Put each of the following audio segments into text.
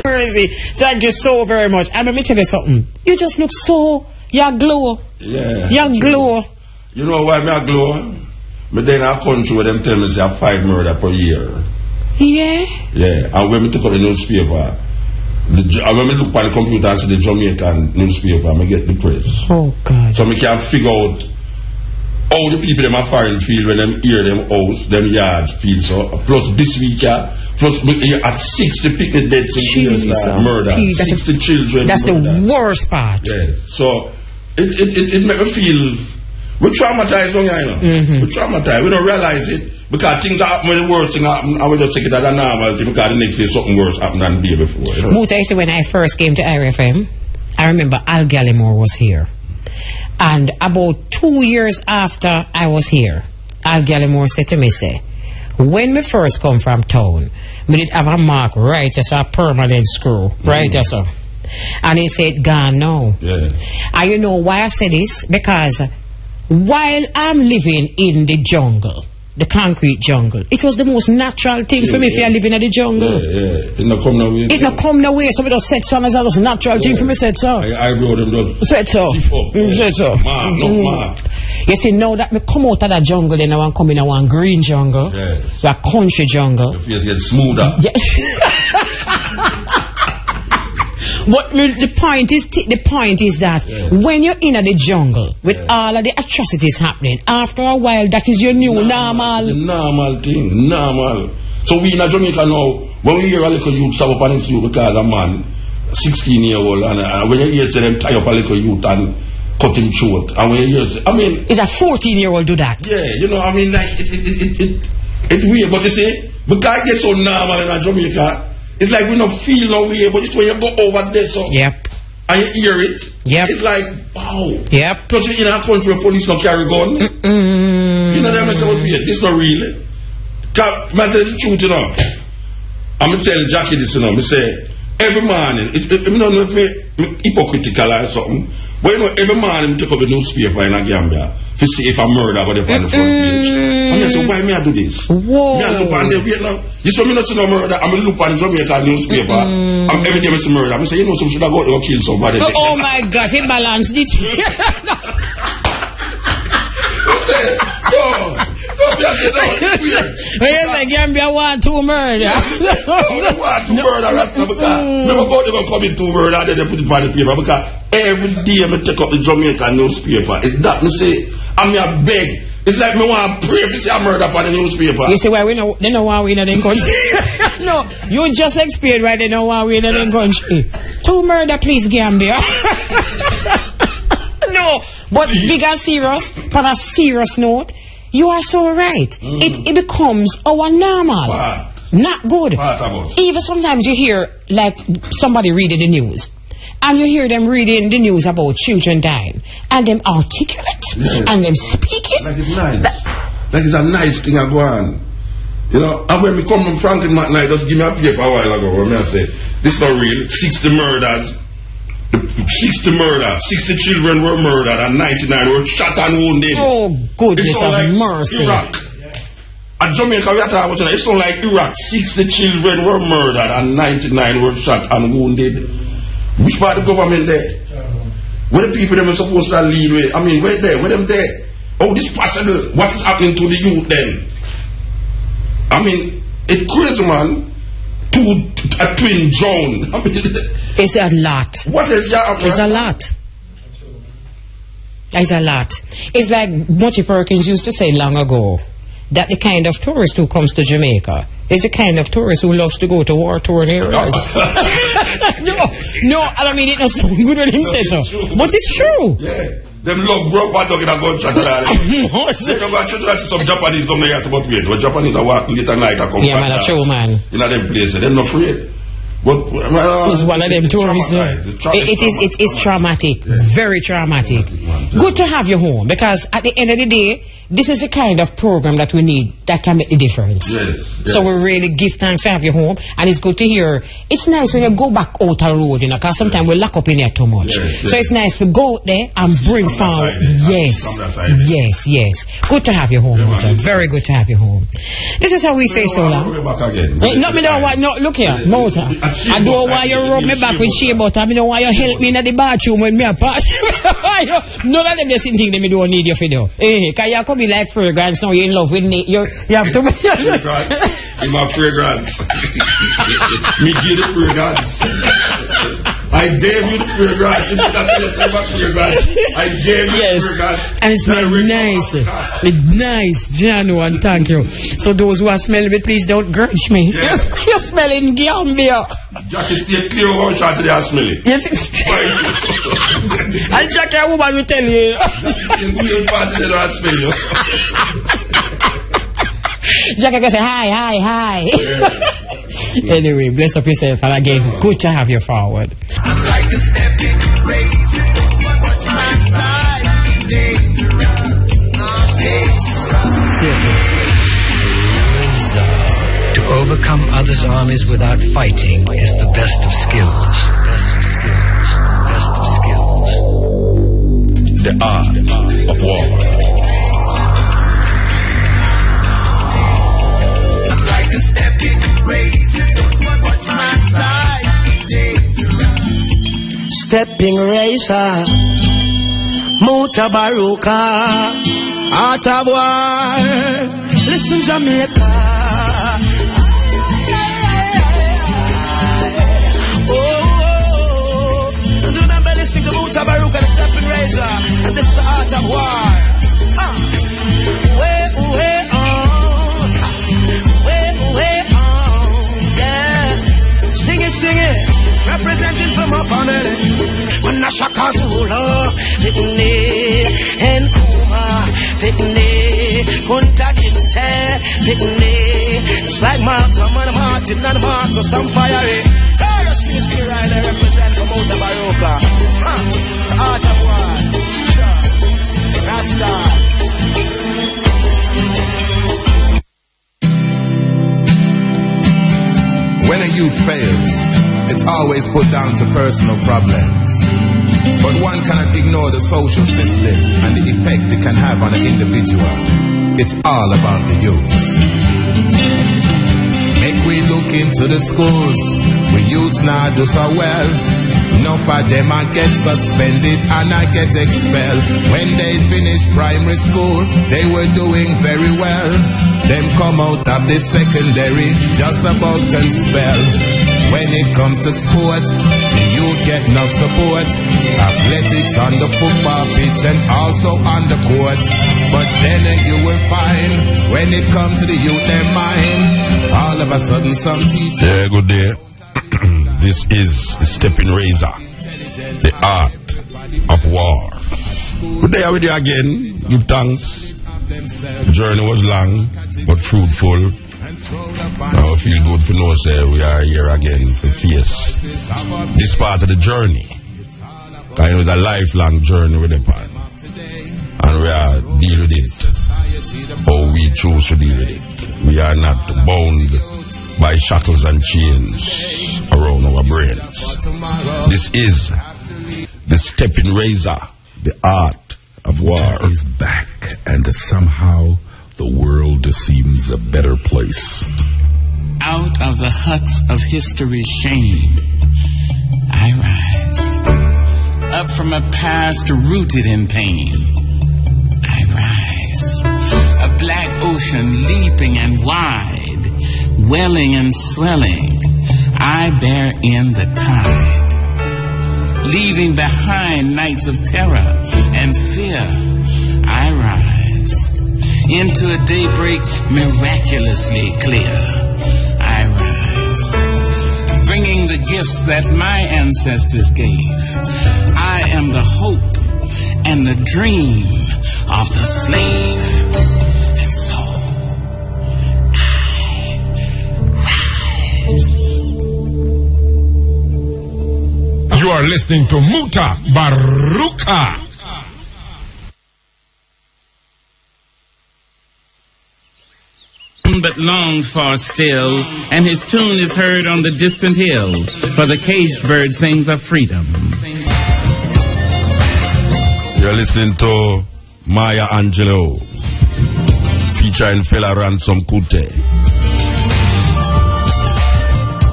Crazy. Thank you so very much. And let me tell you something. You just look so, you glow. Yeah. You glow. You know why me glow? But then I country where them tell me say I 5 murder per year. Yeah. Yeah. And when me take out the newspaper, when me look at the computer and see the Jamaican newspaper, I get depressed. Oh God. So I can't figure out how the people in my foreign feel when them hear them house, them yards feel so. Plus this week, plus at 60 picnic deaths in years like murder. 60 children. That's murder. The worst part. Yeah. So it make me feel we're traumatized, don't you know? We're traumatized. We don't realize it. Because things happen when the worst thing happen, and we just take it as a normal thing because the next day something worse happened than the day before. You know? Muta, you see, when I first came to RFM, I remember Al Gallimore was here. And about 2 years after I was here, Al Gallimore said to me, say, when me first come from town, we did have a mark right just a permanent screw, right just so. And he said, gone now. Yeah. And you know why I say this? Because while I'm living in the jungle, the concrete jungle, it was the most natural thing for me if you're living in the jungle. Yeah. It not come no way. It not come no way. So we just said so as a natural thing for me said so. I wrote them down. Said so. Said so. Mark. You see, now that we come out of that jungle, then I want to come in a one green jungle. Yes. A country jungle. The face get smoother. Yeah. But the point is that when you're in the jungle with all of the atrocities happening, after a while that is your new normal. The normal thing, normal. So we in Jamaica now, when we hear a little youth stop up on his youth because a man, 16-year-old, and when you hear them tie up a little youth and cut him short, and when you hear, I mean, is a 14-year-old do that? Yeah, you know, I mean, like it's weird, but you see, because it gets so normal in Jamaica. It's like we don't feel no way, but it's when you go over there, so and you hear it, it's like wow. Plus you're in a country where police don't carry gun. You know them say, well, this not real. Man, tell the truth, you know. I'm gonna tell Jackie this, you know. Me say every morning, I don't know if me hypocritical or something, but you know, every morning I take up the newspaper in Gambia to see if I murder but on the front page. And I say, why me I do this? Whoa. Me I look on the Vietnam. You saw me not see no murder. I'm gonna look on the Jamaica newspaper. I'm every day I see murder. I say, you know, some should have go to kill somebody. Oh my God, he balanced it. When you say Gambia want to murder. Want to murder right now because never go to come in to murder and then they put it on the paper because every day I take up the Jamaica newspaper. It's that me say I'm a beg. It's like me want to pray if you see a murder on the newspaper. You see why we know they know why we in the country. No, you just explained why they know why we in the country. To murder, please, Gambia. No, but big and serious, on a serious note, you are so right. It becomes our normal. Not good. Even sometimes you hear like somebody reading the news. And you hear them reading the news about children dying. And them articulate. And them speaking. Like it's nice. Like it's a nice thing I go on. You know, and when we come from Franklin McKnight, just give me a paper a while ago where I say, this is not real. 60 murders. 60 murders. 60 children were murdered and 99 were shot and wounded. Oh, goodness of mercy. Iraq. At Jamaica, we are talking about it. It's not like Iraq. 60 children were murdered and 99 were shot and wounded. Which part of the government there? Where the people them are supposed to lead with? I mean, where there? Where them there? Oh, this possible. What is happening to the youth then? I mean, it's crazy, man. A twin drone. I mean, it's a lot. What is that? It's a lot. It's a lot. It's like Mochi Perkins used to say long ago that the kind of tourist who comes to Jamaica is the kind of tourist who loves to go to war-torn areas. No, I mean, it's not so good when him say so. But it's true. Yeah. Them love broke one dog in a gunshot and all that. They don't go to some Japanese come here about wait. But Japanese are walking late at night and come man, that's true, man. In them places, they're not afraid. But it's one of them tourists. It's traumatic. Yeah. Very traumatic. Good to have you home because at the end of the day, this is the kind of program that we need that can make the difference. Yes. So we really give thanks to have you home, and it's good to hear. It's nice when you go back out the road, you know, because sometimes we lock up in there too much. So it's nice to go out there and bring forward. Yes. Good to have you home, Muta. Very good to have you home. This is how we say so long. Look here, Muta. I don't want you rub me back with shea butter. I don't want you help me in the bathroom when me a pass. None of them the same thing that me don't need you for do. Because you come be like fragrance now, you're in love with me. You have to be in my fragrance. Me give the fragrance. I gave you the fragrance. You did not tell about fragrance. I gave you the fragrance. And it smells nice. It's nice, Januan, thank you. So those who are smelling it, please don't grudge me. Yes. You're smelling Gambia. Jackie, stay clear over how they are smelling. Yes. And Jackie, a woman will tell you. Jackie can say hi. Yeah. Anyway, bless up yourself, and again, good to have you forward. I'm like a stepping, raise it, watch my side. To overcome others' armies without fighting is the best of skills. The art of war. I'm like a stepping, raise it, watch my side. Stepping razor, Mutabaruka, art of war. Listen, Jamaica. Remember listening to Mutabaruka, the Steppn razor, and this is the art of war. Way on, yeah. Sing it, representing from my family. Manashaka Zula, Pitne, and Kuma, Pitne, Kunta Kinte, Pitne. It's like Martin and Marcus, some fiery. Tell us you see right there, represent from Mutabaruka. The art of war. Sure. Rastas. When a youth fails, it's always put down to personal problems. But one cannot ignore the social system and the effect it can have on an individual. It's all about the youth. Make we look into the schools where youths now do so well. Enough of them I get suspended and I get expelled. When they finish primary school, they were doing very well. Them come out of the secondary, just about can spell. When it comes to sport, the youth get no support. Athletics on the football pitch and also on the court. But then you will find, when it comes to the youth, their mind, all of a sudden some teacher. Yeah, good day. This is the Steppn razor, the art of war. Good day with you again. Give thanks. The journey was long but fruitful. Now I feel good for know say we are here again to face this part of the journey. Kind of a lifelong journey with the pan. And we are deal with it how we choose to deal with it. We are not bound by shackles and chains around our brains. This is the Steppn razor, the art of war. Muta is back, and somehow the world seems a better place. Out of the huts of history's shame, I rise. Up from a past rooted in pain, I rise. A black ocean leaping and wide, welling and swelling, I bear in the tide. Leaving behind nights of terror and fear, I rise. Into a daybreak miraculously clear, I rise. Bringing the gifts that my ancestors gave. I am the hope and the dream of the slave. And so, I rise. You are listening to Mutabaruka. unknown but longed for still, and his tune is heard on the distant hill, for the caged bird sings of freedom. You're listening to Maya Angelou, featuring Fela Ransom Kuti.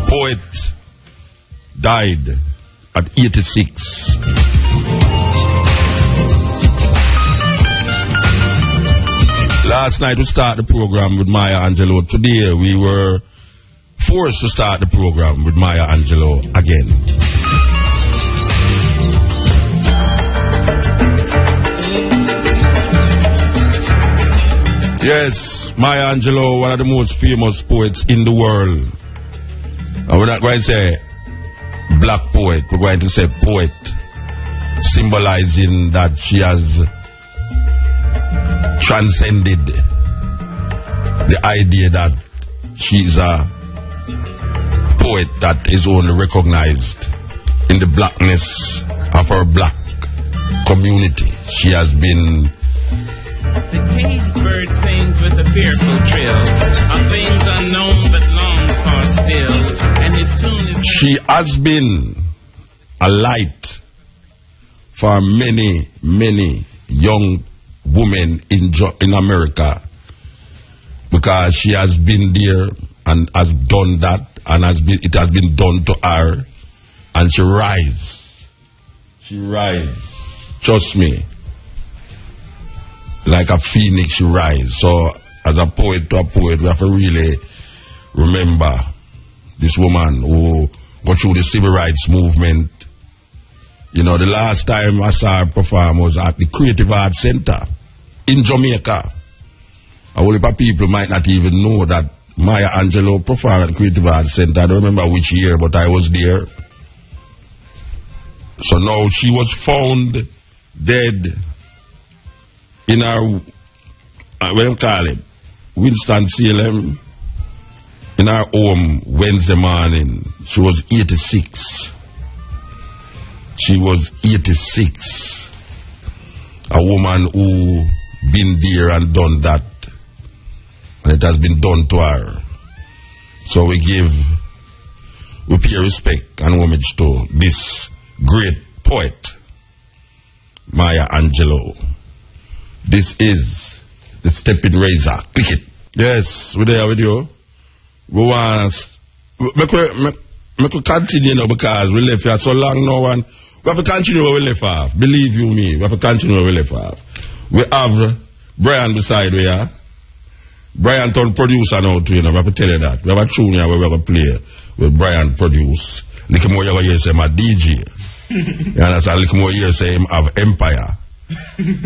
Poet died at 86. Last night we started the program with Maya Angelou. Today we were forced to start the program with Maya Angelou again. Yes, Maya Angelou, one of the most famous poets in the world. And we're not going to say black poet, we're going to say poet, symbolizing that she has transcended the idea that she's a poet that is only recognized in the blackness of her black community. She has been... The caged bird sings with a fearful trill of things unknown but longed for still, and his tune is... She has been a light for many, many young women in America, because she has been there and has done that, and it has been done to her, and she rise. She rise. Trust me. Like a phoenix, she rise. So, as a poet to a poet, we have to really remember this woman who got through the civil rights movement. You know, the last time I saw her perform was at the Creative Arts Center in Jamaica. A whole heap of people might not even know that Maya Angelou performed at the Creative Arts Center. I don't remember which year, but I was there. So now she was found dead in our, what do you call it, Winston-Salem, in our home Wednesday morning. She was 86. She was 86. A woman who been there and done that, and it has been done to her. So we pay respect and homage to this great poet, Maya Angelou. This is the Steppn Razor. Click it. Yes, we're there with you. We want to continue now, because we left here so long now, and we have to continue where we left off. Believe you me, we have to continue where we left off. We have Brian beside me here. Brian turned producer now too, you know, we have to tell you that. We have a tune here where we're going to play with Brian produce. Little more you're going to hear say my DJ. You understand? Little more you say him have Empire.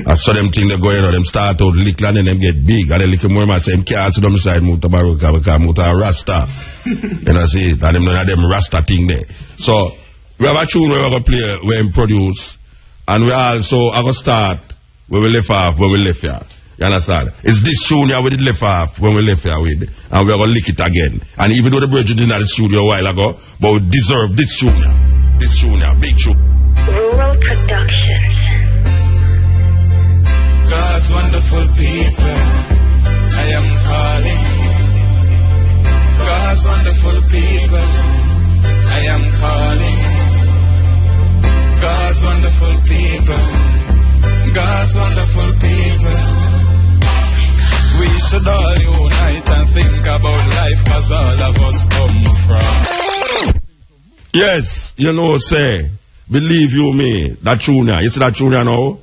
I saw them things that go in, them start out little and then them get big. And then little more I say him can't see them side Mutabaruka because Muta a Rasta. And I see it, and them none of them Rasta thing there. So we have a tune where we're going to play where him produce. And we also are going to start where we left off, where we left here. You understand? It's this tune here we did left off when we left here with, and we're going to lick it again. And even though the bridge didn't have the studio a while ago, but we deserve this tune here. This tune here, big tune. Rural Productions. God's wonderful people, I am calling. God's wonderful people, I am calling. God's wonderful people, God's wonderful people. We should all unite and think about life, cause all of us come from. Yes, you know, say, believe you me, that tune here, you see that tune here now?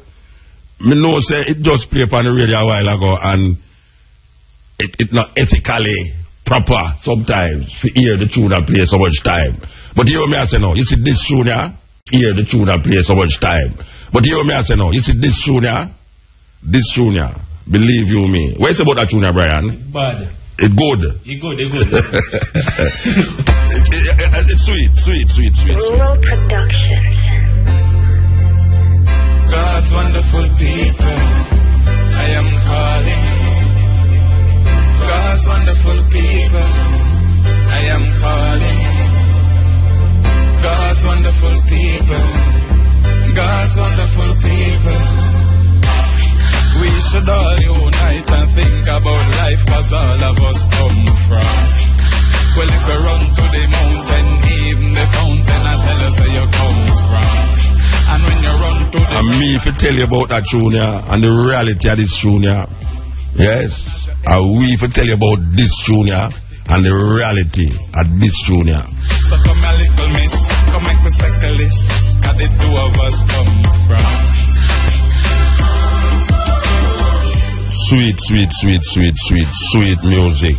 Me know, say, it just played on the radio a while ago, and it not ethically proper sometimes to hear the tune that play so much time. But you hear me I say no, you see this tune here, hear the tune that play so much time. But you hear me I say no, you see this tune here, believe you me. What is about that tune here, Brian? Bad. It's good. It's good. It's sweet. Rural Productions. God's wonderful people, I am calling. God's wonderful people, I am calling. God's wonderful people, God's wonderful people. We we should all unite and think about life, cause all of us come from. Well, if you run to the mountain, even the fountain, I tell us where you come from. And when you run to the... And me, if I tell you about that tune here, and the reality of this tune here, yes, and we, if I tell you about this tune here, and the reality of this tune here. So come a little miss, come make me circle this, cause the two of us come from. Sweet, sweet, sweet, sweet, sweet, sweet music.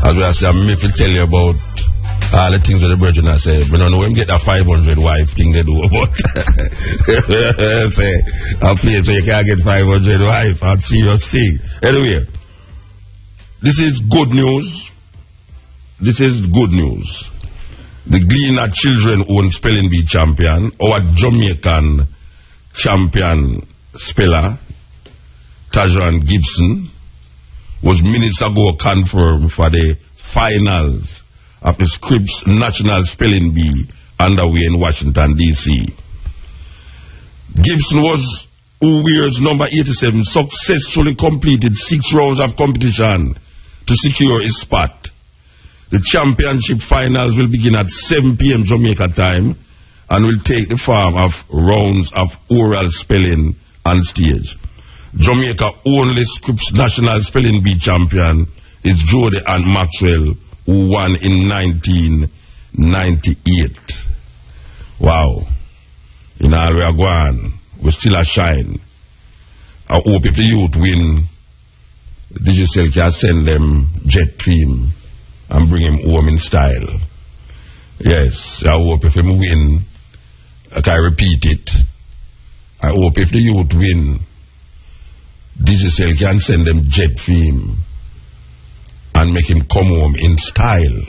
As we say, I'm if I tell you about all the things that the brethren I say, but I don't know him get that 500 wife thing they do, but say, I'll play so you can't get 500 wife, I'll serious thing. Anyway, this is good news. This is good news. The Gleaner Children own spelling bee champion, our Jamaican champion speller, Tajuan Gibson, was minutes ago confirmed for the finals of the Scripps National Spelling Bee underway in Washington, D.C. Gibson was, who wears number 87, successfully completed 6 rounds of competition to secure his spot. The championship finals will begin at 7 p.m. Jamaica time and will take the form of rounds of oral spelling on stage. Jamaica only Scripps National Spelling Bee champion is Jody and Maxwell, who won in 1998. Wow. In all we are going, we still a shine. I hope if the youth win, Digicel can send them jet cream and bring him home in style. Yes, I hope if him win, I can repeat it. I hope if the youth win, Digicel can send them jet film and make him come home in style.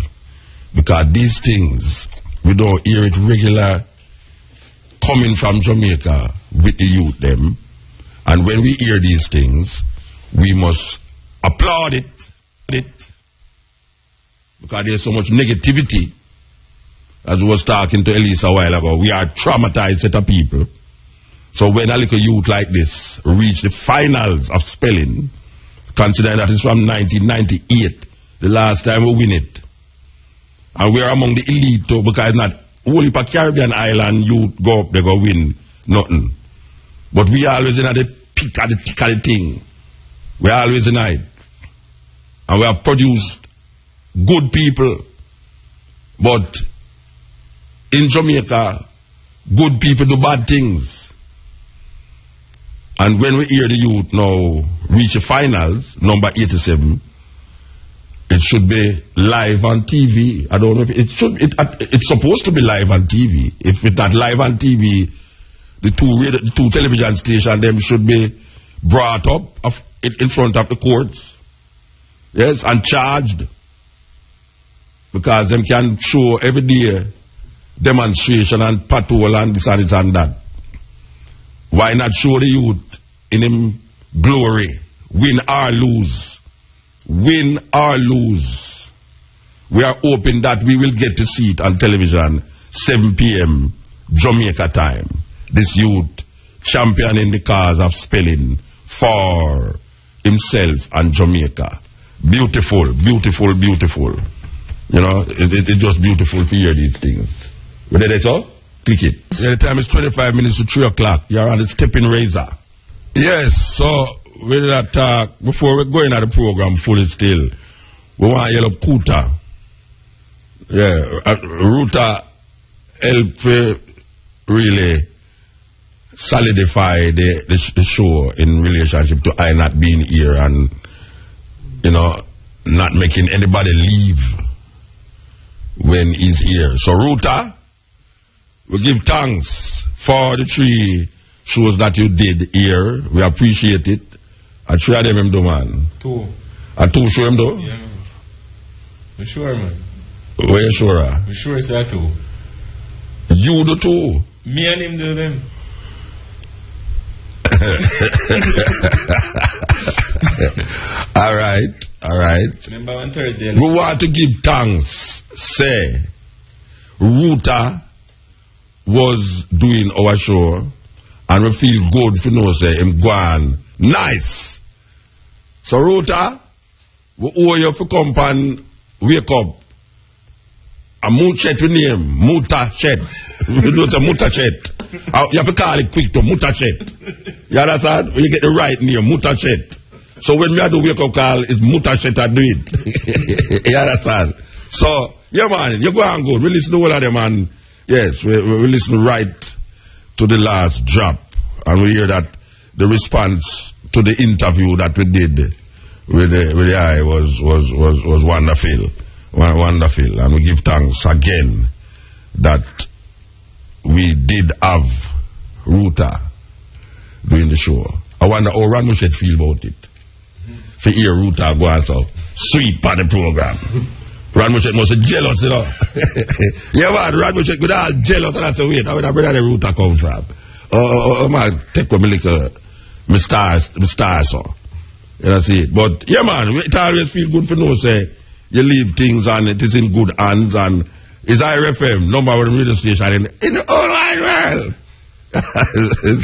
Because these things, we don't hear it regular coming from Jamaica with the youth them. And when we hear these things, we must applaud it. Because there's so much negativity. As we was talking to Elisa a while ago, we are traumatized set of people. So when a little youth like this reach the finals of spelling, considering that it's from 1998, the last time we win it, and we're among the elite too, because it's not only for Caribbean island youth go up, they go win nothing. But we always in at the peak of the tick of the thing. We're always in it. And we have produced good people. But in Jamaica, good people do bad things. And when we hear the youth now reach the finals, number 87, it should be live on TV. I don't know if it should. It's supposed to be live on TV. If it's not live on TV, the two television stations, them should be brought up in front of the courts. Yes, and charged. Because them can show every day demonstration and patrol and this and this and that. Why not show the youth in him glory? Win or lose. Win or lose. We are hoping that we will get to see it on television 7 p.m. Jamaica time. This youth championing the cause of spelling for himself and Jamaica. Beautiful, beautiful, beautiful. You know, it's just beautiful to hear these things. Whether that's all? Click it. Yeah, the time is 25 minutes to 3 o'clock. You're on the Steppn razor. Yes, so with that talk, before we go into the program fully still, we want to yell up Kuta. Yeah, Ruta help really solidify the show in relationship to I not being here and, you know, not making anybody leave when he's here. So Ruta, we give thanks for the 3 shows that you did here. We appreciate it. I 3 of them him do, man. 2. 2 show him do? Yeah, man. For sure, man. Where you sure? For sure it's that 2. You do 2? Me and him do them. All right. Remember on Thursday. We want to give thanks. Say, Ruta was doing our show, and we feel good for know say him go on Nice. So, Ruta, we owe you for come and wake up. A Muchet we name, Muta Shed. We do it a Muta Shed. You have to call it quick to Muta Shed. You understand? When you get the right name, Muta Shed. So when me I do wake up call, it's Muta Shed I do it. You understand? So, yeah man, you go and go. We listen to all of them and yes, we listen right to the last drop. And we hear that the response to the interview that we did with the eye was wonderful. Wonderful. And we give thanks again that we did have Ruta doing the show. I wonder how Ran Mushet feel about it. For hear Ruta go on so sweet part of the program. Ran Mushet must be jealous, you know. Yeah, man, Ran Mushet could all jealous and I say, wait, where the Ruta come from? I take with me like my stars, so. You know, see it. But, yeah, man, it always feel good for no say you leave things and it is in good hands and it's IRFM, number one radio station in the whole wide world.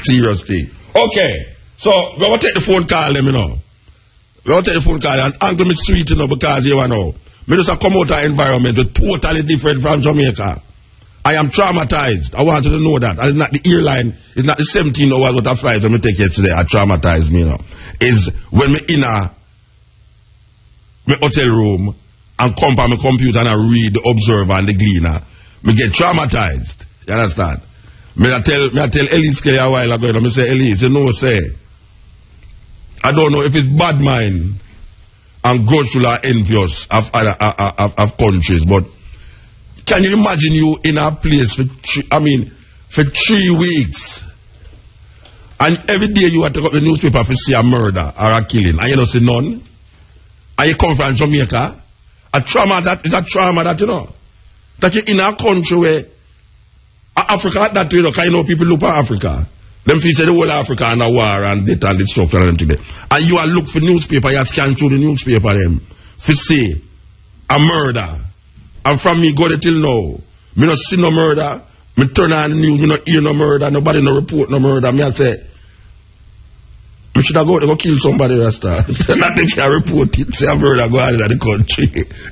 Seriously. Okay, so we're going to take the phone call, let me know. We're going to take the phone call and Uncle me sweet, you know, because you know, me just come out of an environment that's totally different from Jamaica. I am traumatized. I want you to know that. And it's not the airline, it's not the 17 hours what I flight when me take yesterday. I traumatized me, you know. Is when me in a hotel room and come on my computer and I read the Observer and the Gleaner, me get traumatized. You understand? Me I tell Elise Kelly a while ago, I say, Elise, you know, say, I don't know if it's bad mind and grudgeful or envious of countries, but can you imagine you in a place for 3 weeks and every day you have to go to the newspaper to see a murder or a killing and you don't see none? And you come from Jamaica? A trauma that is a trauma that, you know, that you're in a country where Africa, that way, you know, people look at Africa. Them feel say the whole Africa and the war and death and destruction and everything. And you are look for newspaper, you scan through the newspaper them for say a murder. And from me go there till now, me not see no murder, me turn on the news, me not hear no murder, nobody no report no murder. Me I say, me should have go kill somebody Rasta. Not them can report it, say a murder go on in the country.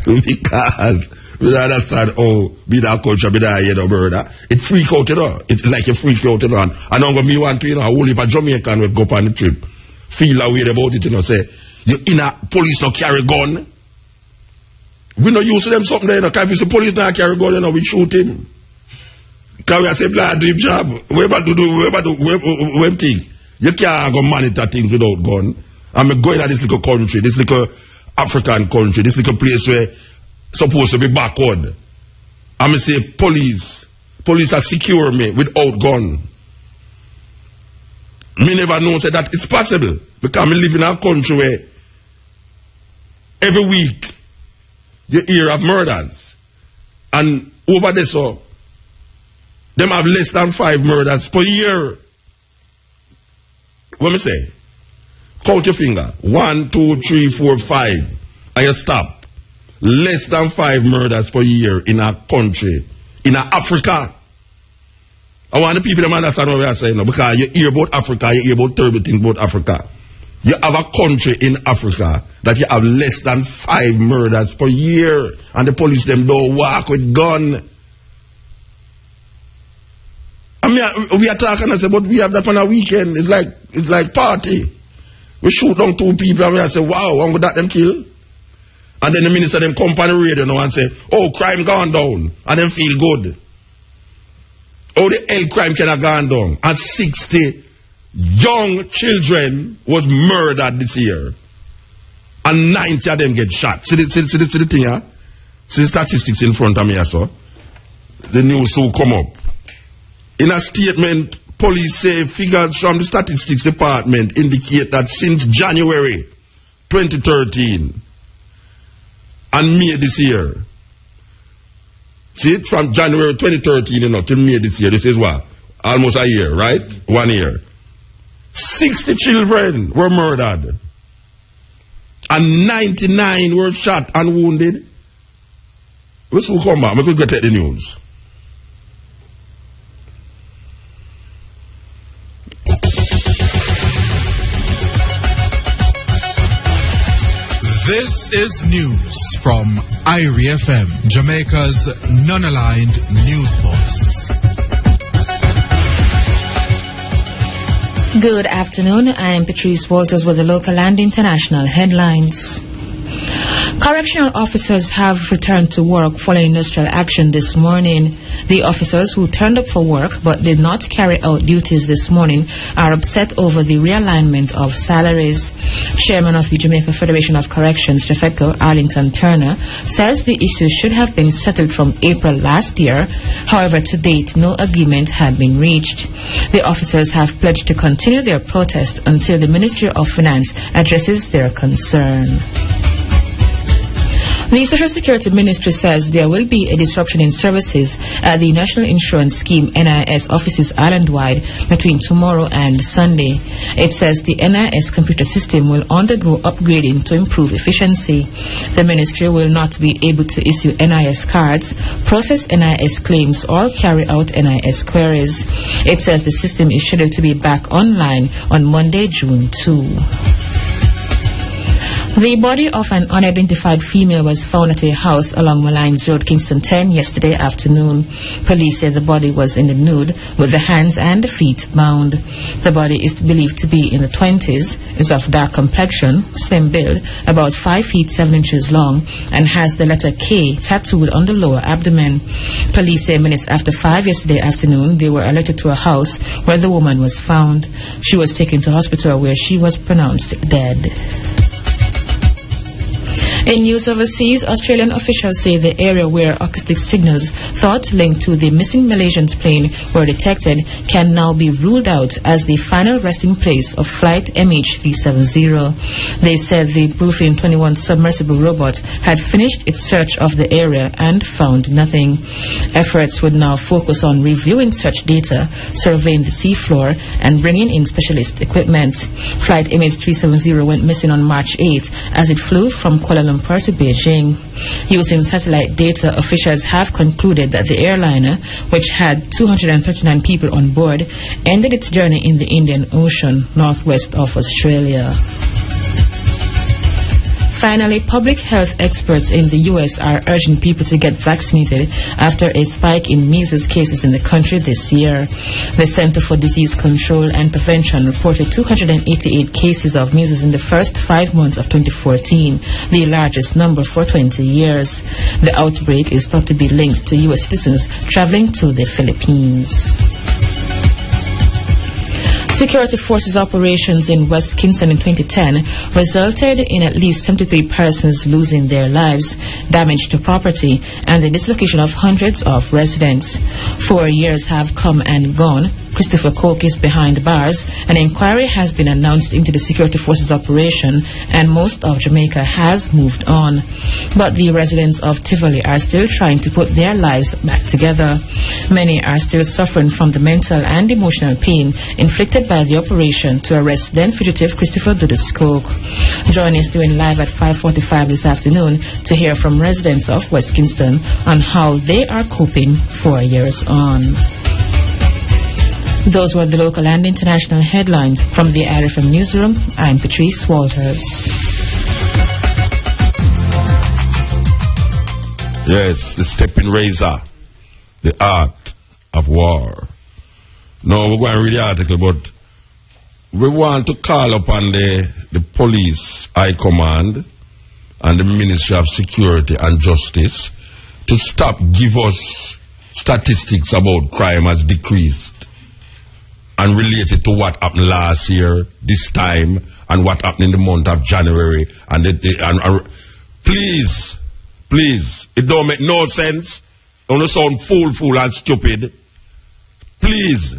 Because we understand how be that culture, be that hear no murder. It freak out, you know. It's like you freak out, you know. And I'm going to want to, you know, a whole heap of Jamaican will go up on the trip. Feel a way about it, you know, say, you in a police no carry gun. We no use them something there, you know, because if the police not carry gun, you know, we shoot him. Because we say, blood do him job. Whoever think. You can't go monitor things without gun. I'm going to this little country, this little African country, this little place where supposed to be backward. I'm say police are secure me without gun. Me never know say that it's possible because me live in a country where every week you hear of murders. And over there so them have less than 5 murders per year. What me say? Count your finger. 1, 2, 3, 4, 5. And you stop. Less than 5 murders per year in a country. In Africa. I want the people to understand what we are saying now. Because you hear about Africa, you hear about terrible things about Africa. You have a country in Africa that you have less than 5 murders per year. And the police them don't walk with gun. I mean, we are talking and say, but we have that on a weekend. It's like party. We shoot down 2 people and we say, wow, one would that them kill? And then the minister them come on the radio now and say, oh, crime gone down. And then feel good. Oh, the hell crime can have gone down. And 60 young children was murdered this year. And 90 of them get shot. See the thing here? See the statistics in front of me here, so. The news will come up. In a statement, police say figures from the statistics department indicate that since January 2013 and May this year, see, from January 2013, you know, to May this year, this is what? Almost a year, right? 1 year. 60 children were murdered. And 99 were shot and wounded. Let's come back. We could get at the news. This is news from Irie FM, Jamaica's non-aligned news voice. Good afternoon. I am Patrice Walters with the local and international headlines. Correctional officers have returned to work following industrial action this morning. The officers who turned up for work but did not carry out duties this morning are upset over the realignment of salaries. Chairman of the Jamaica Federation of Corrections, Jafeco Arlington Turner, says the issue should have been settled from April last year. However, to date, no agreement had been reached. The officers have pledged to continue their protest until the Ministry of Finance addresses their concern. The Social Security Ministry says there will be a disruption in services at the National Insurance Scheme NIS offices island-wide between tomorrow and Sunday. It says the NIS computer system will undergo upgrading to improve efficiency. The ministry will not be able to issue NIS cards, process NIS claims, or carry out NIS queries. It says the system is scheduled to be back online on Monday, June 2. The body of an unidentified female was found at a house along Malines Road, Kingston 10, yesterday afternoon. Police said the body was in the nude with the hands and the feet bound. The body is believed to be in the 20s, is of dark complexion, slim build, about 5 feet 7 inches long, and has the letter K tattooed on the lower abdomen. Police say minutes after 5 yesterday afternoon, they were alerted to a house where the woman was found. She was taken to hospital where she was pronounced dead. In news overseas, Australian officials say the area where acoustic signals thought linked to the missing Malaysian plane were detected can now be ruled out as the final resting place of flight MH370. They said the Bluefin 21 submersible robot had finished its search of the area and found nothing. Efforts would now focus on reviewing such data, surveying the seafloor, and bringing in specialist equipment. Flight MH370 went missing on March 8 as it flew from Kuala Lumpur to Beijing. Using satellite data, officials have concluded that the airliner, which had 239 people on board, ended its journey in the Indian Ocean, northwest of Australia. Finally, public health experts in the U.S. are urging people to get vaccinated after a spike in measles cases in the country this year. The Center for Disease Control and Prevention reported 288 cases of measles in the first 5 months of 2014, the largest number for 20 years. The outbreak is thought to be linked to U.S. citizens traveling to the Philippines. Security forces operations in West Kingston in 2010 resulted in at least 73 persons losing their lives, damage to property, and the dislocation of hundreds of residents. 4 years have come and gone. Christopher Coke is behind bars. An inquiry has been announced into the security forces operation, and most of Jamaica has moved on. But the residents of Tivoli are still trying to put their lives back together. Many are still suffering from the mental and emotional pain inflicted by the operation to arrest then fugitive Christopher Dudus Coke. Join us doing live at 5:45 this afternoon to hear from residents of West Kingston on how they are coping 4 years on. Those were the local and international headlines from the RFM Newsroom. I'm Patrice Walters. Yes, the Steppn razor, the art of war. No, we're going to read the article, but we want to call upon the police high command and the Ministry of Security and Justice to stop give us statistics about crime has decreased and relate it to what happened last year, this time, and what happened in the month of January. And please, it don't make no sense. Don't sound fool and stupid. Please,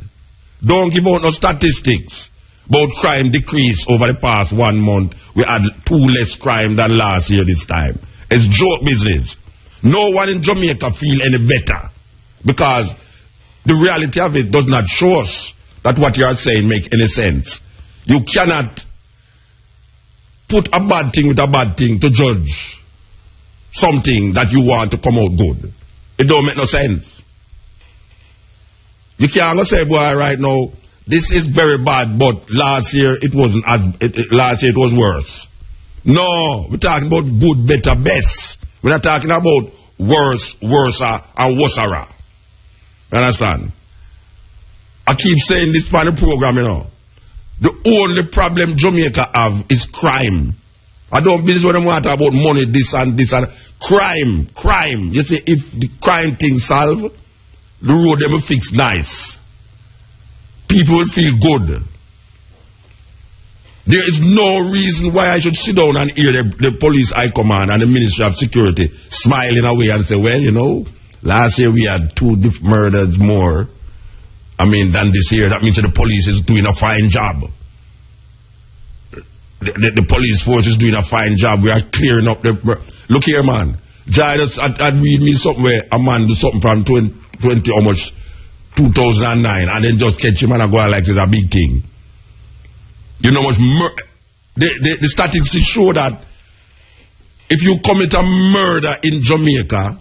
don't give out no statistics about crime decrease over the past 1 month. We had 2 less crime than last year this time. It's joke business. No one in Jamaica feel any better because the reality of it does not show us that what you are saying make any sense. You cannot put a bad thing with a bad thing to judge something that you want to come out good. It don't make no sense. You can't go say, boy, right now, this is very bad, but last year it wasn't last year it was worse. No, we're talking about good, better, best. We're not talking about worse, worser, and worsera. You understand? I keep saying this part of the program, you know. The only problem Jamaica have is crime. I don't believe what I want to talk about money, this and this and crime. You see, if the crime thing solve, the road them will fix nice. People will feel good. There is no reason why I should sit down and hear the police high command and the Ministry of Security smiling away and say, well, you know, last year we had 2 murders more, than this year. That means that the police is doing a fine job. The police force is doing a fine job. We are clearing up the... Look here, man. Giles had read me something where a man do something from 20 almost 2009 and then just catch him and go like it's a big thing. You know much the statistics show that if you commit a murder in Jamaica,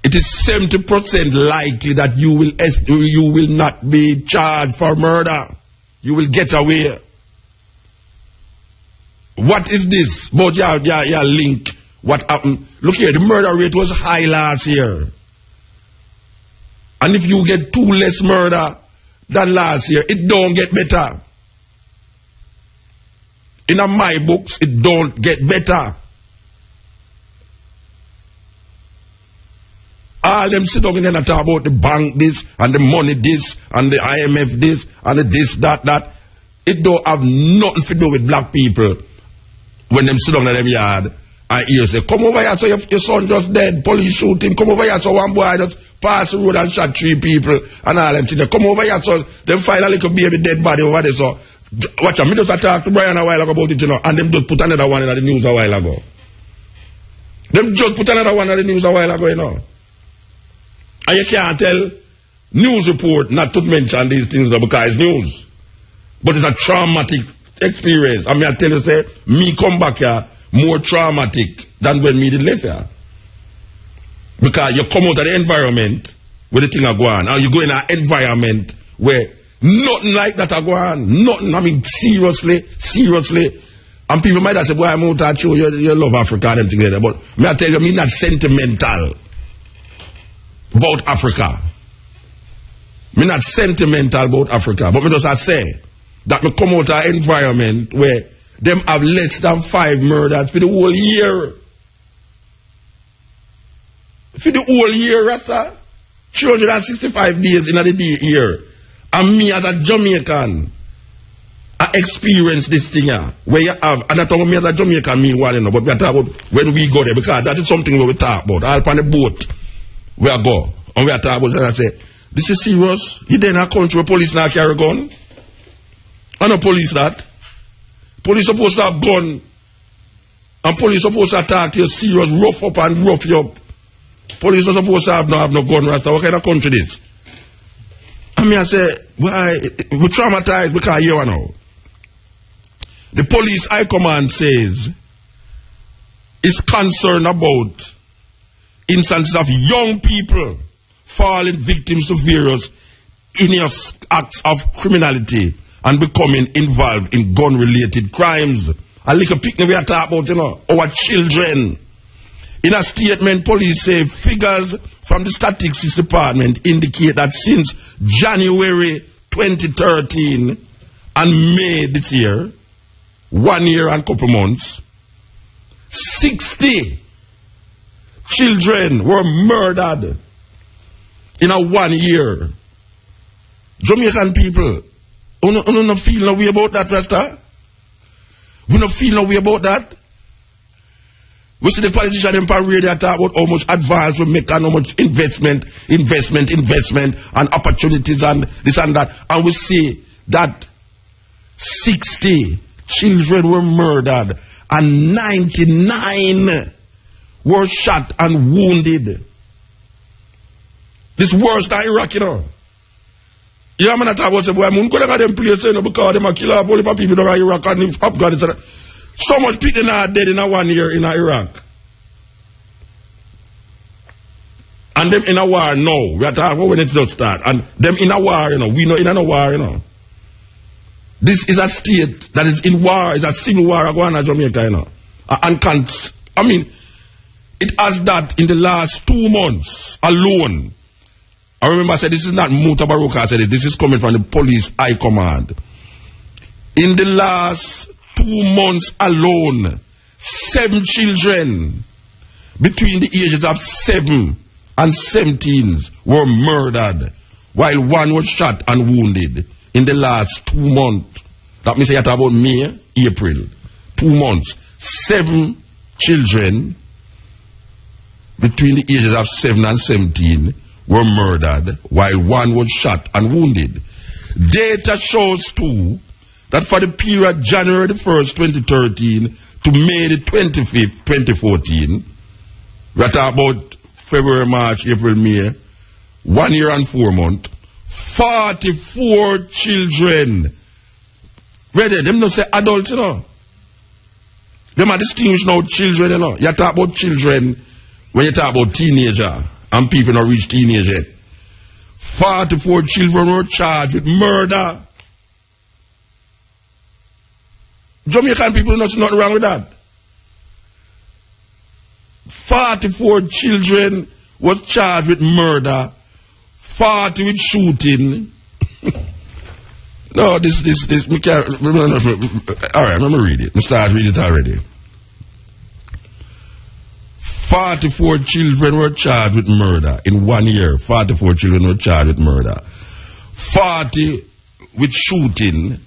it is 70% likely that you will not be charged for murder. You will get away. What is this? But your link. What happened? Look here, the murder rate was high last year. And if you get 2 less murder than last year, it don't get better. In my books, it don't get better. All them sit down and talk about the bank this, and the money this, and the IMF this, and the this, that. It don't have nothing to do with black people. When them sit down in them yard, and you say, come over here, so your son just dead, police shoot him, come over here, so one boy just pass the road and shot 3 people, and all them things. Come over here, so them find a little baby dead body over there, so watch out, me just talk to Brian a while ago about it, you know, and them just put another one in the news a while ago. Them just put another one in the news a while ago, you know. And you can't tell news report not to mention these things because it's news. But it's a traumatic experience. I tell you, say, me come back here more traumatic than when me did leave here. Because you come out of the environment where the thing are going on, and you go in an environment where nothing like that are going on. Nothing, seriously. And people might have said, boy, I'm out to show you love Africa and them together. But me I tell you, me not sentimental about Africa. Me not sentimental about Africa. But me just I say that me come out of an environment where them have less than 5 murders for the whole year. For the whole year, Rasta. 365 days in the year. And me as a Jamaican, I experience this thing here. Where you have, and I talk about me as a Jamaican, meanwhile, you know, but we are talking about when we go there, because that is something where we talk about. All on the boat, we are go. And we are talking about, and I say, this is serious. You then a country where police now carry gun. And no police that. Police supposed to have gun. And police supposed to attack you serious, rough up and rough you up. Police not supposed to have no gun, Rasta. What kind of country this? And I say, why? We're traumatized because you know. The police high command says is concerned about instances of young people falling victims to various heinous acts of criminality and becoming involved in gun-related crimes. A little picnic we are talking about, you know, our children. In a statement, police say figures from the Statistics Department indicate that since January 2013 and May this year, 1 year and couple months, 60 children were murdered in a 1 year. Jamaican people, we don't feel no way about that, Rasta. We don't feel no way about that. We see the politicians in parade, they talk about how much advance we make and how much investment, and opportunities and this and that. And we see that 60 children were murdered and 99 were shot and wounded. This worse than Iraq, you know. Yeah, man, I talk about, boy, I'm going to go to them places, you know, because they kill all the people in Iraq and Afghanistan. So much people are dead in a 1 year in Iraq. And them in a war now. We are talking about when it just start. And them in a war, you know. We know in a war, you know. This is a state that is in war, is a civil war going on in Jamaica, you know. And can't, I mean, it has that in the last 2 months alone. I remember I said, this is not Mutabaruka, I said it, this is coming from the police high command. In the last 2 months alone, 7 children between the ages of 7 and 17 were murdered, while 1 was shot and wounded in the last 2 months. That means you're talking about May, April. 2 months. 7 children between the ages of 7 and 17 were murdered, while 1 was shot and wounded. Data shows too that for the period January the 1st, 2013 to May the 25th, 2014, we're talking about February, March, April, May, 1 year and 4 months, 44 children. Ready? Them don't say adults, you know. Them are distinguished now children, you know. You talk about children when you talk about teenager and people not reach teenage yet. 44 children were charged with murder. Jamaican people know nothing wrong with that. 44 children was charged with murder, 40 with shooting. No, this, we can't, alright, let me read it. I start reading it already. 44 children were charged with murder in 1 year. 44 children were charged with murder. 40 with shooting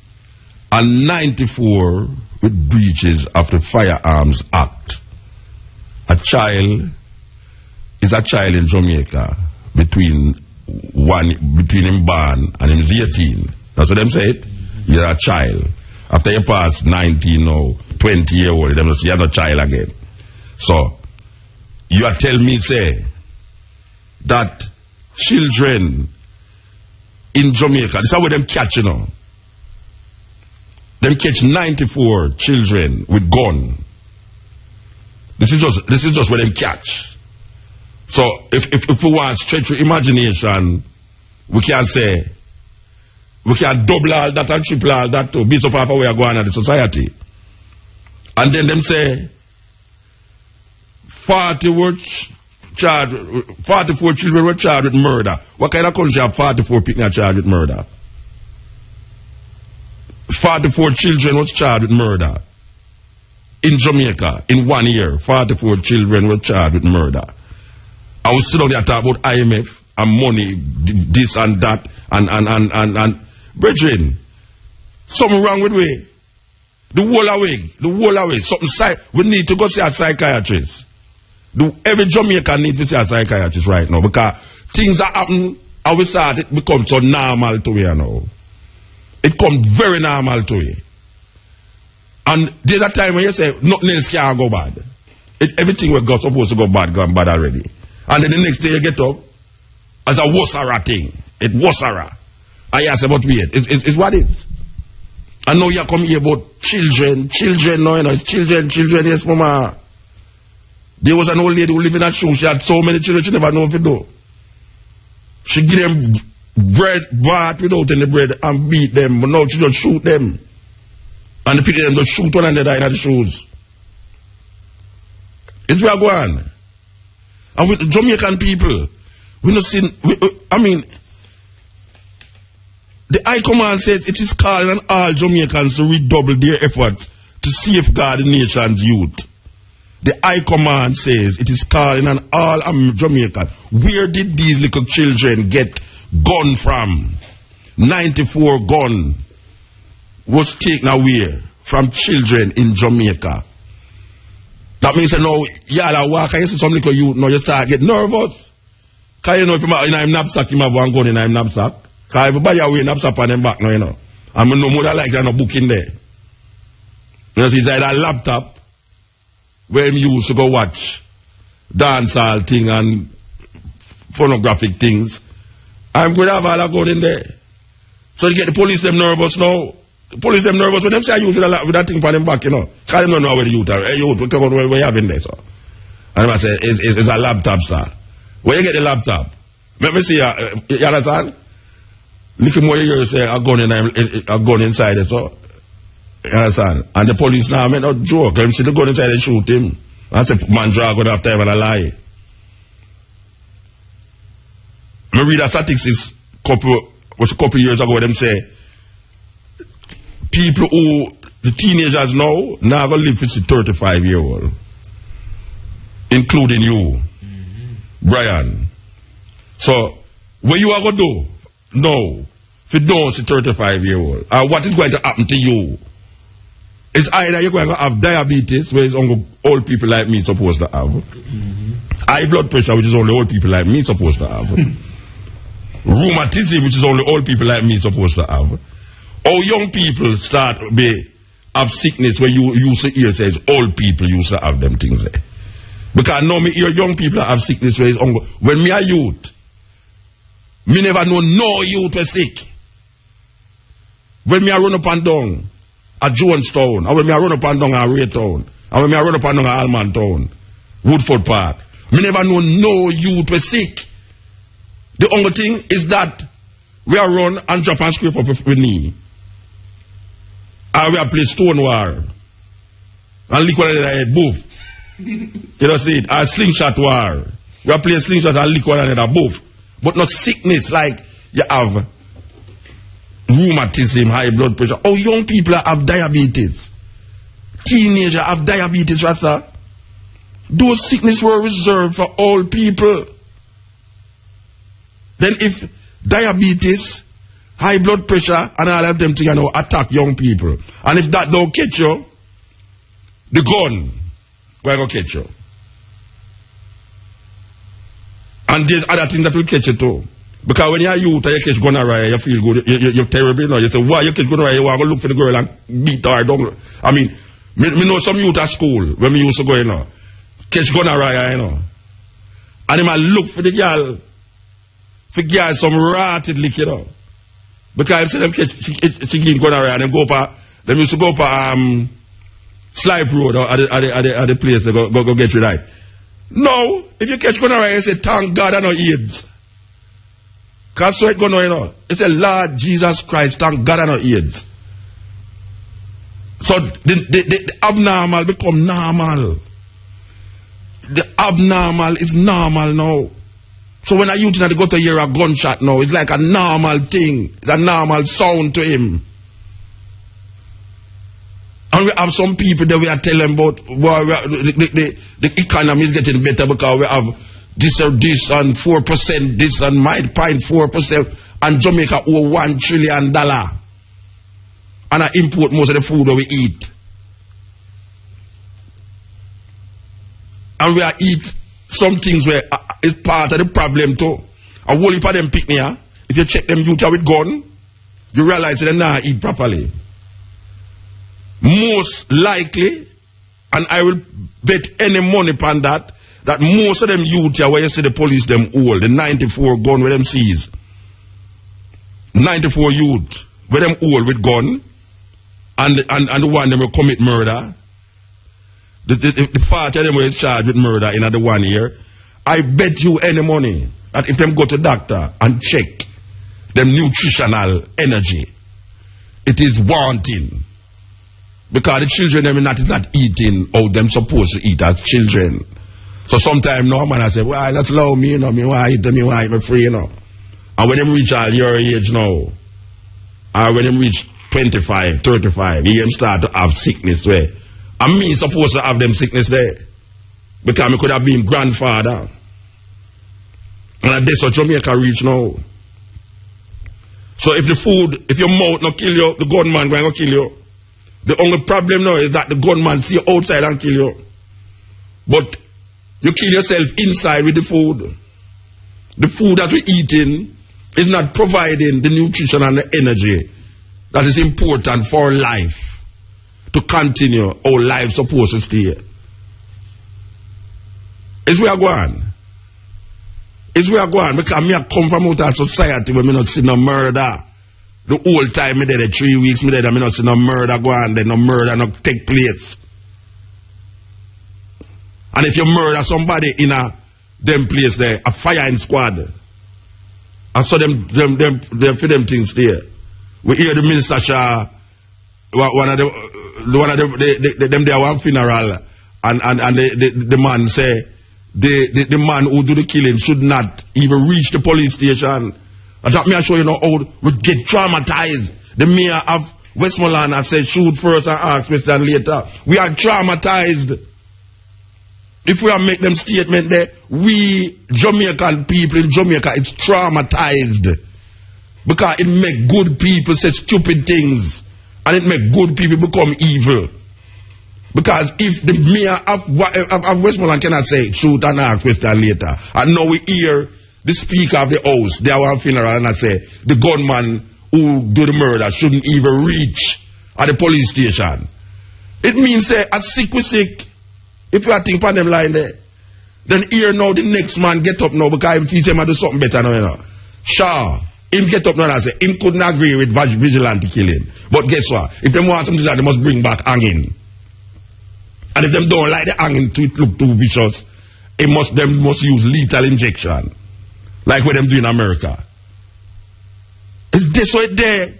and 94 with breaches of the Firearms Act. A child is a child in Jamaica between him born and him is 18. That's what them say it. You're a child. After you pass 19 or 20 years old, them say you're not a child again. So you are telling me say that children in Jamaica, this is how them catch, you know. Them catch 94 children with gun. This is just what them catch. So if we want to stretch your imagination, we can say we can double all that and triple all that to based upon how we are going at the society. And then them say 44 children were charged with murder. What kind of country have 44 people charged with murder? 44 children was charged with murder. In Jamaica, in 1 year, 44 children were charged with murder. I was sitting there talking about IMF and money, this and that, and brethren, something wrong with we. The whole away. Something we need to go see a psychiatrist. Every Jamaican needs to see a psychiatrist right now because things are happening and we start it become so normal to you now. It comes very normal to you. And there's a time when you say nothing else can go bad. Everything we got supposed to go bad, gone bad already. And then the next day you get up, it's a wasara thing. It's wasara. And you say, but wait, it's what it is. And now you come here about children, no, you know, it's children, yes, mama. There was an old lady who lived in a shoe, she had so many children, she never know what to do. She give them bread, bath without any bread, and beat them, but now she just shoot them. And the people them just shoot one another in the shoes. It's where I go on. And with Jamaican people, we not seen, I mean, the High Command says it is calling on all Jamaicans to redouble their efforts to safeguard the nation's youth. The High Command says it is calling on all Jamaicans. Where did these little children get gun from? 94 gun was taken away from children in Jamaica. That means, you know, y'all walk and you see some little youth, now you start getting nervous. Because you know, if you're in a knapsack, you have one gun in a knapsack. Because everybody away knapsack on them back now, you know. And I know more like that, no book in there. You know, see, it's either a laptop where him used to go watch dancehall thing and pornographic things. I'm going to have all a gun in there. So you get the police them nervous now. The police them nervous when them say I use with that thing for them back, you know. Because they don't know where the youth are. Hey, youth, where you have in there, so. And I say, it's a laptop, sir. Where you get the laptop? Let me see, you understand? Little more you say a gun inside it, so you understand? And the police now make no joke. Them see the gun inside, they shoot him. That's a man drag out after him and a lie. I read a statistics a couple years ago, them say people who, the teenagers now gonna live for 35-year-old. Including you, Brian. So, what you are going to do? No. If you don't see 35-year-old, what is going to happen to you? It's either you're going to have diabetes, which is only old people like me supposed to have. High blood pressure, which is only old people like me supposed to have. Rheumatism, which is only old people like me supposed to have. Or young people start have sickness where you used to hear says old people used to have them things there. Because now me hear young people have sickness where it's when me a youth, me never know no youth was sick. When me a run up and down at Jonestown, or when me a run up and down at Raytown, or when me a run up and down at Almantown, Woodford Park, me never know no youth was sick. The only thing is that we are run and drop and scrape up with knee. And we are play stone war. And lick one of the head, boof. You know, see it, a slingshot war. We are playing slingshot and lick one another, both. But not sickness like you have rheumatism, high blood pressure. Oh, young people have diabetes. Teenagers have diabetes, Rasta. Those sicknesses were reserved for old people. Then if diabetes, high blood pressure, and all of them together attack young people, and if that don't catch you, the gun will catch you. And there's other things that will catch you too. Because when you're youth and you catch gonorrhea, you feel good, you're terrible, you know. You say, why you catch gonorrhea, you want to look for the girl and beat her down. I mean, me know some youth at school, when we used to go, you know, catch gonorrhea, you know. And they might look for the girl, some rotted lick, you know. Because I see them catch, she give gonorrhea and them used to go up Slipe Road or at the place they go get rid of it. No, if you catch gonorrhea, you say, thank God I know AIDS. Because so it going on, you know. You say, Lord Jesus Christ, thank God I know AIDS. So the abnormal become normal. The abnormal is normal now. So when a youth go to hear a gunshot now, it's like a normal thing. It's a normal sound to him. And we have some people that we are telling about the economy is getting better because we have this or this and 4%, this and 0.4%, and Jamaica owe $1 trillion. And I import most of the food that we eat. And we are eat some things where it's part of the problem too. A whole heap of them pick me up. If you check them youth with gun, you realize they not eat properly. Most likely, and I will bet any money upon that most of them youth where you see the police them old, the 94 gun with them seize. 94 youth with them old with gun, and the one them will commit murder. The 40 of them were charged with murder in the 1 year. I bet you any money that if them go to doctor and check them nutritional energy, it is wanting. Because the children them is not eating how them supposed to eat as children. So sometimes no man I say, well, that's allow me, you know, me want to eat me free, you know. And when them reach all your age now, or when them reach 25, 35, he start to have sickness where. And me supposed to have them sickness there. Because I could have been grandfather. And that's what Jamaica reach now. So if the food, if your mouth not kill you, the gunman going to kill you. The only problem now is that the gunman see you outside and kill you. But you kill yourself inside with the food. The food that we're eating is not providing the nutrition and the energy that is important for life. To continue our life supposed to stay. Is where I go on. Is where I go on. Because me I come from out of society where me not see no murder. The whole time me there, 3 weeks me there, me not see no murder go on there, no murder not take place. And if you murder somebody in a them place there, a firing squad. And so them for them things there. We hear the Minister Shah, one of them there one funeral, and the man say the man who do the killing should not even reach the police station. And that me I show you know how we get traumatized. The mayor of Westmoreland has said shoot first and ask question later. We are traumatized. If we are make them statement there, we Jamaican people in Jamaica it's traumatized. Because it make good people say stupid things. And it make good people become evil. Because if the mayor of Westmoreland cannot say shoot and ask question later, and now we hear the speaker of the house, they have a funeral and I say the gunman who do the murder shouldn't even reach at the police station. It means say a sick we sick. If you are thinking on them line there, then here now the next man get up now because he feels him to do something better now, you know. Sure, him get up now and say him couldn't agree with vigilante killing. But guess what? If they want him to do that, they must bring back hanging. And if them don't like the hanging to look too vicious, them must use lethal injection. Like what them do in America. It's this way there.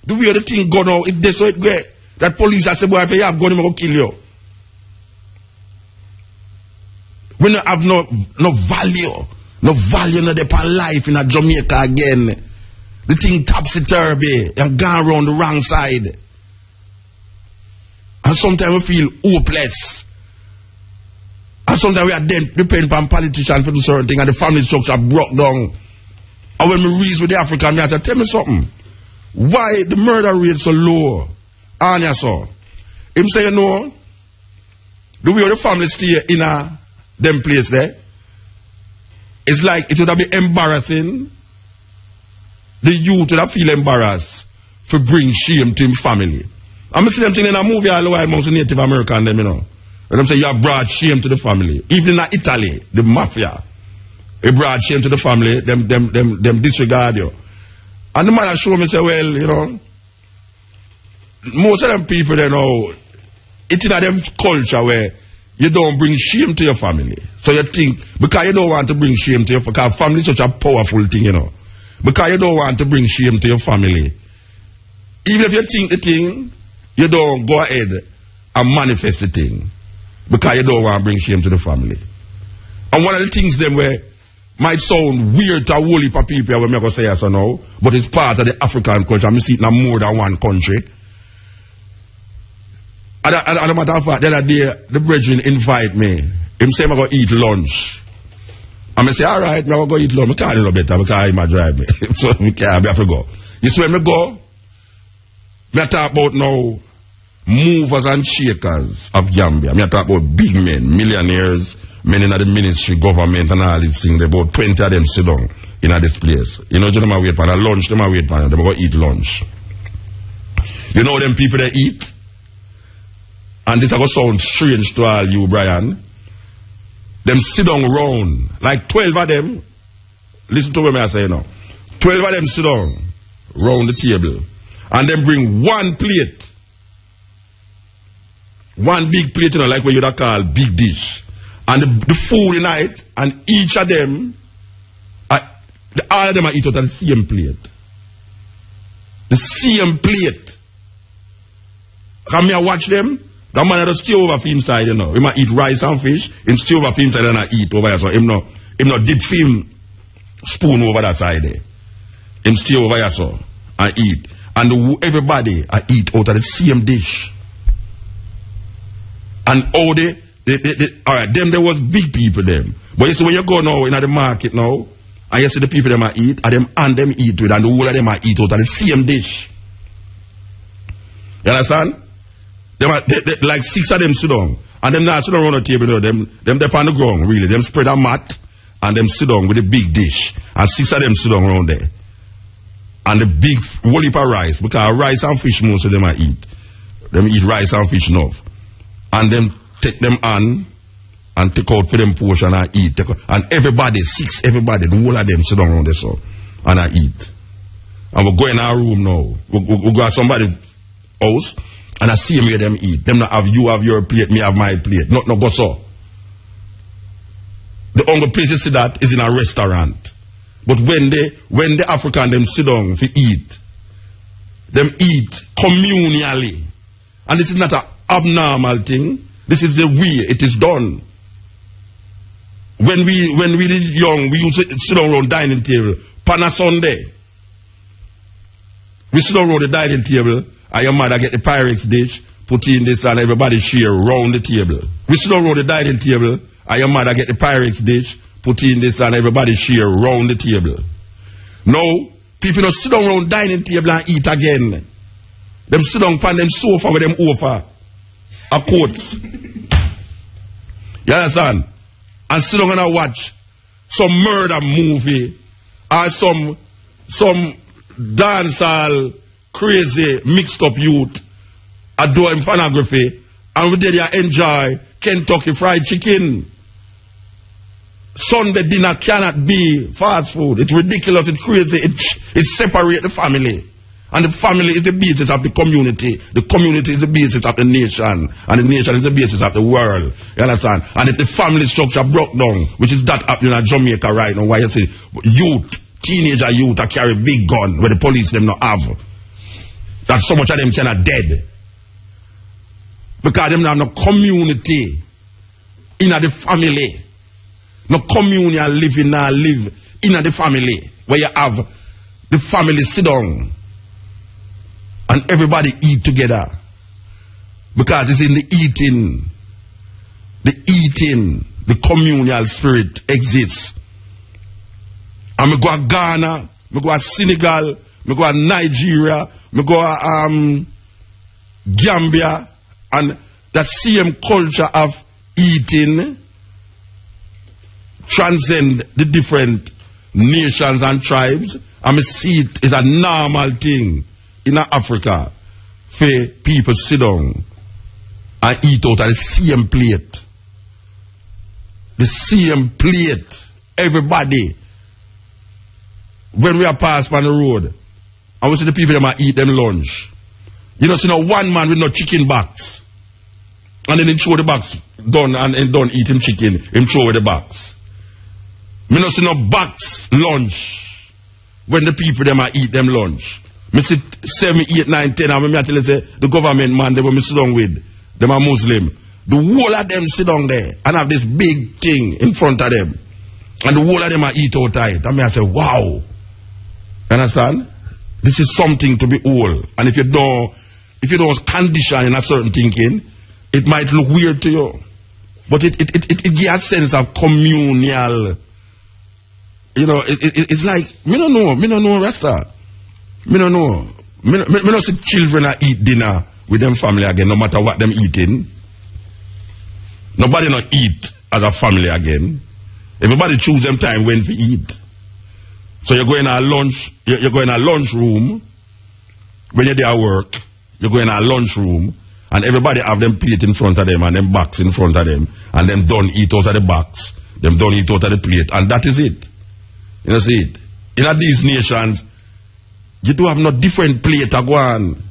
The way the thing go now, it's this way great. That police I say, boy, if you have gun, I'm going to kill you. We don't have no value. No value in the life in a Jamaica again. The thing topsy-turvy and gone around the wrong side. And sometimes we feel hopeless. And sometimes we are dependent on politicians for do certain things and the family structure broke down. And when we reason with the African, I say, tell me something. Why the murder rate so low? Anya saw. Him say, you know, the way the family stay in them place there, it's like it would have been embarrassing. The youth would have feel embarrassed for bring shame to him family. I'm see them thing in a movie all the while amongst the Native American them, you know. And them say you have brought shame to the family. Even in Italy, the mafia, they brought shame to the family, them disregard you. And the man show me say, well, you know, most of them people they know, it's in them culture where you don't bring shame to your family. So you think, because you don't want to bring shame to your family, because family is such a powerful thing, you know. Because you don't want to bring shame to your family. Even if you think the thing, you don't go ahead and manifest the thing. Because you don't want to bring shame to the family. And one of the things them where might sound weird to a whole heap of people when I go say yes or no, but it's part of the African culture. I'm seeing in more than one country. And a matter of fact, the other day, the brethren invite me. Him say I'm going to eat lunch. And I say, all right, I'm going to go eat lunch. I can't do no better because he might drive me. So I can't have to go. You see when I go, I talk about now movers and shakers of Gambia. I talk about big men, millionaires, men in the ministry, government and all these things. About 20 of them sit down in this place. You know, them are wait for lunch, them are wait for them. They go eat lunch. You know them people that eat? And this is going to sound strange to all you, Brian. Them sit down round, like 12 of them. Listen to what I say now. 12 of them sit down round the table. And then bring one plate. One big plate, you know, like what you'd call big dish. And the food in it, and each of them, all of them are eat out of the same plate. The same plate. Come here, watch them. That man just stay over for inside, you know. He might eat rice and fish, him stay over for inside and I eat over here. So him no dip film spoon over that side there. Him stay over here so and eat. And everybody I eat out of the same dish. And all alright, them there was big people them. But you see when you go now in the market now, and you see the people them I eat, and them eat with, and the whole of them I eat out of the same dish. You understand? They like 6 of them sit down. And them not sit down around the table, you know, them they're on the ground, really. Them spread a mat and them sit down with a big dish. And 6 of them sit down around there. And the big whole heap of rice, because rice and fish most of them I eat. Them eat rice and fish enough. And them take them on and take out for them portion and eat. And everybody, 6, everybody, the whole of them sit down around there so and I eat. And we go in our room now. We go to somebody's house. And I see them where them eat. Them not have you have your plate, me have my plate. No go so. The only place you see that is in a restaurant. But when the African them sit down to eat, them eat communally. And this is not an abnormal thing. This is the way it is done. When we were young, we used to sit down around dining table. On a Sunday, we sit down around the dining table, and your mother get the Pyrex dish, put in this, and everybody share round the table. We sit down around the dining table, and your mother get the Pyrex dish, put in this, and everybody share round the table. Now, people don't sit down around dining table and eat again. Them sit down on them sofa with them over a coat. You understand? And sit down and watch some murder movie or some dancehall crazy mixed up youth are doing pornography, and we did enjoy Kentucky Fried Chicken. Sunday dinner cannot be fast food. It's ridiculous, it's crazy, it separates the family. And the family is the basis of the community. The community is the basis of the nation. And the nation is the basis of the world. You understand? And if the family structure broke down, which is that happening in Jamaica right now, why you see youth, teenager youth, are carry big gun where the police them not have. That so much of them cannot dead. Because them have no community in the family. No communal living now live in the family. Where you have the family sit down and everybody eat together. Because it's in the eating. The communal spirit exists. And we go to Ghana, we go to Senegal, we go to Nigeria, we go to Gambia, and that same culture of eating transcend the different nations and tribes. And we see it is a normal thing in Africa for people sit down and eat out of the same plate. The same plate. Everybody. When we are passed on the road, and we see the people that eat them lunch. You know, see no one man with no chicken box. And then he throw the box done and done eat him chicken, him throw away the box. Me no see no box lunch when the people them eat them lunch. Me see 7, 8, 9, 10, and when I tell you say the government man they will me sit down with, them are Muslim. The whole of them sit down there and have this big thing in front of them. And the whole of them are eat out tight. And me I say, wow. Understand? This is something to behold. And if you don't condition in a certain thinking, it might look weird to you. But it gives a sense of communal. You know, it's like, me don't know Rasta. Me don't know. Me don't see children eat dinner with them family again, no matter what them eating. Nobody not eat as a family again. Everybody choose them time when to eat. So you're going to lunch, you're going to lunch room when you're there at work. You're going to a lunch room and everybody have them plate in front of them and them box in front of them and them don't eat out of the box, them don't eat out of the plate, and that is it. You know, see it. In these nations, you do have no different plate to go on.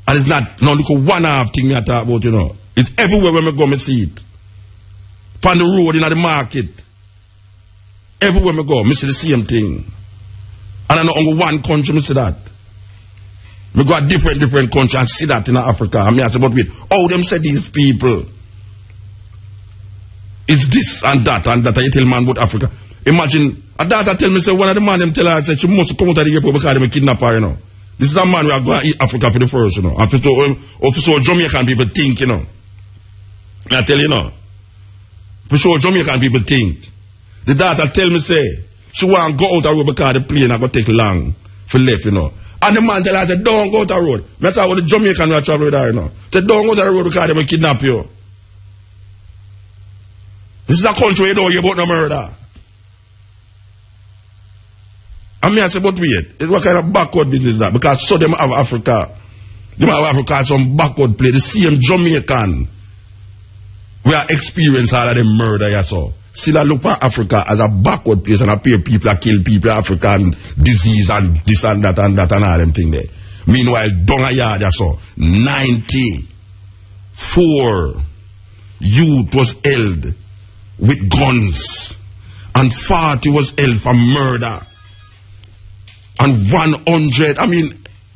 And it's not no look one half thing I talk about, you know. It's everywhere when we go, me see it. On the road, in the market. Everywhere we go, me see the same thing. And I know only one country, me see that. Me go a different country and see that in Africa. And me I say, but wait, how them say these people? It's this and that, and you tell man about Africa. Imagine, a daughter tell me, say, one of the man them tell her, say, she must come out of the airport because they kidnap her, you know. This is a man who are going to eat Africa for the first, you know. And for so Jamaican people think, you know. I tell you, know. For sure Jamaican people think. The daughter tell me, say, she want to go out the road because the plane are going to take long for left, you know. And the man tell her, say, don't go out the road. I talk about the Jamaican who are traveling with her, you know. Say, don't go out the road because they will kidnap you. This is a country where you don't hear about no murder. And me I say, but wait, what kind of backward business is that? Because so them have Africa. Them have Africa some backward play. The same Jamaican we are experience all of them murder, you saw. Still I look at Africa as a backward place and appear people that kill people, African disease and this and that and all them thing there. Meanwhile, down a yard, you saw, 94 youth was held with guns and 40 was held for murder. And 100,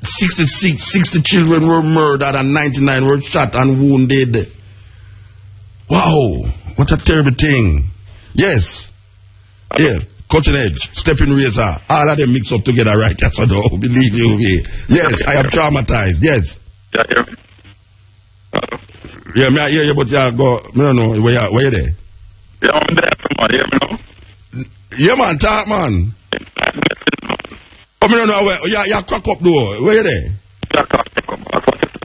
60 children were murdered and 99 were shot and wounded. Wow, what a terrible thing. Yes. Yeah, cutting edge, Steppn razor, all of them mix up together right here, so don't believe you me. Yes, I am traumatized, yes. Yeah, hear me? Yeah, I hear you, but I don't know, where you there? Yeah, I'm there, man, hear me now? Yeah, man, talk, man. Oh, me don't know where. You crack up though. Where you there?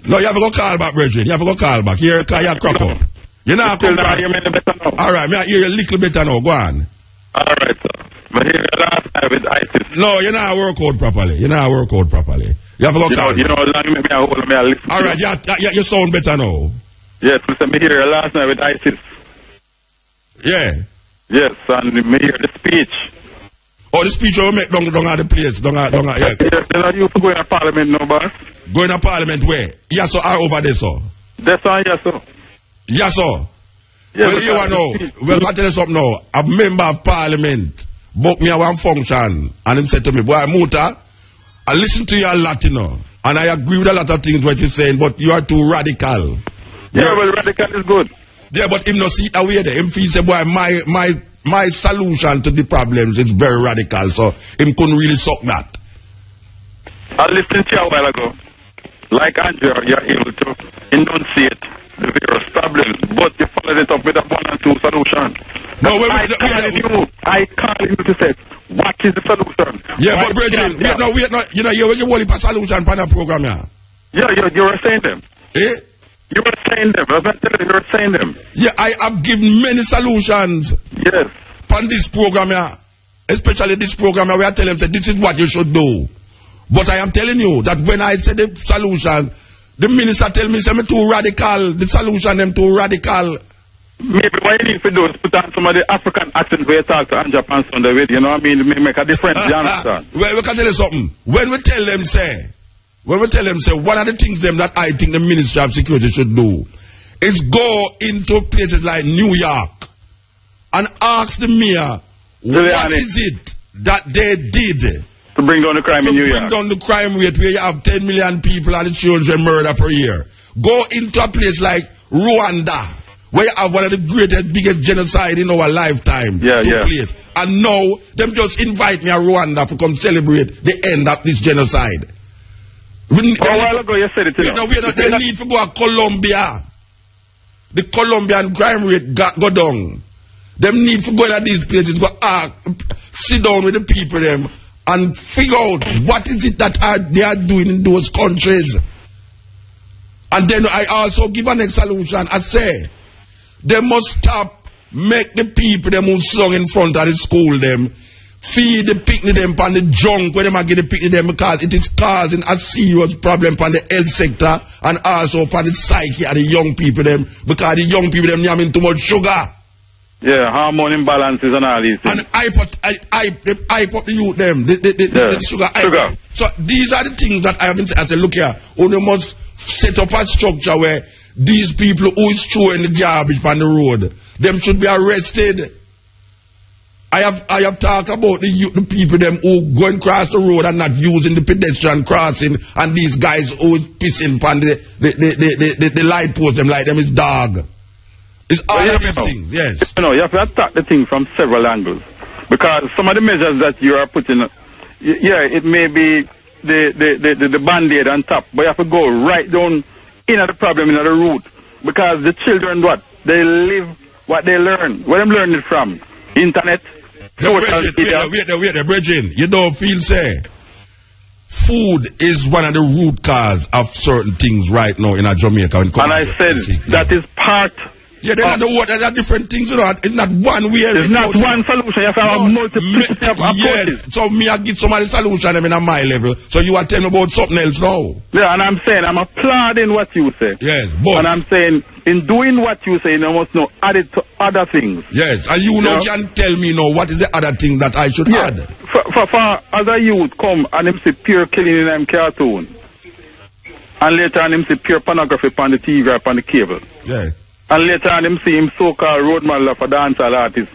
No, you have to go call back, Bridget. You have to go call back. Here, you crack up. You know, come back. Alright, me hear you a little better now. Go on. Alright, sir. But here last time with ISIS. No, you not work out properly. You have to go call back. You know, long me hold me a listen. Alright, you sound better now. Yes, listen, me hear last night with ISIS. Yeah. Yes, and me hear the speech. Oh, the speech you make down at the place. Yeah. Yes, you know, you go in a parliament now, boss. Go in a parliament where? Yes, sir, or over there, sir? That's all, yes, sir. Yes, sir. Yes, well, you know, well, I tell you something now. A member of parliament booked me a one function, and he said to me, boy, Muta, I listen to you a lot, you know, and I agree with a lot of things what you're saying, but you are too radical. Yeah, well, radical is good. Yeah, but him no see it away there. Him feel say, boy, my solution to the problems is very radical, so him couldn't really suck that. I listened to you a while ago. Like Angelou, you're able to enunciate the various problems, but you followed it up with a 1 or 2 solution. No, I call you to say, what is the solution? Yeah, but Bridget, you know, you're only a solution for the program, yeah. Yeah, you were saying them. Eh? You were saying them. I was not telling you, you were saying them. Yeah, I have given many solutions. Yes. On this program, yeah. Especially this program, where I tell them, say, this is what you should do. But I am telling you that when I say the solution, the minister tell me, say, me too radical. The solution, them too radical. Maybe what you need to do is put on some of the African accent where you talk to Anja Panson the way, you know what I mean? Make a difference, you understand? Well, we can tell you something. When we tell them, say, one of the things them that I think the Ministry of Security should do is go into places like New York and ask the mayor, what is it that they did to bring down the crime in New York? To bring down the crime rate where you have 10 million people and the children murder per year. Go into a place like Rwanda, where you have one of the greatest, biggest genocide in our lifetime. Place. And now, them just invite me to Rwanda to come celebrate the end of this genocide. A while ago you said it. They need to go to Colombia. The Colombian crime rate go down. Them need to go to these places, go sit down with the people them and figure out what is it that they are doing in those countries. And then I also give an solution. I say they must stop, make the people them who slung in front of the school them feed the picnic them on the junk where they might get the picnic them, because it is causing a serious problem on the health sector and also on the psyche of the young people them, because the young people them having too much sugar. Yeah, hormone imbalances and all these things. And I put the youth them, the sugar. So these are the things that I have been saying. I said, look here, you must set up a structure where these people who is throwing the garbage on the road, them should be arrested. I have talked about the people them who going across the road and not using the pedestrian crossing, and these guys who is pissing on the light post them like them is dog. It's all of these things, yes. You know, you have to attack the thing from several angles, because some of the measures that you are putting, it may be the band-aid on top, but you have to go right down into the problem, into the root, because the children, they live what they learn. Where them learn it from? Internet. Wait, Bridget, you don't feel say food is one of the root cause of certain things right now in Jamaica. And I said that is part. Yeah, they're not different things, you know. It's not one way. It's not one solution. You have to have a multiplicity of approaches. Yeah, so me I give somebody solution in a my level. So you are telling about something else now. Yeah, and I'm saying I'm applauding what you say. Yes, but and I'm saying in doing what you say, you must know add it to other things. Yes, and you know can tell me now what is the other thing that I should add. For other youth come and him see pure killing in them cartoon, and later on him see pure pornography on the TV or on the cable. Yeah. And later on him see him so-called road model for dancehall artists.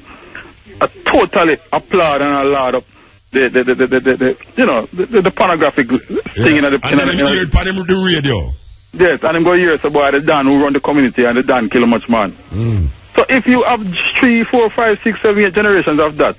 totally applaud and a lot of the pornographic thing in the radio. Yes, and I'm going to hear about the Dan who run the community and the Dan kill much man. So if you have 3, 4, 5, 6, 7, 8 generations of that,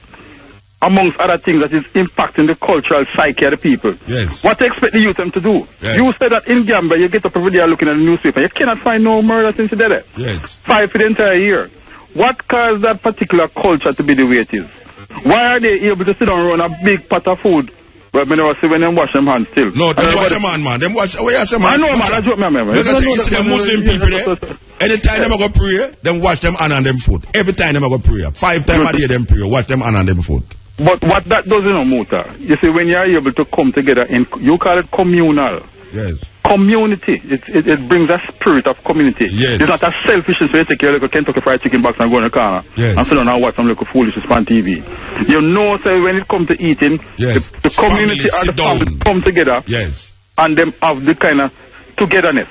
amongst other things that is impacting the cultural psyche of the people, what do you expect the youth them to do? You said that in Gambia you get up every day looking at the newspaper, you cannot find no murder since you did it. 5 for the entire year. What caused that particular culture to be the way it is? Why are they able to sit down and run a big pot of food? But I never see when them wash them hands still. No, them wash them hands, man. Them wash. Where you say, man? I know, man. I joke, man. Because you see them Muslim people there. Anytime them go pray, them wash them hand and them foot. Every time them go pray, 5 times a day them pray, wash them hand and them foot. But what that does, Muta, you see, when you are able to come together in, you call it communal. Community. It brings a spirit of community. It's not a selfish thing. So you take your little Kentucky Fried Chicken box and go in the corner and sit down and watch some little foolishness on TV. You know, so when it comes to eating, the community and the family come together and them have the kind of togetherness.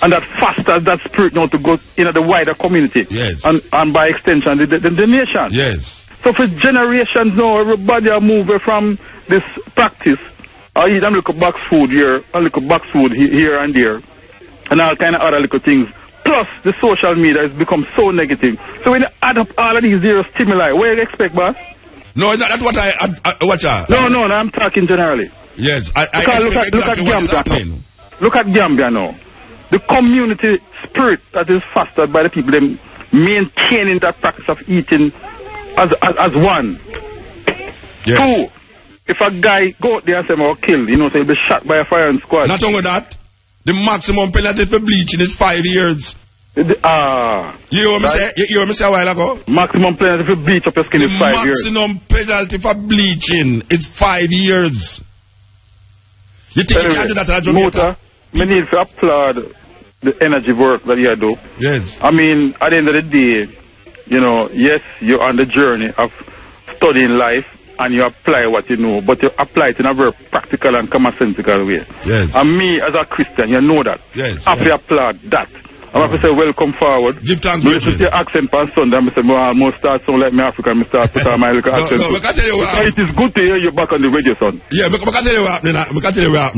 And that fosters that spirit now to go in the wider community. And by extension, the nation. So for generations now, everybody are moving from this practice. I eat a little box food here, a little box food here and there, and all kind of other little things. Plus, the social media has become so negative. So when you add up all of these zero stimuli, what do you expect, boss? No, that's what I watch out. No, I'm talking generally. Yes, look at Gambia now. Look at Gambia now. The community spirit that is fostered by the people, them maintaining that practice of eating as one. 2. If a guy go out there and say, "I'm killed," so he'll be shot by a firing squad. Not only that, the maximum penalty for bleaching is 5 years. You hear me say a while ago? Maximum penalty for bleach up your skin is 5 years. The maximum penalty for bleaching is 5 years. You think you can do that at Jamaica? I need to applaud the energy work that you do. I mean, at the end of the day, yes, you're on the journey of studying life. And you apply what you know, but you apply it in a very practical and commonsensical way. And me, as a Christian, you know that. I have to applaud that. I have to say, welcome forward. Give thanks, Bridget. Listen to your accent on Sunday, I say, I must start sound like me African, I start put on my little accent. No, I can tell you what. It is good to hear you back on the radio, son. Yeah, I can tell you what happening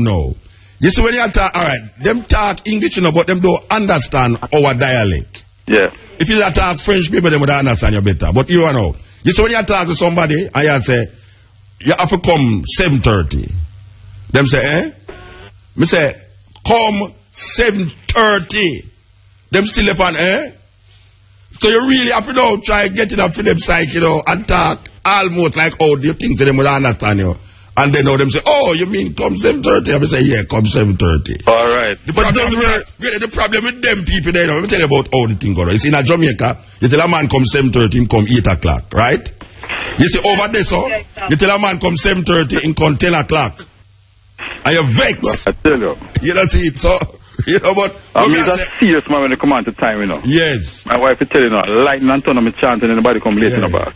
now. You see, when you talk, alright, them talk English, but them don't understand our dialect. If you talk French, people, them would understand you better. But you know. You see, when you talk to somebody and you say, you have to come 7:30. Them say, Me say, come 7:30. Them still up on, So you really have to try getting up for them psyche, and talk almost like, you think them will understand you. And they know them say, you mean come 7:30? I say, yeah, come 7:30. All right. The problem with them people, let me tell you about how the thing goes. You see, in Jamaica, you tell a man come 7:30, him come 8 o'clock, right? You see, over there, you tell a man come 7:30, him come 10 o'clock. And you're vexed. I tell you. You don't see it, so, but... I mean, that's serious, man, when they come on to time, Yes. My wife will tell you, lightning and thunder, me chanting, and nobody come late in about.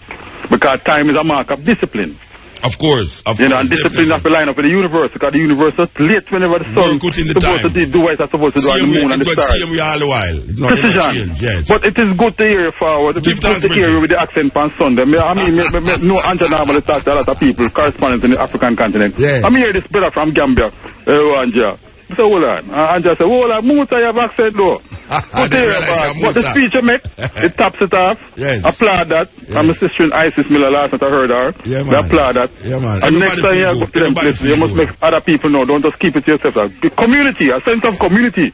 Because time is a mark of discipline. Of course. And discipline have to line up with the universe, because the universe is late whenever the sun is supposed to do what it's supposed to do on the moon and the stars. All the while. It's not change, yes. But it is good to hear you forward. It is good to hear you with the accent on Sunday. I mean, no Angelou normally talk to a lot of people corresponding to the African continent. I mean, hear this brother from Gambia, Anja. So hold on. Anja said, hold on, Muta, you have accent though. What the speech you make, it tops it off. Applaud that. I'm a sister in Isis Miller last night, I heard her. We applaud that. And next time you go to them places, you must make other people know. Don't just keep it to yourself. The community, a sense of community.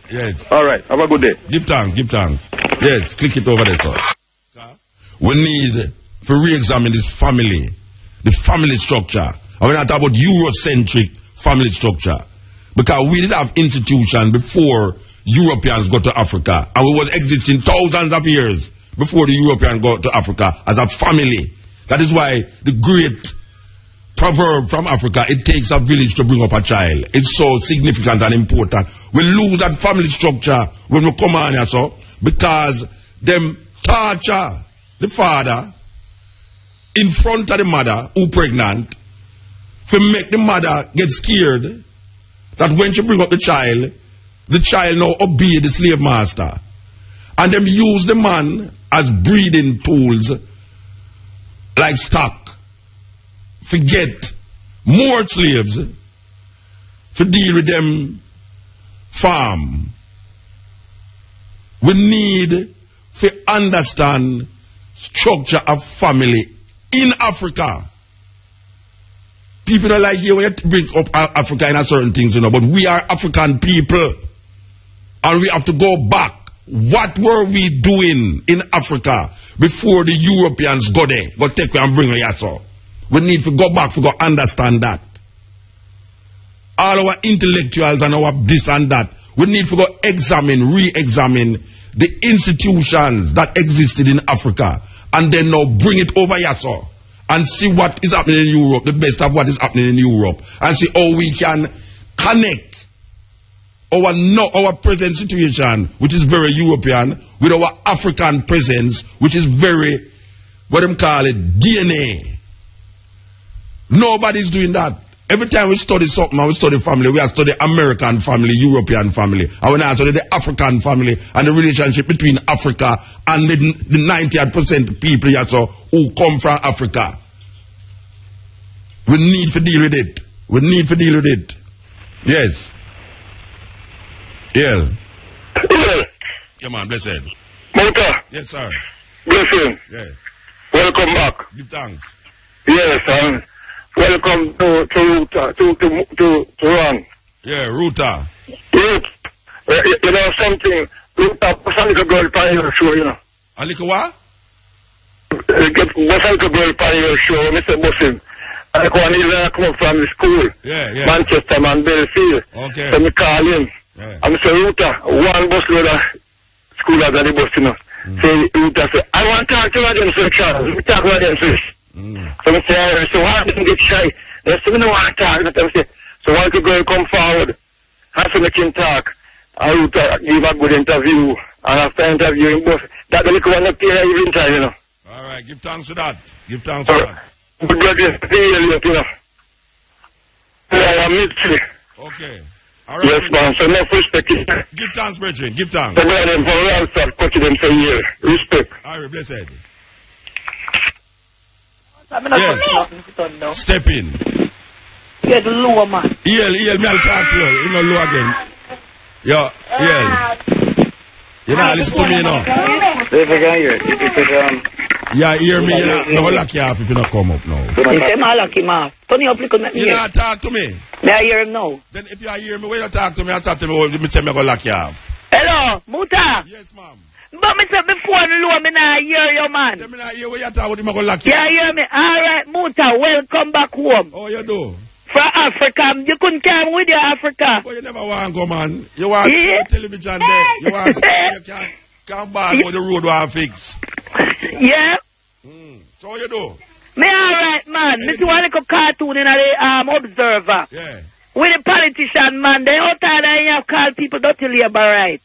All right, have a good day. Give thanks. Yes, click it over there, sir. We need to re-examine this family, the family structure. And we're not talking about Eurocentric family structure. Because we did have institutions before Europeans got to Africa. And we was existing thousands of years before the Europeans got to Africa as a family. That is why the great proverb from Africa, it takes a village to bring up a child. It's so significant and important. We lose that family structure when we come on here, so, because them torture the father in front of the mother who pregnant to make the mother get scared that when she bring up the child now obey the slave master. And them use the man as breeding tools like stock. Forget more slaves to deal with them farm. We need to understand structure of family in Africa. People don't like you when you bring up Africa in a certain things, you know, but we are African people. And we have to go back. What were we doing in Africa before the Europeans go there? Go take and bring here, so. We need to go back to go understand that. All our intellectuals and our this and that, we need to go examine, re-examine the institutions that existed in Africa and then now bring it over here, so, and see what is happening in Europe, the best of what is happening in Europe, and see how we can connect our present situation, which is very European, with our African presence, which is very, what them call it, DNA. Nobody's doing that. Every time we study something and we study family, we have study American family, European family, and we now study the African family and the relationship between Africa and the 90% people here so who come from Africa. We need to deal with it. We need to deal with it. Yes. Yeah. Yeah, man, blessed. Muta. Yes, sir. Blessing. Yeah. Welcome back. Give thanks. Yes, and welcome to Ron. Yeah, Ruta. You know something? Ruta, what's a little girl on your show, you know? A little what? What's a little girl on your show, Mr. Bussin? I come up from the school. Yeah. Manchester, man, Belfield. Okay. So I call him. Yeah. I'm Mr. Ruta, one bus load of school at the bus, you know. Say, Ruta say, I want to talk to them, Sir Charles. We talk about them, sir. So I say, so why didn't get shy? They say, we don't want to talk. So one could go come forward. After we can talk, I would give a good interview. And after interviewing both, that the little one up here even time, you know. All right, give thanks to that. Give thanks to that. Good God, you know. Military. Okay. All right. Yes, man. So no respect. Give thanks, brethren. Give thanks. So them for real, sir. Coach them say here. Respect. All right, blessed. Yes. Step in. Yeah, the lower man. EL, me I'll talk to you. You know, low again. Yo, EL. You know, listen to me now. Yeah, hear me. You know, no lock you off if you not come up now. He say, "My lucky man. Tony up, you not talk to me. May I hear him now? Then if you hear me, when you talk to me, I talk to me. Let me tell me I go lock you off. Hello, Muta. Yes, ma'am. But me say before the low, me not hear you, man. Me not hear what you talk with him. I go lock you off. Yeah, hear me. All right, Muta. Welcome back home. Oh, you do. From Africa, you couldn't come with your Africa. But you never want to go, man. You want to see the television there. You want to see you can't buy on the road while fix. Yeah. So what you do? Me alright, man. Me do a little cartoon in the Observer. Yeah. With the politician, man. They out there and call people dirty labor, right?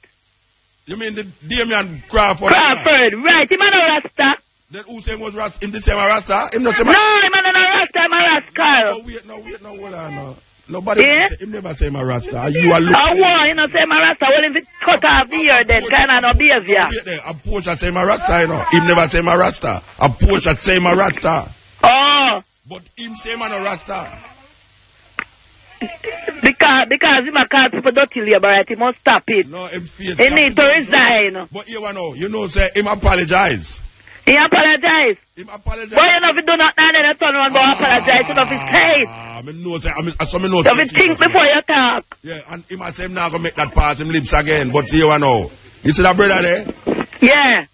You mean the Damien Crawford? Crawford, right. Him and a Rasta. Then who say was Rasta? Him the same Rasta? Him not same No, him and a Rasta, him a Rascal. No, wait, hold on, no. Nobody him never say my Rasta. You are looking. I want, you know, say my Rasta. Well, if it cut off the ear, then kind of no behavior. A Porsche say my Rasta, you know. Him never say my Rasta. A Porsche say my Rasta. Oh. But him say man a Rasta. Because him a call people dirty labor, right? He must stop it. No, him face. He need to resign. But you know, say him apologize. He apologize. Him apologize. But you know if you do not know then turn around and apologize, you know if he say it. I know, So if you think before you talk. Yeah, and him say him not gonna make that pass him lips again, but you know. You see that brother there? Yeah.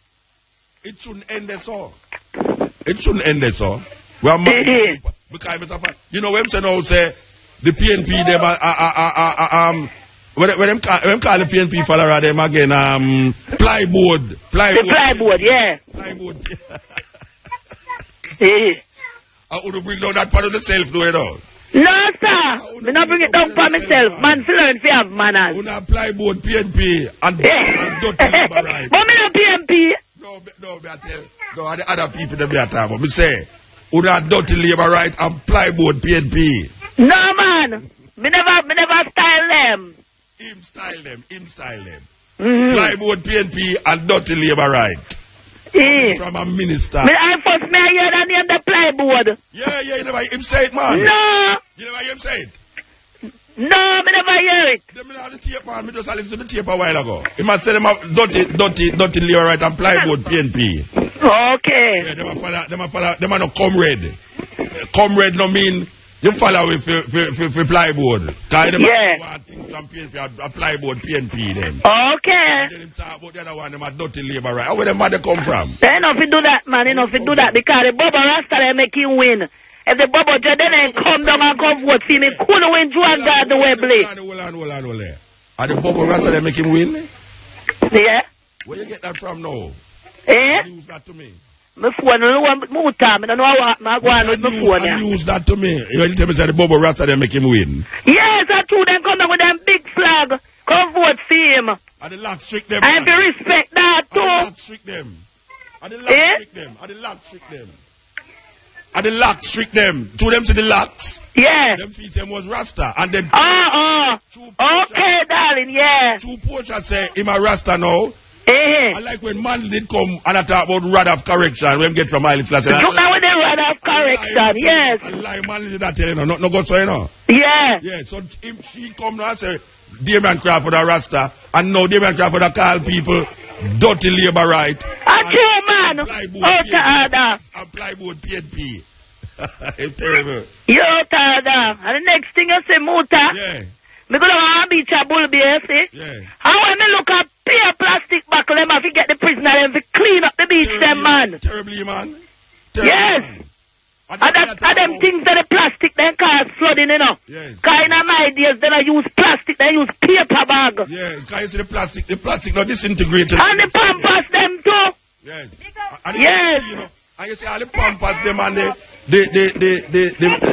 It shouldn't end there, so. It shouldn't end there, so. We are mad. Because you know when now say the PNP them when them call the PNP follower them again plyboard. The plyboard, yeah. Plyboard. I would bring down that part of the self, do you know? No, sir. Me not bring it down for myself. Man, to learn to have manners. You not plyboard, PNP, and dirty labor right. But me not PNP. No, I tell. No, the other people that be at time. But me say, you not dirty labor right and plyboard, PNP. No, man. Me never style them. Him style them. Plyboard, PNP, and dirty labor right. From a minister. I first may hear the name the plyboard. Yeah, you never hear him say it, man. No. You never hear him say it? No, I never hear it. Them have the tape, man. I just listened to the tape a while ago. He might say them have dirty layer right and plyboard PNP. Okay. Yeah, them are no comrade. Comrade no mean you follow with for plyboard. Because them have things from PNP, a plyboard PNP them. Okay. And then him talk about the other one, them are dirty labor right. Where them mother come from? They enough to do that, man. Enough to do that because the Bubba Rasta they make him win. If the Bubba Jordan ain't come down and come vote for me, couldn't win Juan God the Webley. Hold on. Are the Bubba Rasta they make him win? Yeah. Where you get that from now? Eh? Use that to me. My phone, I don't want Muta. I don't know what I'm going with my phone. Use that to me. You tell me that the Bubba Rasta they make him win. Yes, that's true. Them come down with them big flag. Come vote for him. And the lock strict them. I be respect that too. And the lock strict them. And the lock strict them. And the lock strict them. And the lock strict them. To them to the locks. Yeah. Them feet them was Rasta. And then okay, darling, yeah. Two poachers say him a Rasta now. I like when man did come and I talk about rod of correction when get from Island class. Look now with the rod of correction, yes. I like man did that tell you know, no go so you know. Yeah. Yeah, so if she come now and say Damian Crawford a Rasta and now Damian Crawford a call people dirty labor right. A true man. And plyboard PNP. It's terrible. Yo, Tada. And the next thing you say, Muta. Yeah. Me go to beach a bull beer, see? Yeah. How when me look at pure plastic buckle, them have to get the prisoner, them to clean up the beach, them man. Terribly, man. Yes. Man. And them things that the plastic then cause flooding, you know. Yes. Cause in my ideas, they don't use plastic, they use paper bag. Yeah, because you see the plastic not disintegrated. And the pampas them too. Yes. Yes. You know, and you see all the pampas them and the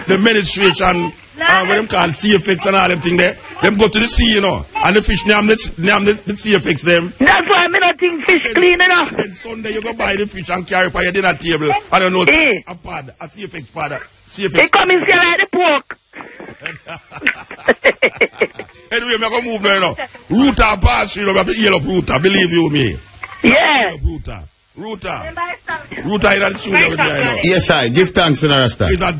administration, what them call CFX and all them thing there, them go to the sea, you know, and the fish name the CFX them. That's why I don't think fish clean, you know. Then Sunday you go buy the fish and carry for your dinner table. I don't know, a pad, a CFX pad, CFX. They come in here like the pork. Anyway, I'm going to move now, you know. Ruta pass, you know, we have to heal up Ruta, believe you me. Yeah. Ruta is at the studio with me, you know. Yes, I give thanks to the Rasta. It's a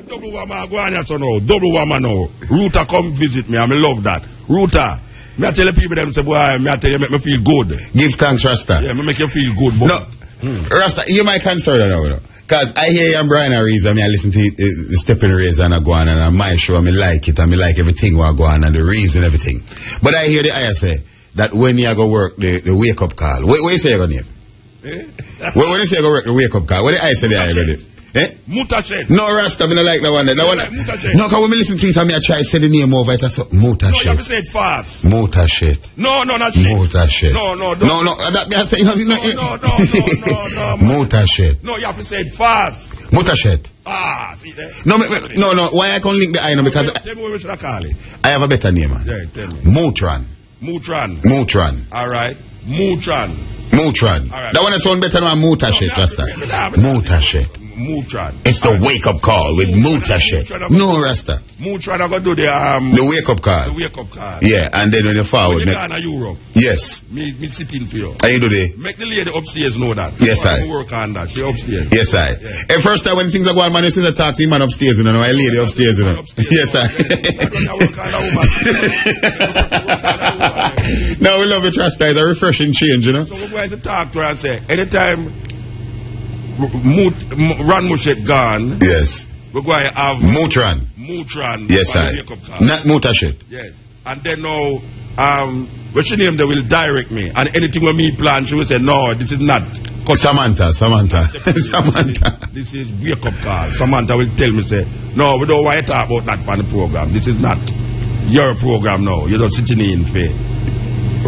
double woman going on so now. Double woman now. Ruta come visit me. I love that. Ruta, me I tell the people them say, boy, me I tell you make me feel good. Give thanks, Rasta. Yeah, me make you feel good, boy. No, Rasta, you might concern now, you know. Because I hear you and Brian Ariza, I listen to the Steppn Raise and I go on and on my show, I like it, and I like everything I go on and the reason everything. But I hear the I say that when you go work the wake up call, what you say you go name? When you say you go work the wake up call, what the I say I go do? Muta shed. No, Rasta, I don't like that one. That one. Like no, because when I listen to it, I try to say the name over it. So, Muta shed. No, you have to say it fast. Muta shed. No, not shed. Muta shed. No. That I say, no. Muta shed. No, you have to say it fast. Muta shed. See there? No. Why I can't link the I know because tell me what should I call it? I have a better name. Yeah, tell me. Mutran. All right. Mutran. Right. That one is sound better than Muta shed, Rasta. Muta shed. Mutran. It's the wake up call with Muta shed. No, Rasta. Mutran I go do the wake up call. The wake up call. Yeah, and then when you forward. When you go to Europe. Yes. Me sitting for you. How you do the? Make the lady upstairs know that. Yes, I work on that. She upstairs. Yes, I. Yeah. And first time when things are going, man, you see the talk to him man upstairs, you know, I lady upstairs, you know. Yes, I. Now we love it, Rasta. It's a refreshing change, you know. So we're going to talk to her and say, anytime Ran Mushet gone. Yes. We're going to have Mutran. Yes, I. Not Mutashet. Yes. And then now, what's your name? They will direct me. And anything with me plan, she will say, no, this is not. Samantha. This is wake up call. Samantha will tell me, say, no, we don't want to talk about that on the program. This is not your program now. You're not sitting in for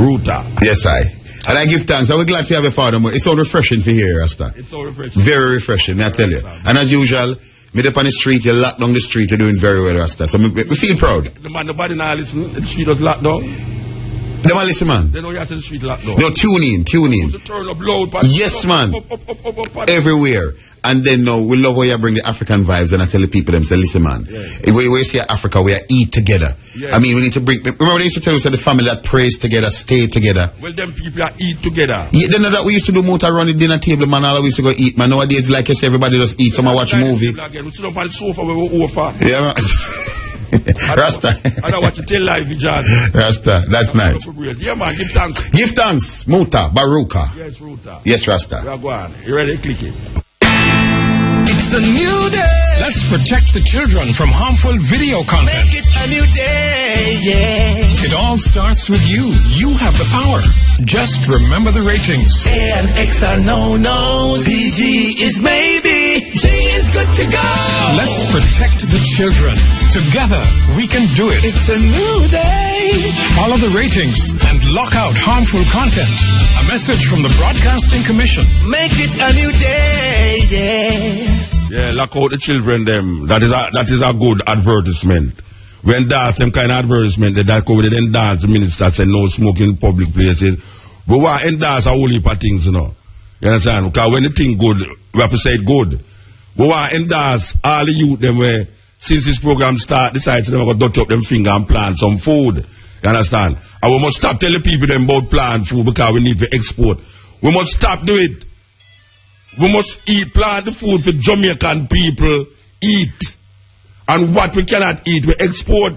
Ruta. Yes, I. And I give thanks. I'm glad to have a father. It's so refreshing to hear, Rasta. It's so refreshing. Very refreshing, I tell you. And as usual, me up on the street, you lock down the street, you're doing very well, Rasta. So we feel proud. The man, nobody now listen, the street was locked down. Them a listen, man. They know you have to the street lock down. No, tune in. Turn up loud. Yes, man. Up. Everywhere. And then now, we love how you bring the African vibes, and I tell the people, them say, listen, man, we see Africa, we are eat together. Yeah. I mean, we need to bring, remember they used to tell us that the family that prays together, stay together. Well, them people are eat together. Yeah, then that we used to do Muta around the dinner table, man, all we used to go eat, man. Nowadays, like you say, everybody just eat, some watch a movie. We sit up on the sofa, we go over. Yeah, man. Rasta. I don't watch it till live, John. Rasta, that's nice. Yeah, man, give thanks. Give thanks, Mutabaruka. Yes, Ruta. Yes, Rasta. Yeah, go on. You ready? Click it. It's a new day. Let's protect the children from harmful video content. Make it a new day, yeah. It all starts with you. You have the power. Just remember the ratings. A and X are no-nos. PG is maybe. G is good to go. Let's protect the children. Together, we can do it. It's a new day. Follow the ratings and lock out harmful content. A message from the Broadcasting Commission. Make it a new day, yeah. Yeah, lock out the children, them. That is a good advertisement. When that's them kind of advertisement, that go with it and dance, the minister said no smoking in public places. But why endorse a whole heap of things, you know? You understand? Because when the thing good, we have to say it good. But why endorse all the youth them where since this program start, decide to them go dot up them finger and plant some food. You understand? And we must stop telling people them about plant food because we need to export. We must stop do it. We must plant the food for Jamaican people, eat. And what we cannot eat, we export.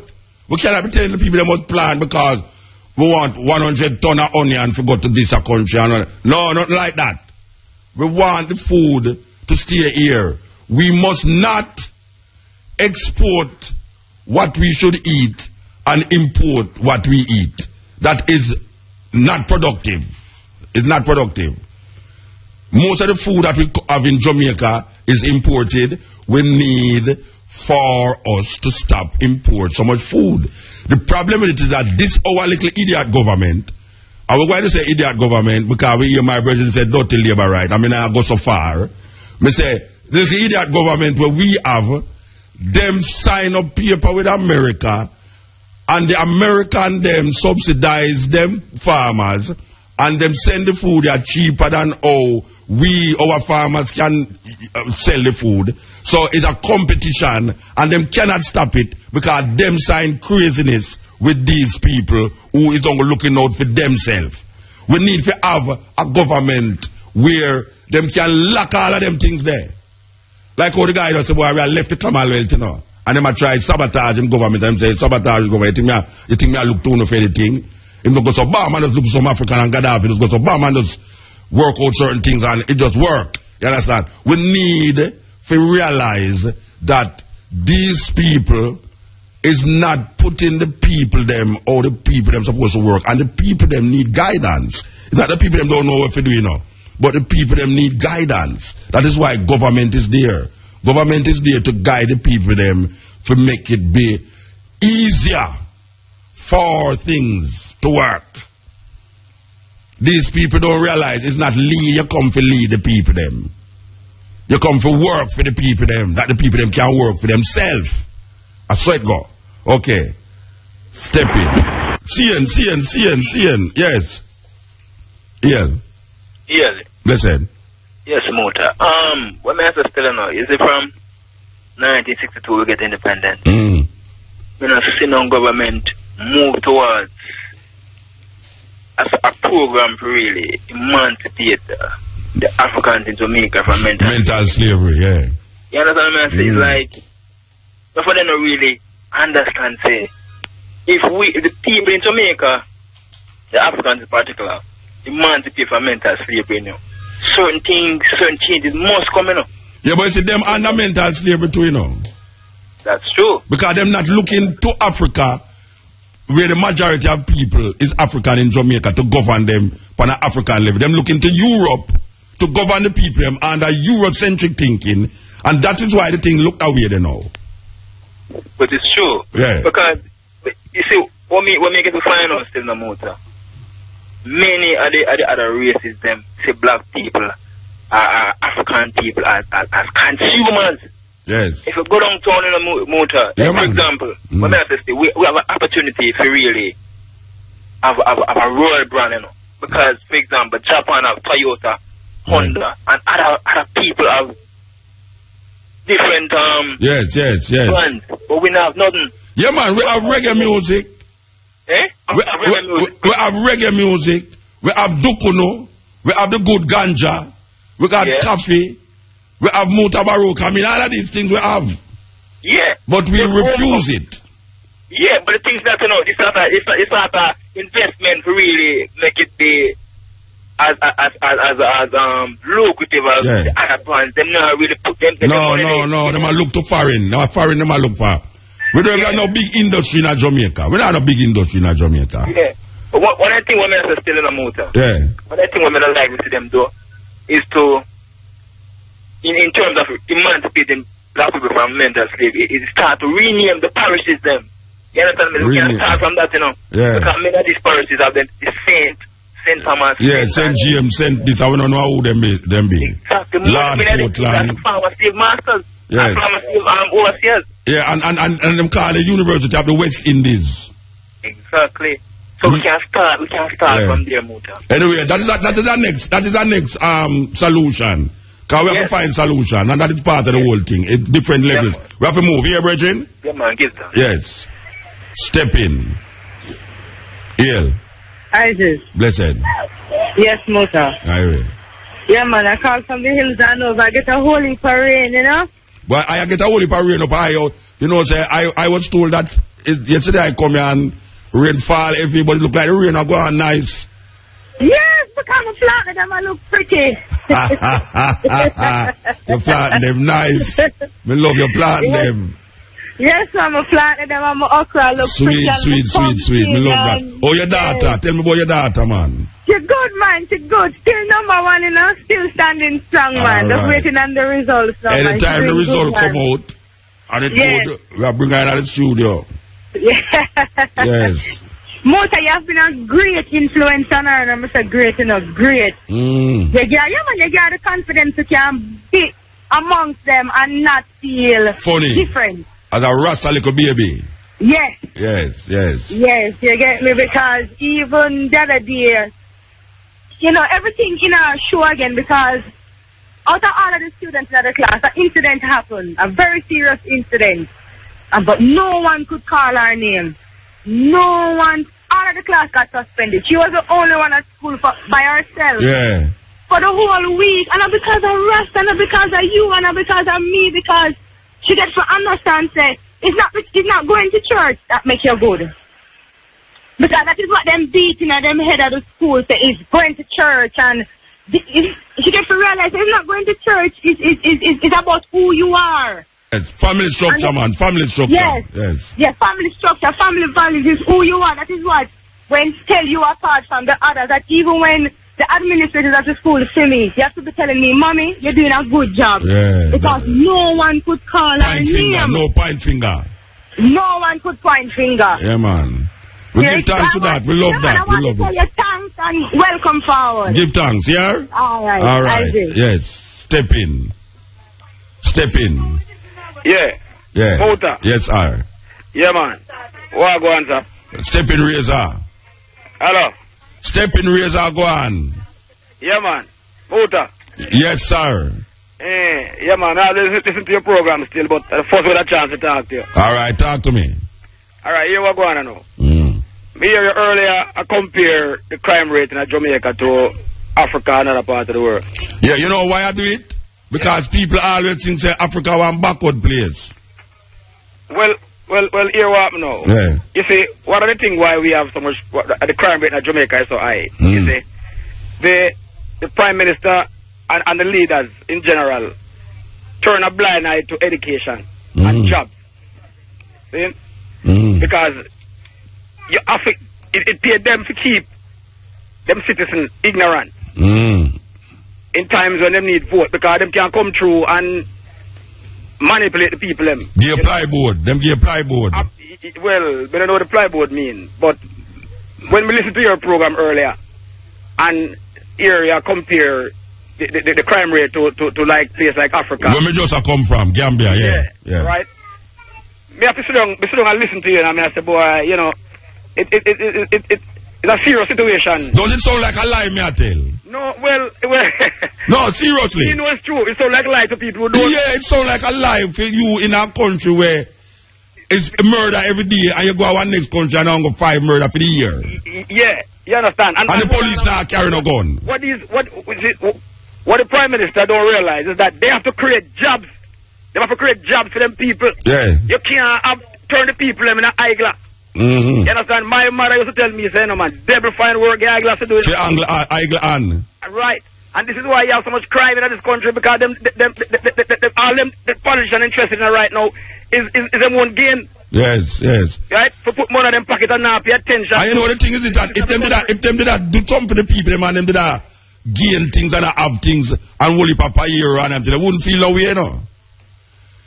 We cannot be telling the people they must plant because we want 100 ton of onion to go to this country. No, not like that. We want the food to stay here. We must not export what we should eat and import what we eat. That is not productive. It's not productive. Most of the food that we have in Jamaica is imported. We need for us to stop import so much food. The problem with it is that this our little idiot government, I was going to say idiot government because we hear my brother say dirty labor right. I mean, I go so far. Me say, this idiot government where we have, them sign up paper with America and the American them subsidize them farmers and them send the food that cheaper than our farmers can sell the food. So it's a competition and them cannot stop it because them sign craziness with these people who is only looking out for themselves. We need to have a government where them can lock all of them things there. Like how the guy does say, boy, we are left the Commonwealth, you know. And them a try sabotage him government and say, sabotage the government. You think me I look too no for anything? Him don't go so bad, man just look some African and Gaddafi just go so bad, man just work out certain things and it just work. You understand? We need to realize that these people is not putting the people them or the people them supposed to work, and the people them need guidance. It's not the people them don't know what to do, you know, but the people them need guidance. That is why government is there. Government is there to guide the people them to make it be easier for things to work. These people don't realize it's not lead, you come to lead the people them. You come for work for the people them, that the people them can work for themselves. I saw it go. Okay. Step in. CN. Yes. Ian. Yes. Listen. Yes, Muta. What may I say still know? Is it from 1962 we get independent? You know, see no government move towards a program to really emancipate the Africans in Jamaica from mental slavery, yeah. You understand what I mean? It's like, before they don't really understand, say, if the people in Jamaica, the Africans in particular, emancipate from mental slavery, you know, certain changes must come, you know. Yeah, but you see, them under mental slavery too, you know. That's true. Because them not looking to Africa, where the majority of people is African in Jamaica, to govern them on an African level. Them looking to Europe to govern the people them under Eurocentric thinking, and that is why the thing look away they know. But it's true. Yeah. Because, you see, what me get to find out still in the Muta, many of the other races, them, say black people, are African people as consumers. Yes. If you go downtown in the Muta, for example, when I say we have an opportunity to really have a royal brand, you know. Because, for example, Japan have Toyota, Honda, and other people have different yes. brands, but we don't have nothing. Yeah, man, we have reggae music. Eh? We have reggae music. We have dukuno. We have the good ganja. We got coffee. We have Mutabaruka. I mean, all of these things we have. Yeah. But we refuse it. Yeah, but the things that, you know, it's not a investment to really make it be as lucrative as the other brands. Them not really put them. No. Them a look to foreign. Now foreign them a look for. We don't have no big industry in Jamaica. We don't have a big industry in Jamaica. Yeah. But one of the things women are still in a Muta. Yeah. One of the things women like to see them do is to, in terms of emancipating black people from mental slavery, is start to rename the parishes them. You understand me? We can start from that, you know. Yeah. Because many of these parishes have been Saint Thomas. Yeah, Saint James, Saint this. I don't know who them be. Exactly. Lord Portland. Farmer Steve Masters. Yes. Farmer Steve overseers. Yeah, and them call the University of the West Indies. Exactly. So we can start from there, Muta. Anyway, that is our next solution. Because we have to find solution, and that is part of the whole thing. It's different levels. We have to move here, Bridget. Yeah, man, give that. Yes. Step in. Ill. Isis. Blessed. Yes, Muta. Aye. Yeah, man, I call from the hills and over. I get a holy rain, you know? Well, I get a holy rain up high out. You know, say, I was told that yesterday I come here and rain fall, everybody look like the rain are going nice. Yes, because I'm planting them, I look pretty. You're planting them nice. We love you planting them. Yes, I'm planting them, I'm okra, look sweet. We love that. Oh, your daughter. Tell me about your daughter, man. She's good, man. She's good. Still number one, you know. Still standing strong, man. Just waiting on the results now. Anytime the result come out, and it good, we are bringing her in the studio. Yeah. Yes. Muta, you have been a great influence on her, and I'm say great, you know, great. You get the confidence to can be amongst them and not feel different. As a Rasta little baby. Yes. Yes, you get me, because even the other day, you know, everything in our show again, because out of all of the students in the class, an incident happened, a very serious incident, but no one could call her name. No one, all of the class got suspended. She was the only one at school by herself. Yeah. For the whole week, and not because of Rasta, and not because of you, and not because of me, because she gets to understand, say, it's not going to church that make you good. Because that is what them beating at them head of the school say, is going to church, and she gets to realize it's not going to church, it's about who you are. Yes, family structure, man. Family structure. Yes. Yeah, family structure, family values is who you are. That is what when tell you apart from the others. That even when the administrators at the school see me, you have to be telling me, Mommy, you're doing a good job. Yeah, because no one could call her name. No point finger. No one could point finger. Yeah, man. We give thanks to that. We love that. We love it. Tell you thanks and welcome forward. Give thanks, yeah? All right. All right. Yes. Step in. Yeah. Muta. Yes, sir. Yeah, man. What go on, sir? Step in, Razor. Hello. Step in, Razor, go on. Yeah, man. Muta. Yes, sir. Yeah, man. I listen to your program still, but first with a chance to talk to you. All right, talk to me. All right, here what go on now. Me hear you earlier, I compare the crime rate in Jamaica to Africa and other parts of the world. Yeah, you know why I do it? Because people always think say Africa one backward place. Well, here what now. Yeah. You see, one of the things why we have so much, the crime rate in Jamaica is so high. You see, the Prime Minister and the leaders in general turn a blind eye to education and jobs. See? Because you have to, it pays them to keep them citizens ignorant. In times when they need vote, because them can come through and manipulate the people. Them give plyboard. Well, we don't know what the plyboard mean, but when we listen to your program earlier and here you compare the crime rate to like place like Africa. Where me just come from, Gambia, yeah. Right. Me have to sit down and listen to you, and I say, boy, you know, It's a serious situation. Does it sound like a lie, me I tell? No, well. No, seriously. You know it's true. It sounds like a lie to people who don't. Yeah, it sounds like a lie for you in a country where it's murder every day and you go to one next country and I'm going to 5 murder for the year. Yeah, you understand. And the police now carrying a gun. What the Prime Minister don't realize is that they have to create jobs. They have to create jobs for them people. Yeah. You can't turn the people in an eyeglass. Mm-hmm. You understand? My mother used to tell me, say, no man, devil find work, eyeglass to do it. Eyeglass. Right. And this is why you have so much crime in this country, because all them the politicians interested in right now is them one gain. Yes. Right? For put money in them pocket and not pay attention. And you know the thing is that if them did that do something for the people, them and them did that gain things and have things and only papa year and them, they wouldn't feel no way, you know.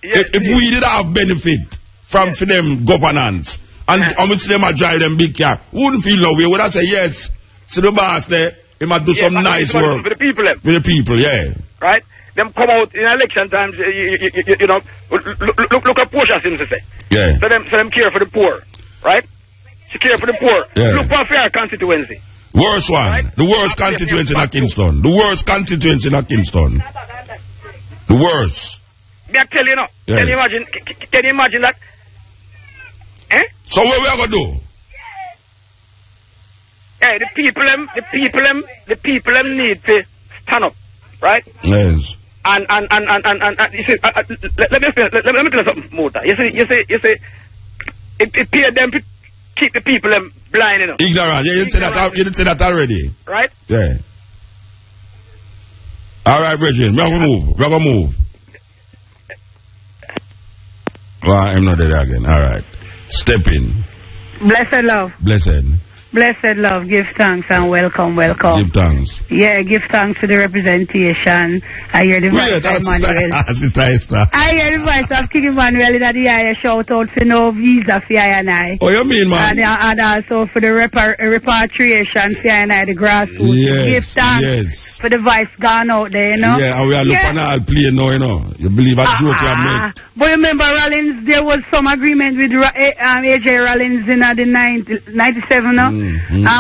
Yes, if we did have benefit from for them governance and obviously them drive them big car, wouldn't feel no way. Would I say yes? So the boss there, he might do some nice work for the people. For the people, yeah. Right? Them come out in election times, you know, look at Portia Sims say. Yeah. So them care for the poor, right? She care for the poor. Yeah. Look for a fair constituency. Worst one. Right? The worst constituency in Kingston. The worst constituency in Kingston. The worst. Me I tell you now. Yes. Can you imagine that? Eh? So what we are gonna do? Hey, the people them need to stand up, right? Yes. And you see, let me tell you something, Muta. You see, it pay them to keep the people them blind, you know. Ignorant. Yeah, you didn't say that already. Right? Yeah. All right, Bridget. We're gonna move. Well, I'm not there again. All right. Steppn. Blessed love. Blessed love, give thanks and welcome. Give thanks. Yeah, give thanks to the representation. I hear the voice of Emmanuel. I hear the voice of King Emmanuel that the eye shout out for no visa for I and I. Oh, you mean, man? And also for the repatriation for I and I, the grassroots. Yes, give thanks for the voice gone out there, you know. Yeah, and we are looking at all playing now, you know. You believe a joke you have made. But remember, Rollins, there was some agreement with AJ Rollins in the 97, no?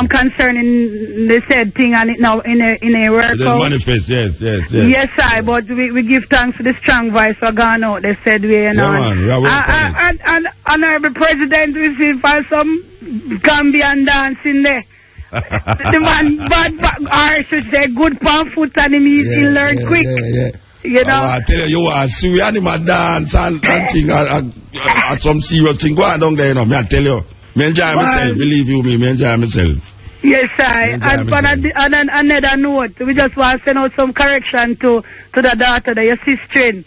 Concerning the said thing and it now in a workout. The manifest, yes. Yes, but we give thanks to the strong voice for gone out. They said we, you know. Yeah, man, and honorable president received for some Gambian dancing there. The man bad, or should say good palm foot and he learned quick. You know. I tell you are see animal dance and thing at some serious thing. Go on down there, you know. Me I tell you. Me enjoy myself, believe you me enjoy myself. Yes, and on another note, we just want to send out some correction to the daughter, your sister.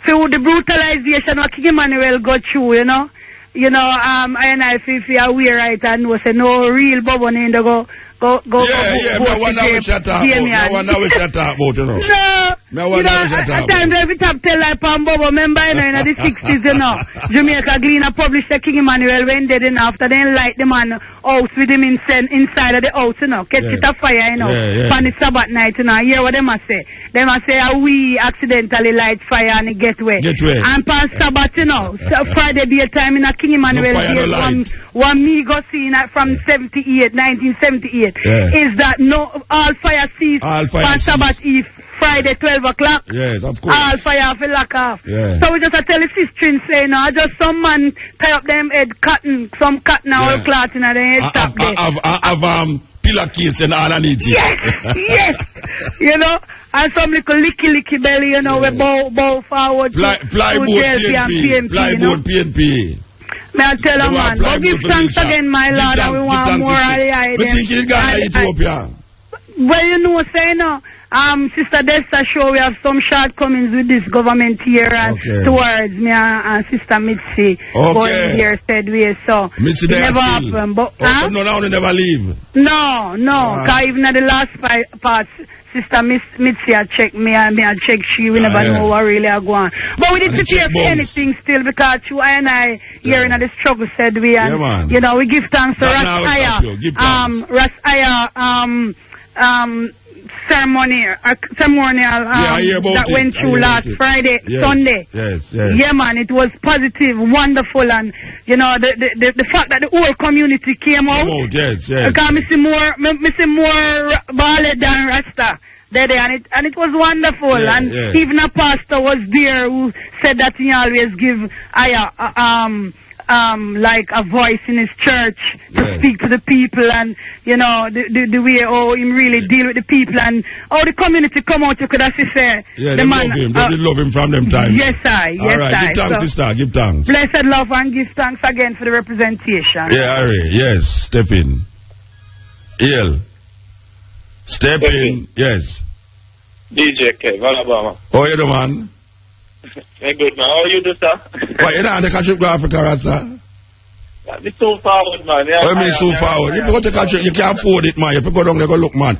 So the brutalization of King Emmanuel got through, you know. I and I if you are aware right and know say no real bubble in the go. I wonder what you talk about, you know. No. At times every top tell like Pam Bobo, remember, in the 60s, you know. Jamaica Gleaner published the King Emmanuel when dead, and after they light the man house with him inside of the house, you know. Catch it a fire, you know. On the Sabbath night, you know. Hear what they must say. They must say, we accidentally light fire and it get wet. And on Sabbath, you know, Friday daytime in a King Emmanuel one me go see from 1978. Is that all fire cease on Sabbath Eve, Friday 12 o'clock. Yes, of course. All fire for lock off. Yeah. So we just tell the sister say no, just some man tie up them head some cotton or cloth in their head top there. Have pillowcase and all I need. Yes. You know, and some little licky belly, you know, we bow forward plywood PNP. May I tell a man, but give thanks again, my Lord, and we want more of the item. Well, you know, say no. Sister Desta show we have some shortcomings with this government here and towards me and Sister Mitzi going here said we so Mitzi it never happened. But no, they never leave. No, because even at the last part Sister Mitzi had checked me and I checked she we never know what really are going. But we didn't prepare for anything still because you and I here in the struggle said we and you know we give thanks to Ras Aya ceremonial that went through last Friday, Sunday. Yes. Yeah, man, it was positive, wonderful, and you know the fact that the whole community came out. Yes. Because I see more ballet than Rasta. And it was wonderful, even a pastor was there who said that he always give like a voice in his church to speak to the people, and you know the way how him really deal with the people and how the community come out. You could actually say, they love him. They did love him from them times. Yes, I. All right, give thanks, sister. Give thanks. Blessed love and give thanks again for the representation. Yeah, Harry. Yes, step in. Step in. Yes. DJ Kev, Alabama. How are you, man? Hey, good, man. How are you, sir? Why, you don't take a trip to Africa, right, sir? It's so forward, man. What mean so forward? If you go take a trip, you can't afford it, man. If you go down there, go look, man.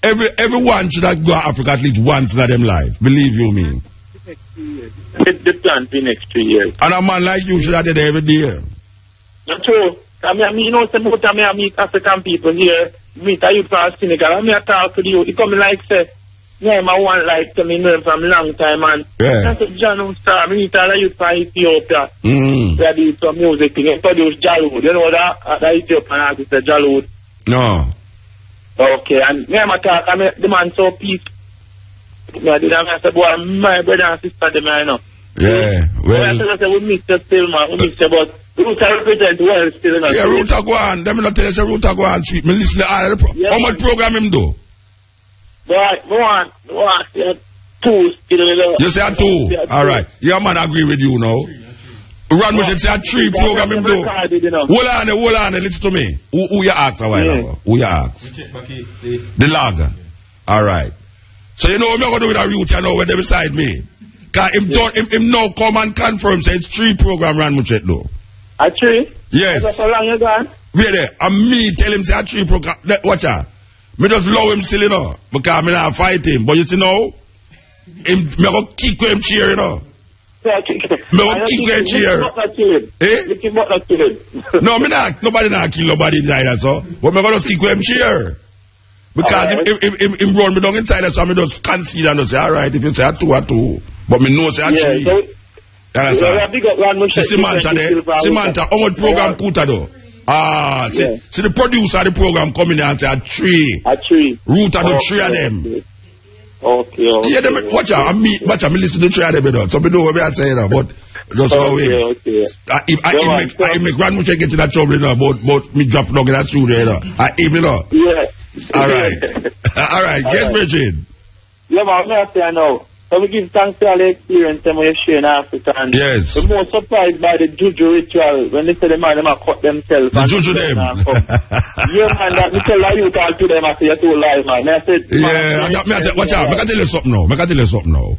Everyone should have go to Africa at least once in their life. Believe you me. The plan for next 3 years. And a man like you should have there every day. Not true. I mean, you know, sometimes I meet African people here, meet a youth from Senegal, and I talk to you. He come like, say, yeah, I want like to me know from long time, and that's a John Star. I meet all the youth from Ethiopia. Where they do some music thing. They produce Jalud. You know that Ethiopian artist, Jalud? No. Okay, and me I talk, I mean, the man so peaceful. I said, boy, my brother and sister, them, I know. Yeah, well. I said, we miss you still, man. We miss you, but Ruta represent well still, you know. Yeah, Ruta go on. Them not tell us Ruta go on sweet. Me listen to all the how much program him do? Boy, go on. Two still, you know. You say a two? All right. Your man agree with you now. Ron Mushett say a 3 program him do. Hold on, listen to me. Who you ask a while ago? Who you ask? The log. All right. So you know what I'm going to do with a route, you know, when they beside me. Because him now come and confirm, say it's 3 program Ron Mushett do. A 3? Yes. That's how long you gone? Wait there. And me tell him say a 3 program. Watch out. Me just love him still, you know. Because me not fight him. But you see now, me go kick him chair, you know. Me go kick him chair. No, me not. Nobody not kill nobody either, so. But me go kick him chair. Because him run me down inside, so I just concede and just say, all right, if you say a 2, a 2. But me know say a 3. Samantha there. Samantha, how much program Kuta do? See the producer of the program coming there and say a 3. A 3. Ruta do 3 of them. Okay. Yeah, watch out. I listen to the 3 of them. So me know what I'm saying now, but just know him. I make Ron Mushett get in that trouble, you know, but me drop dog in that studio, you know. You know. Yeah. All right. Get Bridget. Yeah, man, I say now. So we give thanks to all the experience that we share in Africa. And yes. We're more surprised by the juju ritual when they say the man them cut themselves. The juju them. Yeah, man, that me tell you talk to them after you're too live, man. I said, watch out. I can tell you something now.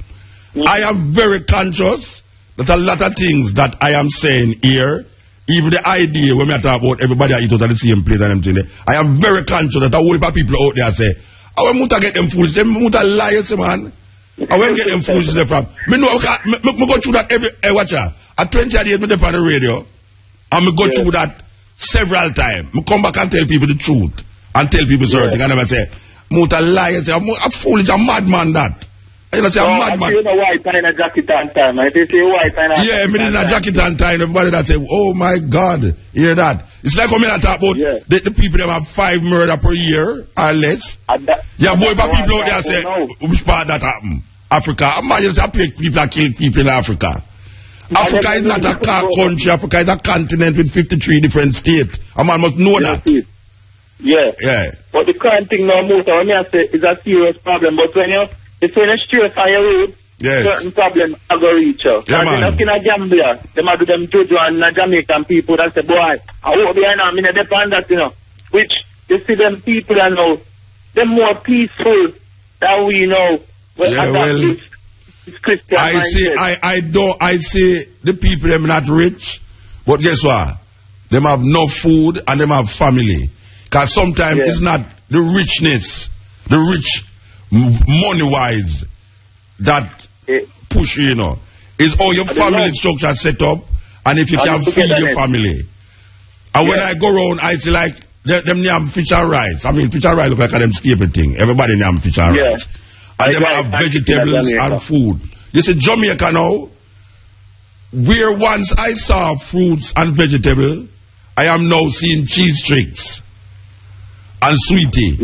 I am very conscious that a lot of things that I am saying here, even the idea when we talk about everybody I eat out of the same plate and everything, I am very conscious that a whole heap of people out there say, I want Muta get them fools. Them Muta liars, man. I won't get them fools from. Me know, me go through that every, watch out. At 20 years, me dep on the radio, and me go through that several times. Me come back and tell people the truth, and tell people certain things. I never say, Muta liars. I'm a foolish, a madman that. You know, say a madman. You know white and a jacket and time. I say white and a yeah, me in a jacket and time. Everybody that say, oh my God, hear that? It's like when I talk about the people that have 5 murder per year or less. Yeah, boy, but people out there say, which part that happen? Africa. Imagine people that kill people in Africa. Africa is not a country. Africa is a continent with 53 different states. A man must know that. Yeah. But the crime thing now, Muta, when I say is a serious problem. But when you straight on your road, certain problem are going to reach you. Yeah, and in Gambia, they might do them Tajuan and Jamaican people that say, boy, I hope behind them, I depend that, you know. Which, you see them people, you know, they're more peaceful than we know. It's Christian I see the people, them not rich, but guess what? Them have no food and them have family. Because sometimes it's not the richness, the rich money-wise that push you, you know. It's all your family structure set up, and if you can feed your family. And when I go around, I see like them name fish and rice. I mean, fish and rice look like a them staple thing. Everybody name fish and rice. And them have vegetables and food. You see, Jamaica now, where once I saw fruits and vegetables, I am now seeing cheese tricks and sweetie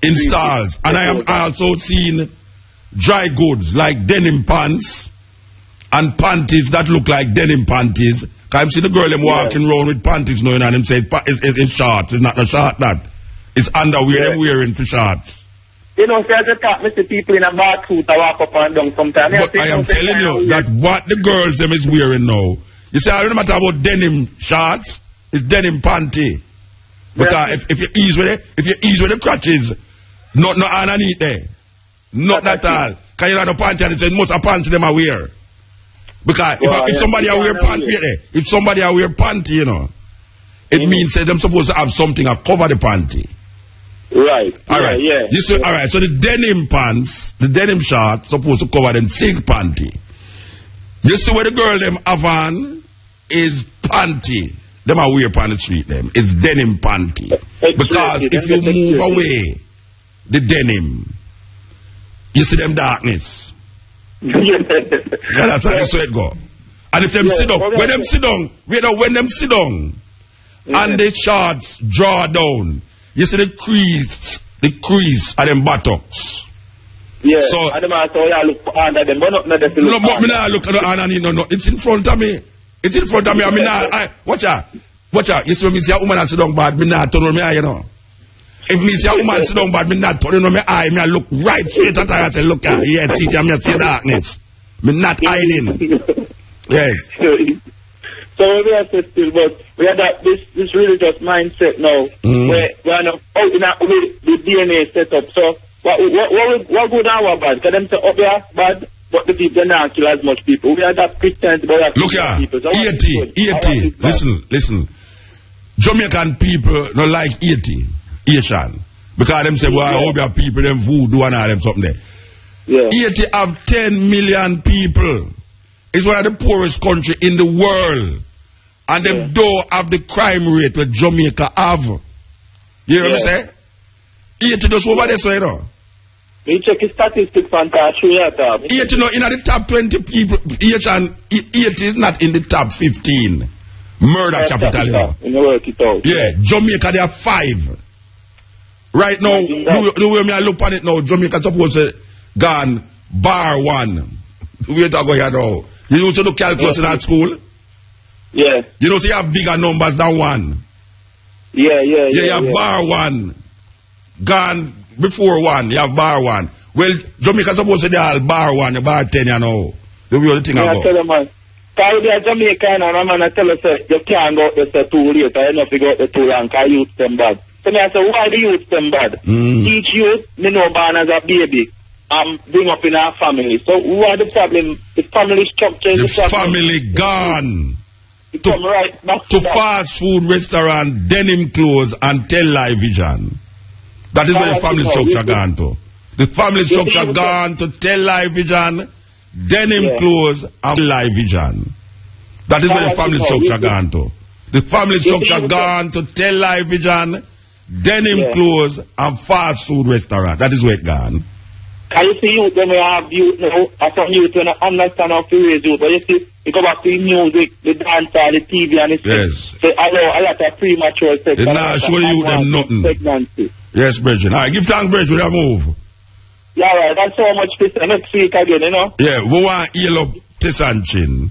in stalls. And I am also seeing dry goods like denim pants and panties that look like denim panties. I've seen the girl them walking around with panties knowing and them say it's shorts. It's not a short that. It's underwear them wearing for shorts. You know, there's a top, Mr. people in a bathsuit I walk up and down sometimes. But I am telling you that what the girls them is wearing now. You see, I don't matter about denim shorts, it's denim panty. Because if you ease with it, if you ease with the crutches, not underneath there. Not at all. Because you know the panty and it says most of panty them are wear. Because if somebody are wear panty, if somebody are wear panty, you know, it means that them supposed to have something to cover the panty. Right. All right. Yeah. You see, all right. So the denim pants, the denim shorts, supposed to cover them silk panty. You see where the girl them have on is panty. Them are wear on the street. Them it's denim panty. Because if you move away the denim, you see them darkness. Yeah, that's how it go. And if them sit down, when them sit down, when them sit down, and the shorts draw down. You see the crease of them buttocks. Yeah, so, and them also look under them, but not the no, but me not look underneath, no, it's in front of me. It's in front of me, I mean, watch out. You see when me see a woman and sit down bad, me not turn on my eye, you know. If me see a woman sit down bad, me not turn on my eye, me look right straight at her and say, look at yeah, see, me see darkness. Me not hiding. Yes. So we have to still, but we have that this religious mindset now, where we are now out in the DNA setup. So what good and what bad? Because them say up there bad, but the people not kill as much people. We are that Christians, but we are look here, people. So 80. Listen. Jamaican people not like 80, Asian, because them say, well, I hope your people them voodoo and all them something there. Yeah. 80 have 10 million people. It's one of the poorest country in the world. And them don't have the crime rate that Jamaica have. You hear what I'm saying? 80 just over there, so you know. You check his statistics on that. 80 no, in the top 20 people, 80 is not in the top 15. Murder capital, you know. Yeah, Jamaica, they are 5. Right now, the way I look on it now, Jamaica supposed to gone bar 1. We talk about here now. You know to do calculation at school? Yeah. You know, so you have bigger numbers than 1. Yeah. You have bar 1. Gone before 1. You have bar 1. Well, Jamaica supposed to be all bar 1, bar 10, you know. The way the thing about. I tell them, man. Because we are Jamaican and I'm going to tell us you can't go out there too late. I know if you go out there too long because youth them bad. So I say, why the youth them bad? Each youth, me know born as a baby. Bring up in our family. So who are the problem? The family structure is the problem. Family gone. Right back to fast food restaurant, Denim Clothes and Tel Vision. That is where the family structure gone to. The family structure gone to Tel Vision, Denim Clothes and Tel Vision. That is where the family structure gone to. The family structure gone to Tel Vision, Denim Clothes and fast food restaurant. That is where it gone. Can you see youth when we have youth now? Some youth when I understand how to raise youth. But you see, you go back to the music, the dance, the TV and the stuff. So I know a lot of premature sex. They're not showing you them nothing. Pregnancy. Yes, Bridget. All right, give thanks, Bridget. We'll move. Yeah, right. That's so much this next week again, you know? Yeah, we want to heal up Tissanchin.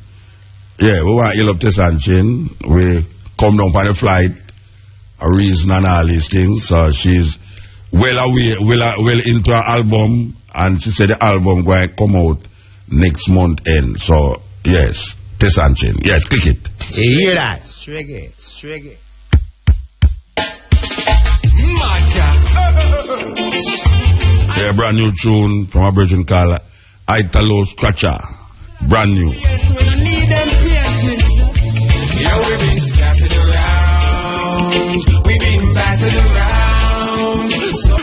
Yeah, we want to heal up Tissanchin. We come down on the flight, a reason and all these things. So she's well away, well into her album. And she said the album going to come out next month end. So, yes, Tissanchin. Yes, click it. You hear that? Strig it. Yeah, brand new tune from a virgin called Italo Scratcher. Brand new. Yes, we don't need them creatines. Yeah, we've been scattered around. We've been battered around.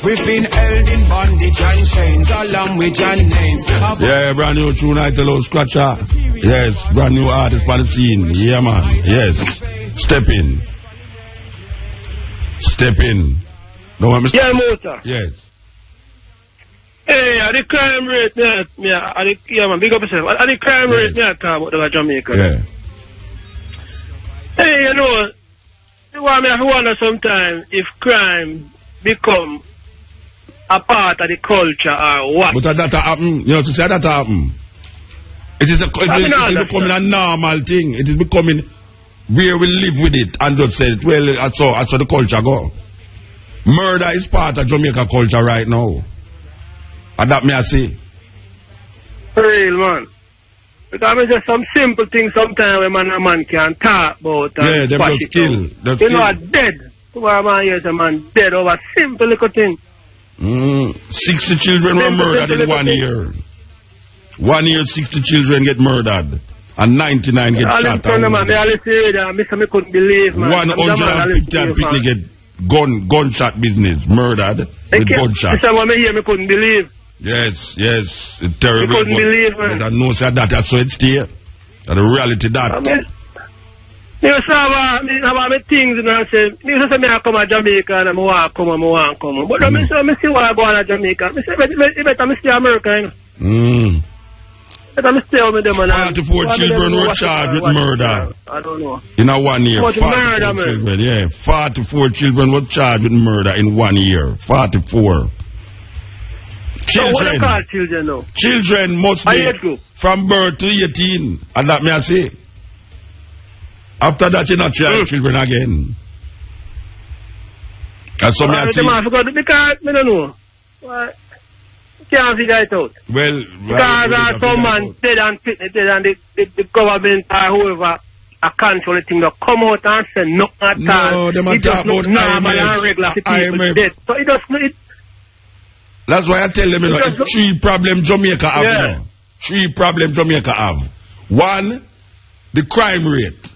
We've been held in bondage and chains along with John names. Yeah, brand new tune, Italo Scratcher. Yes, brand new artist on the scene. Yeah, man. Yes. Steppn. Steppn. No, I'm Yeah, Muta. Yes. Hey, the crime rate, yeah, man, big up yourself. The crime rate, yeah, talk about Jamaica. Yeah. Hey, you know, I wonder sometimes if crime become a part of the culture or what. But that happen, you know, to say that happen. It is becoming a normal thing. It is becoming where we live with it and just say, well, that's how the culture go. Murder is part of Jamaica culture right now. And that may I say. For real, man. Because it's just some simple things sometimes a man can talk about. Yeah, them just kill. You know, are dead. Why man hears a man dead over simple little thing. 60 children were murdered in 1 year. 1 year, 60 children get murdered. And 99 get shot. I couldn't believe, man. 150 people get gunshot business, murdered with gunshot. This one I couldn't believe. Yes, it's terrible. I couldn't believe, man. But I know that so it's there. That's the reality that. You know, my things, you know, I say, I come to Jamaica and I want to come. But I see why I go to Jamaica. I say, I better stay America, you know. 44 children were charged with murder. I don't know. In a 1 year. 44 children, yeah. 44 children were charged with murder in 1 year. 44. Children. So what do you call children now? Children must be from birth to 18. And that may I say. After that, you're not children again. That's what I say. Because, I don't know. Can't figure it out. Well, because some man dead and the government or whoever a control the thing, they come out and say no at all. No, they might talk about normal and regular people dead. So it doesn't. That's why I tell them, you know, it's 3 problems Jamaica have. You know. 3 problems Jamaica have. 1, the crime rate.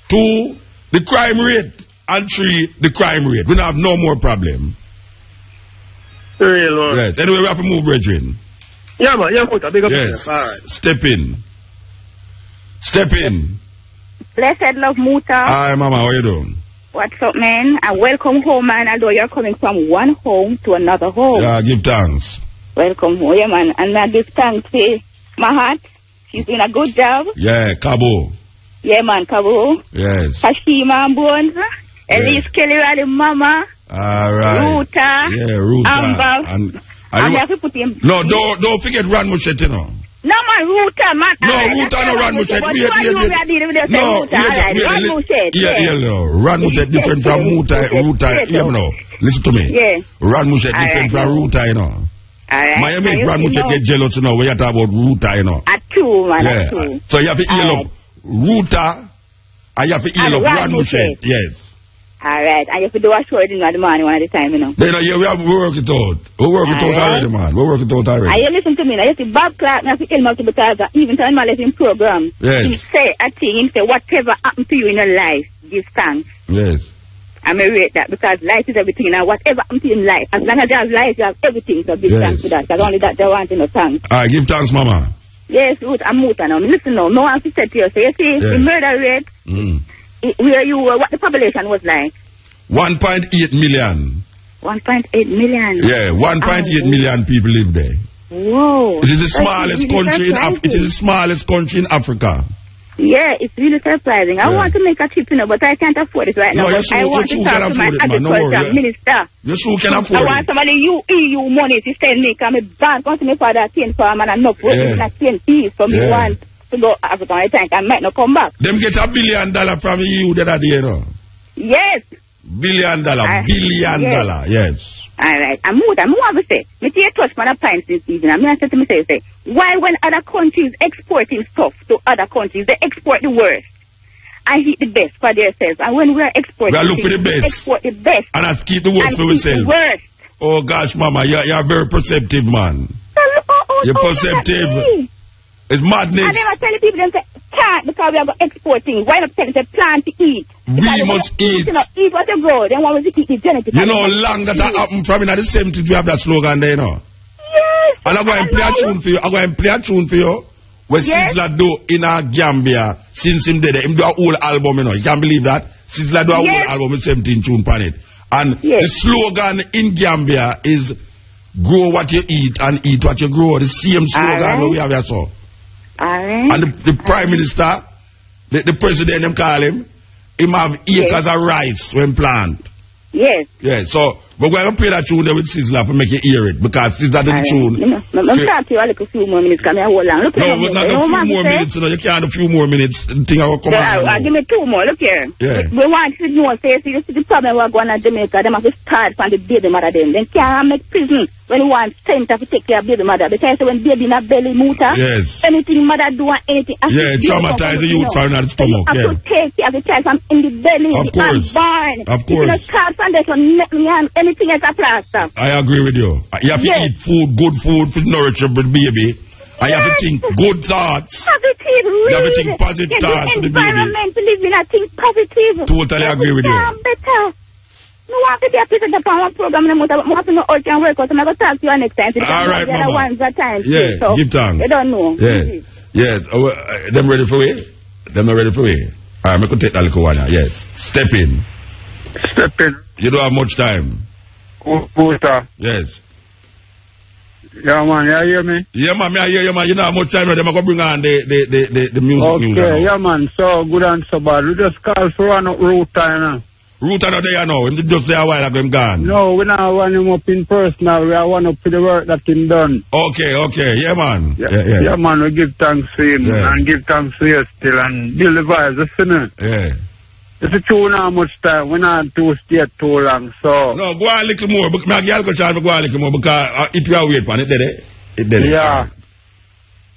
2, the crime rate. And 3, the crime rate. We don't have no more problem. Real one. Yes. Anyway, we have to move, brethren. Yeah, man. Yeah, Muta. Big up. Yes. All right. Steppn. Blessed love, Muta. Hi, Mama. How you doing? What's up, man? And welcome home, man. Although you're coming from one home to another home. Yeah, give thanks. Welcome home, yeah, man. And I give thanks to my heart. She's doing a good job. Yeah, Ka'bu. Yeah, man, Ka'bu. Yes. Hashima and Bones. Elise Kelly, Rally Mama. All right. Ruta. Yeah, Ruta. Amber. And have to put him. No, don't forget Ran Muchet, you know. No, man, Ruta, man. No, Ruta, no, Ran Muchet. Wait. Ran Muchet. Yeah. Ran Muchet different from Muta. You know. Listen to me. Yeah. Ran Muchet different from Ruta, you know. My make Ran Muchet get jealous, you know, when you talk about Ruta, you know. At 2, man, at 2. So you have to heal up Ruta, and you have to heal up Ran Muchet. Yes. Alright, and you have to do a show in the morning one at a time, you know. Then, yeah, we work it out. We work it out already, man. We work it out already. And you listen to me now. You see, Bob Clark, now, he up to because even time I let him program, he say a thing, he say, whatever happened to you in your life, give thanks. Yes. I may rate that because life is everything. Now, whatever happened to you in life, as long as you have life, you have everything, so give thanks to that. Because only that they want, you know, thanks. Alright, give thanks, Mama. Yes, Ruth, I'm Muta now. Listen now, no one to say to you. So you see, the murder rate, where you were, what the population was like. 1.8 million. 1.8 million. Yeah, 1.8 million people live there. Whoa. It is the smallest country in Africa. It is the smallest country in Africa. Yeah, it's really surprising. I want to make a trip, you know, but I can't afford it right now. No, I want to talk to my agriculture minister. You sure can afford it. I want somebody EU money to send me, because my bank wants me for that 10 farm and enough work in that 10 piece, so me want to go Africa. I think I might not come back. Them get $1 billion from EU the other day, you know. Yes. $1 billion, yes. All right. I'm want to say, me take a touch on a pint this evening. I'm going to say to myself, say, why when other countries exporting stuff to other countries, they export the worst and eat the best for themselves. And when we are exporting, we look for the best. Export the best. And I keep the worst for ourselves. Worst. Oh gosh, Mama, you're very perceptive, man. You're perceptive. It's madness. I never tell the people, them say, can't because we are going to export things. Why not tell them, say, plan to eat? We must eat. You know, eat what you grow. Then what was it eat genetically? You know, long that happened from in the 70s, we have that slogan there, you know. Yes. And I'm going to play a tune for you. I'm going to play a tune for you. What Sizzla do in a Gambia since him did it. Him do a whole album, you know. You can't believe that. Sizzla do a whole album with 17 tune on it. And the slogan in Gambia is grow what you eat and eat what you grow. The same slogan that we have here, so. And the Prime Minister, the President, them call him have acres of rice when plant. Yes. Yeah, so we're going to play that tune there with Sizzler to make you hear it, because Sizzler did the tune. I'm talking to you a few more minutes, because I hold on. Look no, but not a few more minutes, you can't a few more minutes. The thing I will come on. Give me 2 more, look here. Yeah. We want to know, say, you see the problem we're going to Jamaica, they have to start from the baby mother them. They can't make prison when you want center to take care of baby mother. Because when baby in a belly, Muta, anything mother do and anything. Yeah, traumatize the youth from the stomach. You have to take care of the child from in the belly. Of course. Of course. If you start from there, so anything else a plaster. I agree with you. You have to eat food, good food for nourish your baby. I have to think good thoughts. Positive, you have to think positive thoughts for the baby. Environment to live in, I think positive. Totally agree with you. Better. I want to be a presenter upon one program, and I want to know how can work out, and I'm going to talk to you next time. All right, Mama. Ones at times, yeah, so give thanks. They don't know. Yeah. Them ready for me? Them not ready for me? All right, I'm going to take that little one now. Yes. Steppn. You don't have much time. Muta. Yes. Yeah, man, you hear me? Yeah, man, I hear you, man. You don't have much time now. They're going to bring on the music. Okay, yeah, man. So good and so bad. We just call for one Ruta, you know. Ruta not there now. Him just there a while ago, him gone. No, we not want him up in person now. We are one up for the work that him done. Okay. Yeah, man. Yeah, man. We give thanks to him and give thanks to you still and build the vibes, you know. Yeah. It's a too not much time. We're not too stay too long, so. No, go on a little more. But my girl go try to go on a little more because if you are wait for it, it did it. Yeah.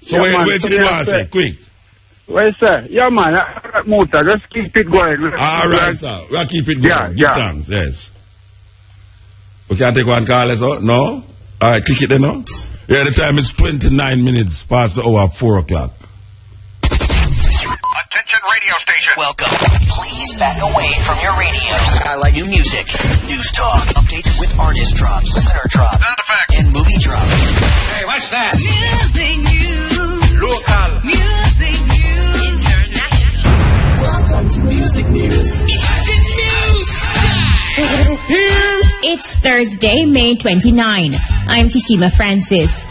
So wait till you want to say, quick. Well, sir, yeah, man, Muta, just keep it going. All right, sir. We'll keep it going. Give thanks, yes. We can't take one call, so? No? All right, click it then, no? Yeah, the time is 29 minutes past the hour, 4 o'clock. Attention radio station. Welcome. Please back away from your radio. I like new music, news talk, updates with artist drops, listener drops, sound effects, and movie drops. Hey, what's that? Music news. Local. Music news. International. Welcome to Music News. It's the news time. It's Thursday, May 29. I'm Kishima Francis.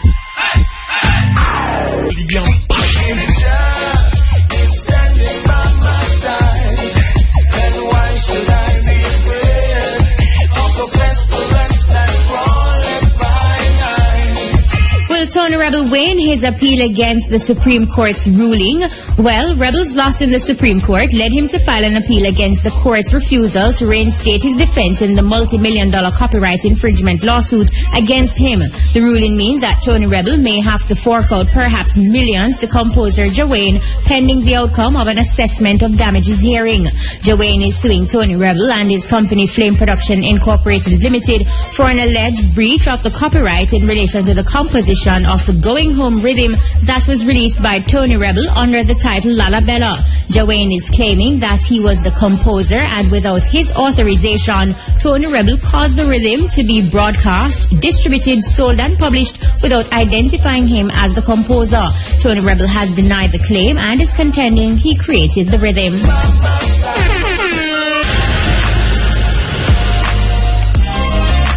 Tony Rebel win his appeal against the Supreme Court's ruling? Well, Rebel's loss in the Supreme Court led him to file an appeal against the court's refusal to reinstate his defense in the multi-million-dollar copyright infringement lawsuit against him. The ruling means that Tony Rebel may have to fork out perhaps millions to composer Jawane pending the outcome of an assessment of damages hearing. Jawane is suing Tony Rebel and his company Flame Production Incorporated Limited for an alleged breach of the copyright in relation to the composition of the Going Home rhythm that was released by Tony Rebel under the title Lalabella. Jawane is claiming that he was the composer and without his authorization, Tony Rebel caused the rhythm to be broadcast, distributed, sold and published without identifying him as the composer. Tony Rebel has denied the claim and is contending he created the rhythm.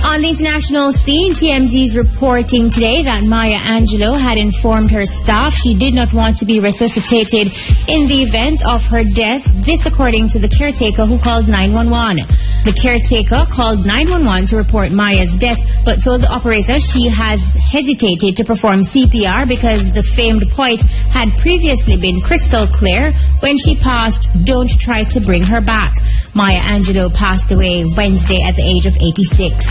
On the international scene, TMZ is reporting today that Maya Angelou had informed her staff she did not want to be resuscitated in the event of her death. This according to the caretaker who called 911. The caretaker called 911 to report Maya's death, but told the operator she has hesitated to perform CPR because the famed poet had previously been crystal clear when she passed, don't try to bring her back. Maya Angelou passed away Wednesday at the age of 86.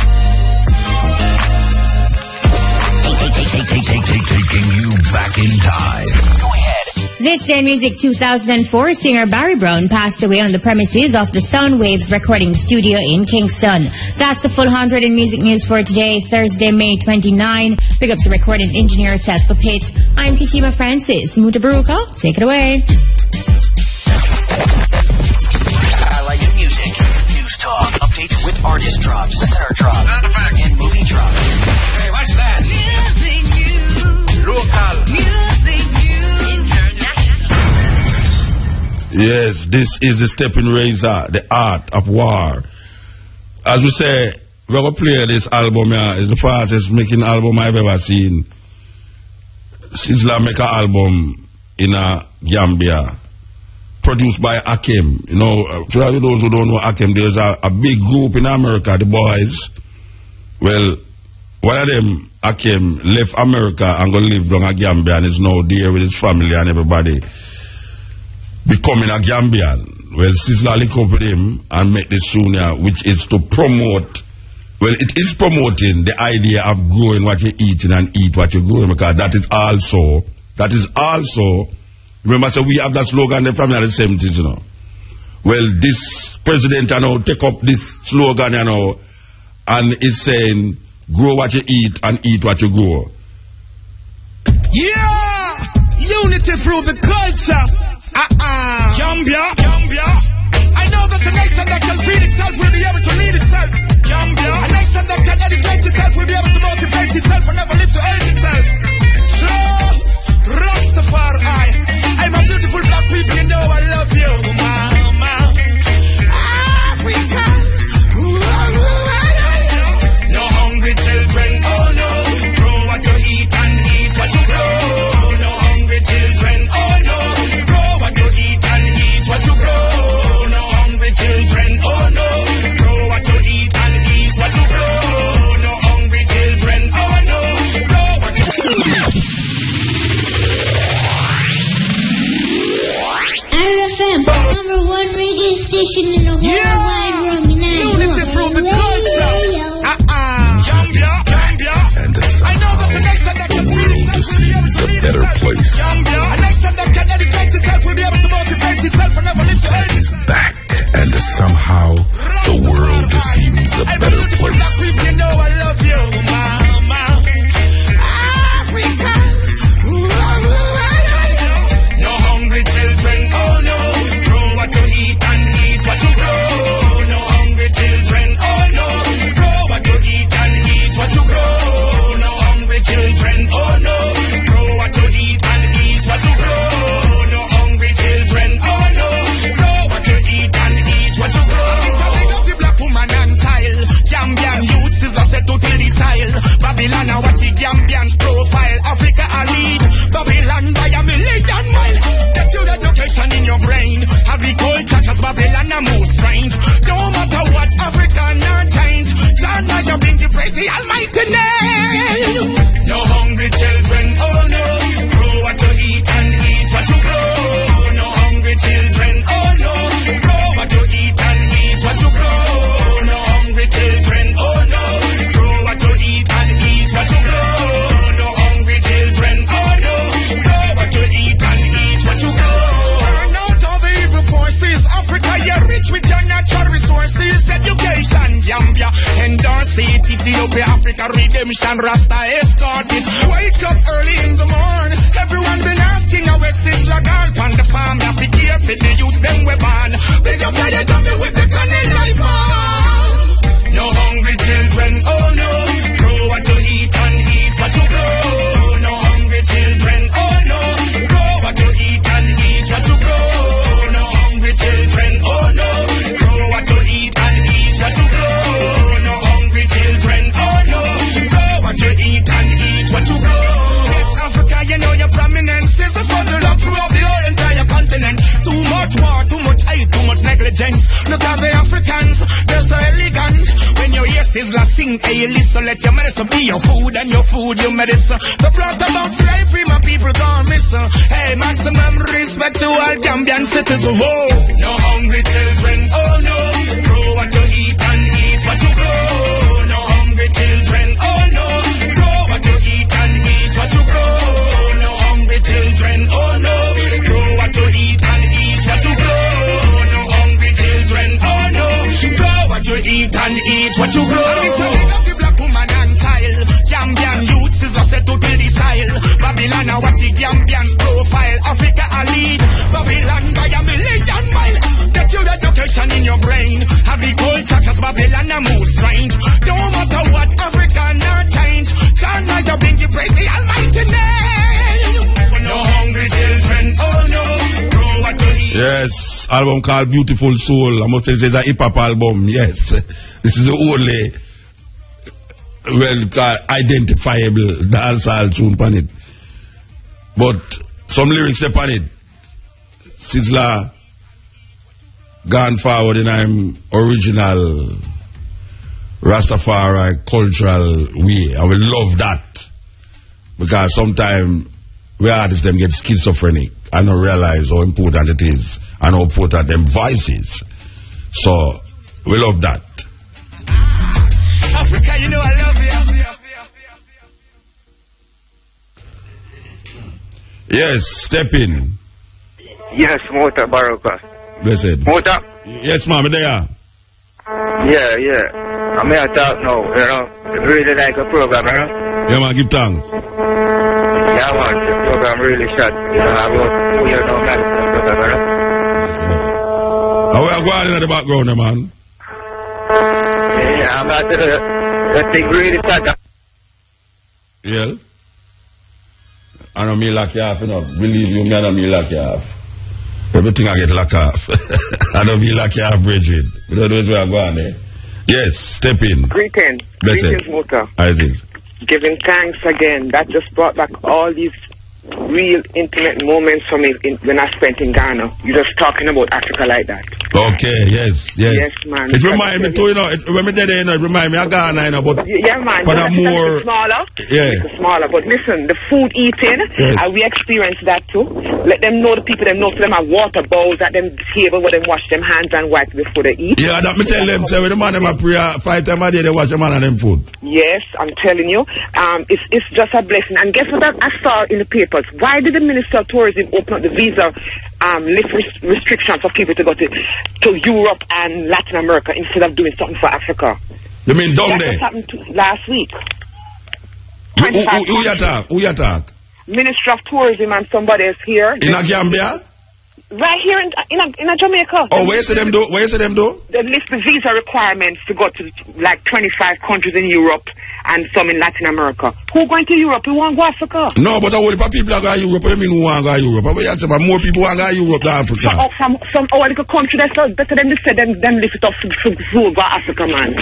Taking you back in time. Go ahead. This day in music 2004, singer Barry Brown passed away on the premises of the Soundwaves recording studio in Kingston. That's the full 100 in music news for today, Thursday, May 29. Big up to recording engineer Tess Papit. I'm Kishima Francis. Mutabaruka, take it away. I like new music, news talk, updates with artist drops, listener drops, sound effects, and movie drops. Hey, what's that? Music news. Local. Music news. International. Yes, this is the Steppn Razor, the art of war. as we say, we're going to play this album here. It's the fastest making album I've ever seen. Sizzla make an album in Gambia, produced by Akim. You know, for those who don't know Akim, there's a big group in America, the boys. Well, one of them, Akim, left America and go live down a Gambia and is now there with his family and everybody, becoming a Gambian. Well, Sizzla link up with him and make this tune here, which is to promote. Well, it is promoting the idea of growing what you're eating and eat what you're growing, because that is also, remember, so we have that slogan from the 70s, you know. Well, this president, you know, take up this slogan, you know, and it's saying, grow what you eat and eat what you grow. Yeah! Unity through the culture. Gambia. I know that the nation that can feed itself will be able to lead itself. Gambia. A nation that can educate itself will be able to motivate itself and never live to hate itself. So, Rastafari. I'm a beautiful black people, you know I love you, mama. Africa. No hungry children, oh no. Grow what you eat and eat what you grow. No hungry children, oh no. Grow what you eat and eat what you grow. No hungry children, oh no. Grow what you eat and eat what you grow. No hungry children, oh no. Grow what you RFM, #1 reggae station in the whole wide world. Unity through the culture. And I know that the next time that the world seems a better place. A next time that can educate itself will be able to motivate itself and never live to hate. It's back, and somehow the world seems a better place. You know I love you, mama. Africa. No hungry children, oh no. Grow what you eat and eat what you grow. No hungry children, oh no. Grow what you eat and eat what you grow. No hungry children, oh no. Grow what you eat and eat what you grow. No hungry children, oh no. Grow what you eat and eat what you grow. This a big of the black woman and child. Gambian youth is lost to till the style. Babylon a watch the Gambian's profile. Africa a lead. Babylon by a million mile. Get you the education in your brain. Agriculture cause Babylon a most strange. No matter what, Africa not change. John I bring you praise the almighty name. No hungry children, oh no. Grow what you eat and eat what you grow. No hungry children, oh no. Grow what you eat and eat what you grow. No hungry children, oh no. Grow what you eat and eat what you grow. No hungry children, oh no. Grow what you eat and eat what you grow. Burn out all the evil forces. Africa, you're rich with your natural resources. Education, Gambia, endorse it. Ethiopia, Africa, redemption, Rasta escort it. Wake up early in the morning. Everyone been asking how it's Sizzla gone. On the farm, have to care for the youth, them we born. Big up your tummy with the cunning life on. No hungry children, oh no. Grow what you eat and eat what you grow. No hungry children, oh no. Grow what you eat and eat what you grow. No hungry children, oh no. Grow what you eat and eat what you grow. No hungry children, oh no. Grow what you eat and eat what you grow. Yes, Africa, you know your prominence is the further up throughout the whole entire continent. Too much war, too much hate, too much negligence. Look at the Africans, they're so elegant. When you hear Sizzla sing, hey, listen, let your medicine be your food and your food your medicine. The brought about slavery, my people gone missing. Hey, maximum respect to all Gambian citizens. Whoa. No hungry children, oh no. Grow what you eat and eat what you grow. No hungry children, oh no. Grow what you eat and eat what you grow. No hungry children, oh no. Grow what you eat and eat what you grow. No hungry children, oh no. Grow what you eat and eat what you grow. This a big of the black woman and child. Gambian youth is lost to till the style. Babylon a watch the Gambian's profile. Africa a lead. Babylon by a million mile. Get you the education in your brain. Agriculture cause Babylon a most strange. No matter what, Africa not change. John I bring you praise the almighty name. No hungry children, oh no. Grow what you eat. Yes, album called Beautiful Soul. I must say it's a hip hop album, yes. This is the only identifiable dancehall tune on it. But some lyrics step on it. Sizzla gone forward in I'm original Rastafari cultural way. I will love that. Because sometimes we artists them get schizophrenic and don't realize how important it is and how important them voice is. So we love that. Africa, you know I love you. Yes, Steppn. Yes, Mutabaruka. Blessed. Muta. Yes, ma'am, there. Yeah. I'm here to talk now, you know. Really like a program, you know. Yeah, man, give thanks. Yeah, man, the program really shot. You know, about 2 years now, man, the program, you know. How are you going in the background, man? Yeah, I'm at the thing really shot. Yeah. I don't mean like you half, you know. Believe you me, I don't mean like you half. Everything I get like half. I don't mean like you half, Bridget. You know those where I go on there. Yes, Steppn. Greetings. Greetings, Muta. As is. Giving thanks again. That just brought back all these real intimate moments for me when I spent in Ghana. You're just talking about Africa like that. Okay, yes. Yes, man. It reminds me too, you know, when me there, you know, it reminds me of Ghana, you know, but... Yeah, man. But I'm more... smaller. Yeah. It's smaller. But listen, the food eating, we experienced that too. Let them know, the people, them know, so them have water bowls at them table where them wash them hands and wipe before they eat. Yeah, that me tell them, say, when the man them a prayer 5 times a day, they wash them hand and them food. Yes, I'm telling you. It's just a blessing. And guess what I saw in the papers? Why did the Minister of Tourism open up the visa lift restrictions for people to go to Europe and Latin America instead of doing something for Africa? You mean down there? That happened last week. Who you talk? Minister of Tourism and somebody is here. In a Gambia? Right here in Jamaica. Oh, where you say them do? They lift the visa requirements to go to like 25 countries in Europe and some in Latin America. Who going to Europe? Who want to go to Africa? No, but a whole heap of people are going to Europe. What do you mean who want to go to Europe? But more people want to go to Europe than Africa. Some little country that's better than they said, them lift it up to go to Africa, man.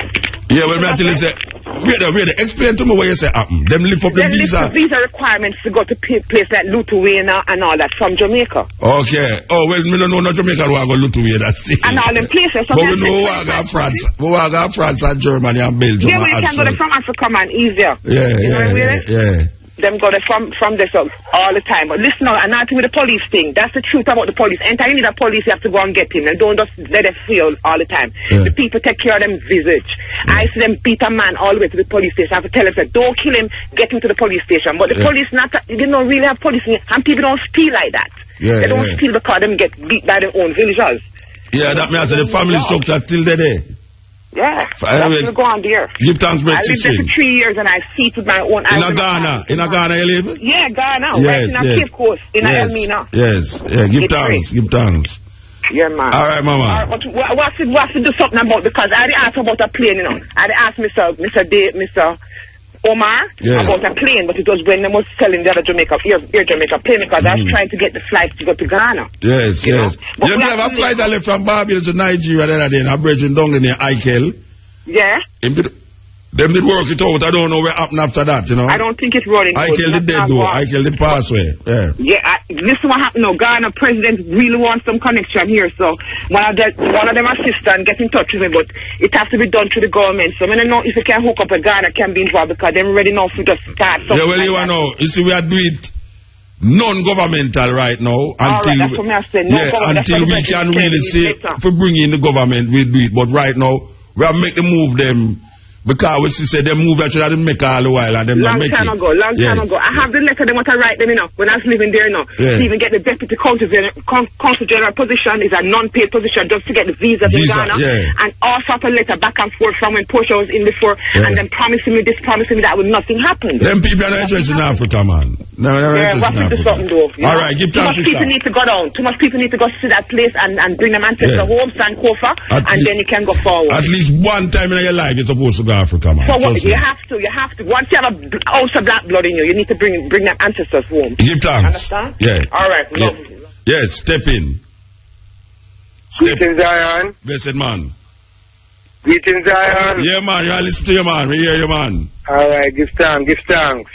Yeah, well, me tell you say, wait, explain to me what you say happen. Them lift up the visa. Lift the visa requirements to go to places like Lithuania and all that from Jamaica. Okay. Oh, well, me don't know no Jamaica who want to go Lithuania, that's the and all them places. But we know who want to go France. We want to go France and Germany and Belgium. Yeah, but you can go there from Africa, man, easier. Yeah. Them go there from this all the time. But listen now, and not with the police thing. That's the truth about the police. Anytime you need a police, you have to go and get him. And don't just let them feel all the time. Yeah. The people take care of them visage. Yeah. I see them beat a man all the way to the police station. I have to tell them, say, don't kill him, get him to the police station. But the police they don't really have police, and people don't steal like that. They don't steal because them get beat by their own villagers. Yeah, that means the family structure still there. Yeah, that's still go on there. Give thanks, I lived there for 3 years and I see it with my own eyes. In Ghana you live? Yeah, Ghana, right in a Cape Coast, in Elmina. Yes, give thanks. Yeah, man. All right, mama. But what's to do something about, because I asked about a plane, you know. I asked Mr. Omar about a plane, but it was when they was selling the other Air Jamaica plane, because I was trying to get the flight to go to Ghana. Yes. You have a flight that left from Barbados to Nigeria the other day, and a bridge down in there, Eichel. Yeah. Them did work it out. I don't know what happened after that, you know. I don't think it's running. Eichel did dead though. Eichel did pass away. Yeah. Listen what happened now. Ghana president really wants some connection here, so one of them assistant get in touch with me, but it has to be done through the government. So I don't know if you can hook up with Ghana can be involved, because they already know if we just start something. Yeah, well, like you know, you see, we are doing it non-governmental right now until we can really say for bringing the government we do it. But right now we have make the move them. Because we see them move actually didn't make all the while and them long not make time it. ago. I have the letter them what I write them, you know, when I was living there, you know. To even get the deputy consul general position is a non-paid position just to get the visa in Ghana. And all sort of letter back and forth from when Portia was in before and then promising me this, promising me that would nothing happen. Them people are not interested in Africa, man. No, they're not interested in Africa. All right, give too much people need to go down. Too much people need to go see that place and bring them ancestors home, San Kofa, and then you can go forward. At least one time in your life you're supposed to go to Africa, man. So what, you have to. Once you have an ounce of black blood in you, you need to bring them ancestors home. Give thanks. Understand? Yeah. All right. Love. Yes, Steppn. Greetings, Zion. Blessed man. Greetings, Zion. Yeah, man. You listen to you, man. We hear you, man. All right, give thanks.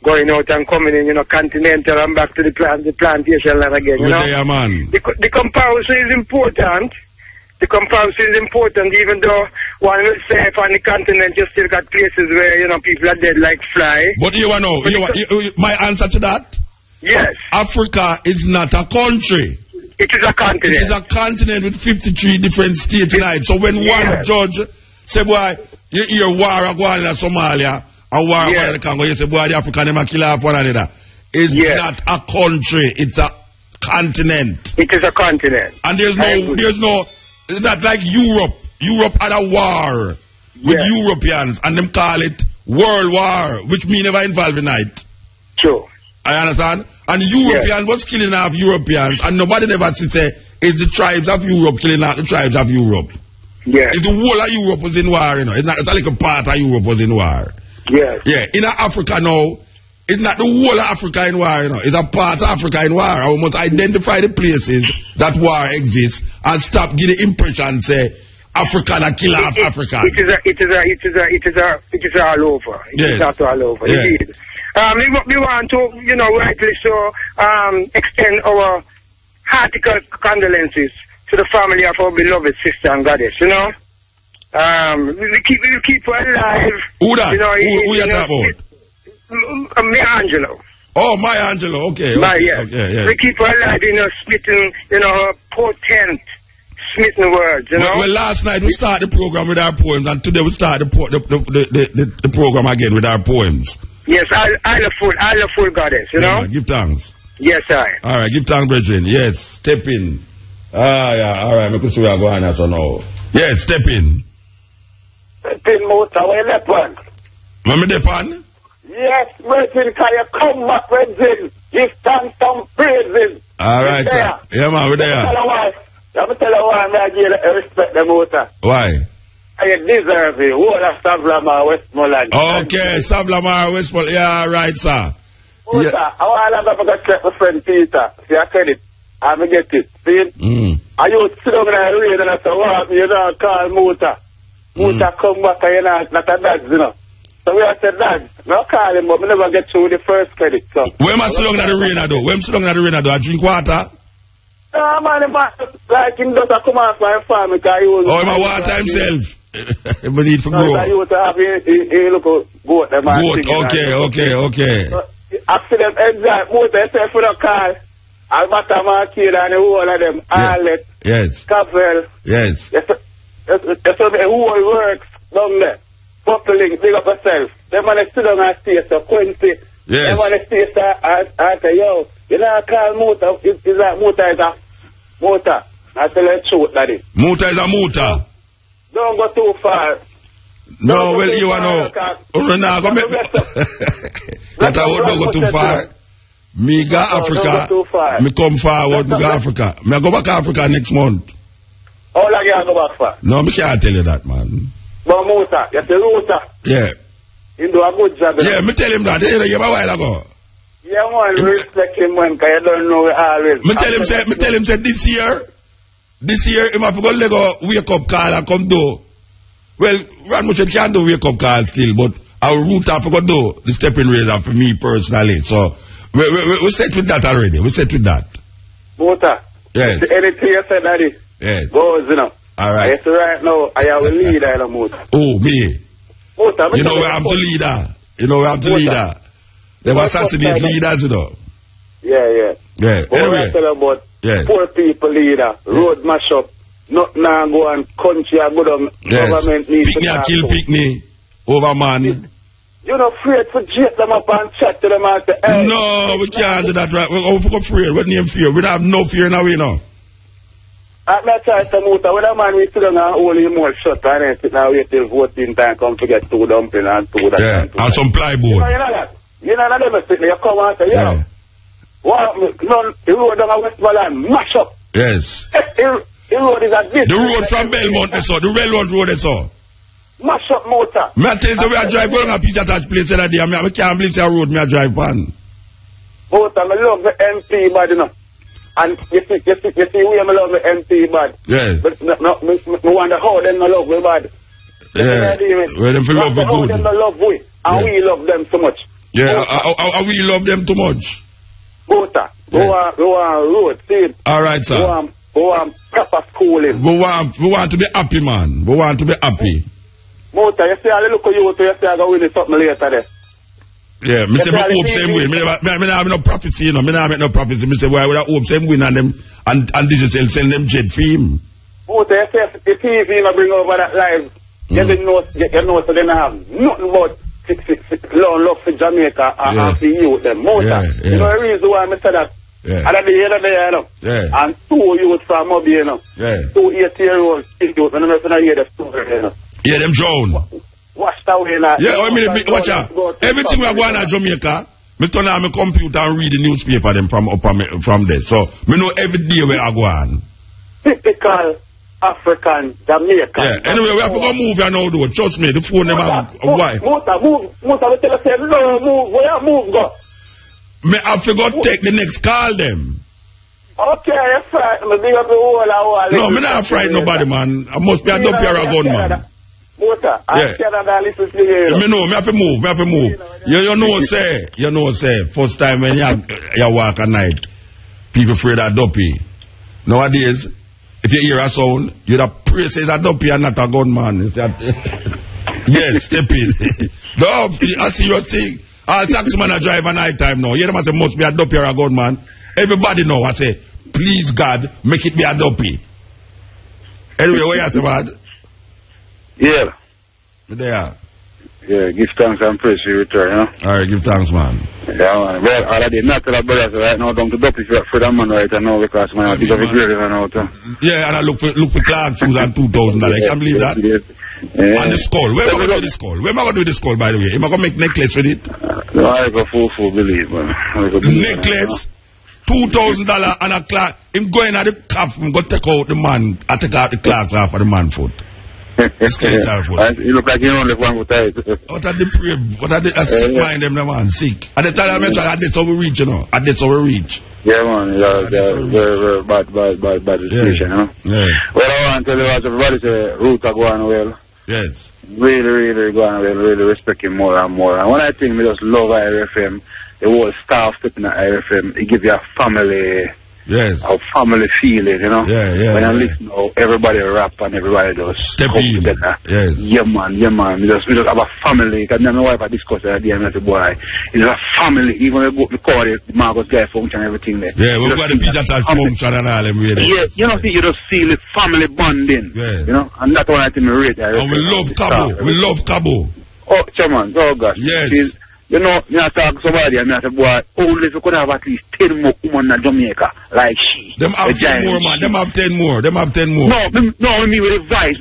Going out and coming in, continental and back to the plantation land again, We're there, man. The comparison is important. The comparison is important, even though one will say on the continent you still got places where, people are dead like fly. But you know, my answer to that? Yes. Africa is not a country. It is a continent. It is a continent with 53 different states tonight. So when one judge say, boy, you hear war going in Somalia, and war going in the Congo, you say, boy, the African them kill off one another. It's not a country, it's a continent. It is a continent. And there's no, it's not like Europe. Europe had a war with Europeans, and them call it World War, which me never involved in it. True. I understand? And Europeans was killing off Europeans, and nobody never say it's the tribes of Europe killing off the tribes of Europe. Yeah. It's the whole of Europe was in war, It's not like a part of Europe was in war. Yeah. Yeah. In Africa now, it's not the whole of Africa in war, It's a part of Africa in war. I must identify the places that war exists and stop giving the impression say Africa and kill off Africa. It is all over. It is all over. Yeah. Indeed. We want to, rightly so, extend our heartiest condolences to the family of our beloved sister and goddess, We keep her alive. Who that? Who you talking about? Me Angelou. Oh, my Angelou, okay. We keep her alive, spitting, her potent, smitten words, Well, last night we started the program with our poems, and today we start the program again with our poems. Yes, I love full goddess, Man, give thanks. Yes, sir. All right, give thanks, brethren. Yes, step in. Yeah, all right, because we are going out now. Yes, step in. Step in, Muta, where you left one? When me depend? Yes, brethren, can you come back, brethren? Give thanks and praises. All right, sir. Yeah, man, we're there. Let me tell you why I give respect the Muta. Why? You deserve it. Whole of Savlamar, Westmoreland. Okay, Savlamar, Westmoreland. Yeah, right, sir. Muta, I want to go check my friend Peter. See, I said it. I'm going to get it. See? I used to sit down in the rain and I said, what? You don't call Muta. Muta come back and you're not a dad, So we have said, Dad, no call him, but we never get through the first credit. So. When am I sit down in the rain, though? When am I sit down in the rain, though? I drink water? No, man, like him does come off my farm because he was... Oh, him a water himself. We need for grow. No, he was to have a look goat. Okay. So, after them exact motor, I said for the car, I'll matter my kid and the whole of them, Arlet, Cavel. Yes. That's the whole works down there. Buckling, big up yourself. Them man sit down and stay, so Quincy. Yes. Them man stay, I say, yo, you know, call Muta, it's like Muta is a Muta. I tell you the truth, daddy. Muta is a Muta. Don't go too far. No, well, you know. That I won't go too far. Me go Africa. Me come forward, me go Africa. Me go back to Africa next month. How long you go back for? No, me can't tell you that, man. But Muta, you say Muta. Yeah. You do a good job. Yeah, me tell him that. You know, a while ago. Yeah, man, respect him, man, because you don't know always. Me tell him, say, this year, him have to go Lego wake up call and come do. Well, Ran Muchet can't do wake up call still, but our route have to go do the stepping razor for me personally. So, we set with that already. We set with that. Muta. Yes. Anything you said, daddy. Yes. Goes, you know. All right. Yes, right now, I have a leader in the Muta. Oh, me. Muta, you know where I'm the leader. You know where I'm the leader. They were assassinate leaders, you know. Yeah. Yeah. But anyway. I tell you about poor people leader, road mash up, not now go and country and go down. Government needs to kill picnic over man. You're not afraid to jet them up and chat to them and say, hey. No, we can't do that, right? We're afraid. What name fear? We don't have no fear now, you know. At that time, Muta, when a man we sit down and hold him more shut and then sit now wait till voting time come to get 2 dumpling and 2 that. Yeah, and some plyboard. You know that? You know, never sit there, you come and say, yo, the road down Westmoreland, mash up. Yes. The road is at this. The road from Belmont, they saw. The railroad road, they saw. Mash up, Muta. Me I tell you, we are drive going on a Peter Touch place the other day, I can't believe the road me I drive on. Muta, I love the MP bad, you know. And you see, we love the MP bad. Yes. But me wonder how they no love me bad. Yeah. Well, them feel love we good. Them love we, and we love them so much. Yeah, we love them too much. Muta, we want road, see? All right, sir. We want proper schooling. We want to be happy, man. We want to be happy. Muta, you see, I look at you, you say I go win something later there. Yeah, me say me hope same way. Me have no profits, you know. Me have no profits. Me say why would I hope same win and them and digital send them jet for him. Muta, you say the TV bring over that live. You know, so they don't have nothing but love for Jamaica and for you them. Muta, you know the reason why I say that. And at the end of the day, you know, and 2 youths from Mobi, you know, 2 8-year-olds, youth, and I'm not going to hear the story, you know. Yeah, them drown. Watch that way now. Yeah, I mean, watch out. Everything we are going to Jamaica, me turn on my computer and read the newspaper them from there. So, me know every day where I go on. Typical African Jamaican. Yeah, anyway, we have to go move here now, though. Trust me, the phone never. Why? Muta, we tell us, no, move, where move, go. Me have to go take the next call them. Okay, you're frightened. Me big up the whole. No, me not frightened nobody, man. I must be a dope here a gun, man. Muta, I Canada listen to you. Me know, me have to move. You know, say, first time when you walk at night, people afraid of dopey. Nowadays, if you hear a sound, you'd have pray say it's a dopey and not a gun, man. Yes, step in. No, I see your thing. All taxman a drive at night time now. You know, I say, must be a dopey or a gun, man. Everybody know, I say, please God, make it be a dopey. Anyway, what you say, man? Yeah. There. Yeah, give thanks and praise for your return, you know? Alright, give thanks, man. Yeah, man. Well, all of the natural brothers right now down to dopey for that man right now because, man, I think of a great now, too. Yeah, and I look for Clark shoes and $2,000. I can't believe that. Yeah. And the skull. Where am I going to do the skull? Where am I going to do the skull, by the way? Am I going to make necklace with it? No, I go full believe, man. Necklace, $2,000 and a clock. Him going at the calf, I'm going to take out the man. I take out the clocks off of the man foot. You look like you only one foot tight. What are the brave? What are the sick mind them, the man? Sick. At the time I mentioned, at this over reach, you know. At this over reach. Yeah, man. Very bad situation, you know. Yeah. Well, I want to tell you what everybody say, Ruta going well. Yes. Really going well. Really respect him more and more. And one I think we just love IRFM, the whole staff stepping at IRFM, it gives you a family. Yes. A family feeling, you know. Yeah. When I listen to everybody rap and everybody just step in. Together. Yes. Yeah, man. We just have a family. Because my wife I discussed it at the end of the boy. It's a family. Even when we go record it, the Marcus guy function and everything there. Yeah, we got the pizza function and all them really. Yeah, you know, you just feel the family bonding. Yeah. You know, and that's what I think we rate. And we love Ka'bu. We love Ka'bu. Oh, chairman. Oh, gosh. Yes. You know, me I talk to somebody and I say, boy, only if you could have at least 10 more women in Jamaica, like she. Them have 10 more, man. Them have 10 more. No, I mean with the vice,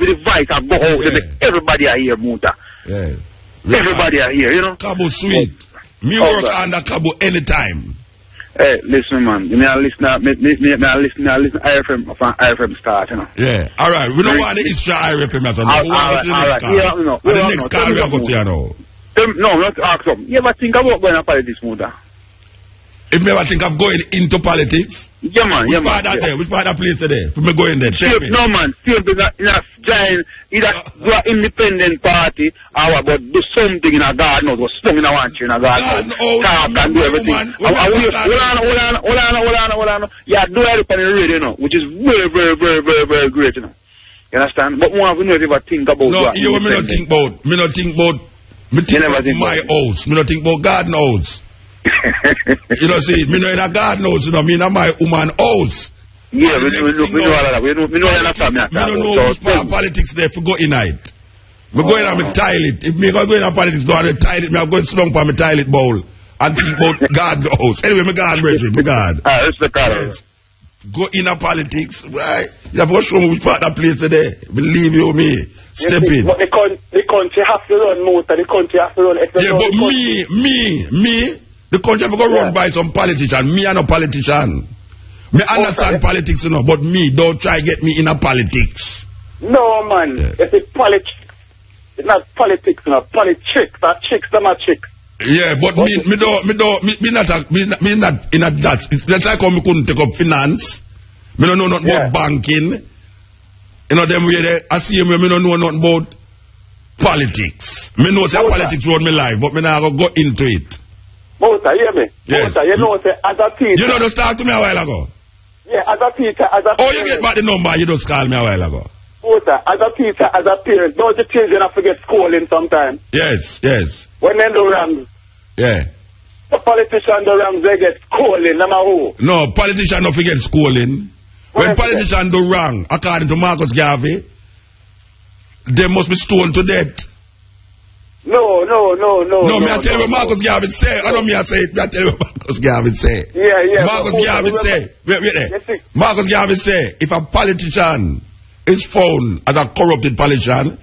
I go out, they make everybody are here, Muta. Yeah. Everybody are here, you know. Ka'bu sweet. Me work under Ka'bu anytime. Hey, listen, man. I listen IRFM from IRFM start, you know. Yeah. All right. We don't want the history of IRFM at all. We want to the next call. Yeah, no. And the next call we are going to hear now. No, not ask them. You ever think about going to politics, Muta? If you ever think of going into politics? Yeah, man. Which part of there? Which part of place there? If me go in there, tell me. No, man. Still in a giant, either do an independent party or about do something in a garden or slung in a one tree in a garden. Talk and do everything. Hold on. Yeah, do everything in the radio, you know, which is very, very, very, very, very great, you know. You understand? But one of you never think about no, you me not think about. Me think about my house. Me not think about garden house. You know, see, me know in a garden house, you know, me in my woman house. Yeah, we know all of that. We know all of that. Me don't know which part of politics there for go in it. Me go in and me tile it. If me go in politics, don't have to tile it, me I go slung for me tile it bowl and think about garden house. Anyway, me garden, brethren, me garden. It's the garden. Go in a politics, right? You have to show me which part of the place today. Believe you me. Step in. But the country has to run Muta. The country has to run. Yeah, but me, the country have to run by some politician. Me and a politician. Me understand politics, you know, but me don't try get me in a politics. No, man. Yeah. It's politics. It's not politics, you know. Politics. That chicks, them are chicks. Yeah, but me not in a that. That's like how me couldn't take up finance. Me don't know nothing about banking. You know them way there. I see me don't know nothing about politics. Me know say politics run me life, but me not go into it. Muta, hear me? Yes. Muta, you know, say, as a teacher. You know, just talk to me a while ago. Yeah, as a teacher, as a Oh, you get back the number, you just call me a while ago. Muta, as a teacher, as a parent, don't the children have to get schooling sometimes? Yes, yes. When they do wrong. Yeah. The politicians do wrong, they get schooling, no matter who. No, politicians don't forget schooling. When politicians do wrong, according to Marcus Garvey, they must be stoned to death. No, me I tell you what Marcus Garvey say. I don't mean I say it, I tell you what Marcus Garvey say. Yeah. Marcus Garvey say, wait there. Marcus Garvey say, if a politician is found as a corrupted politician,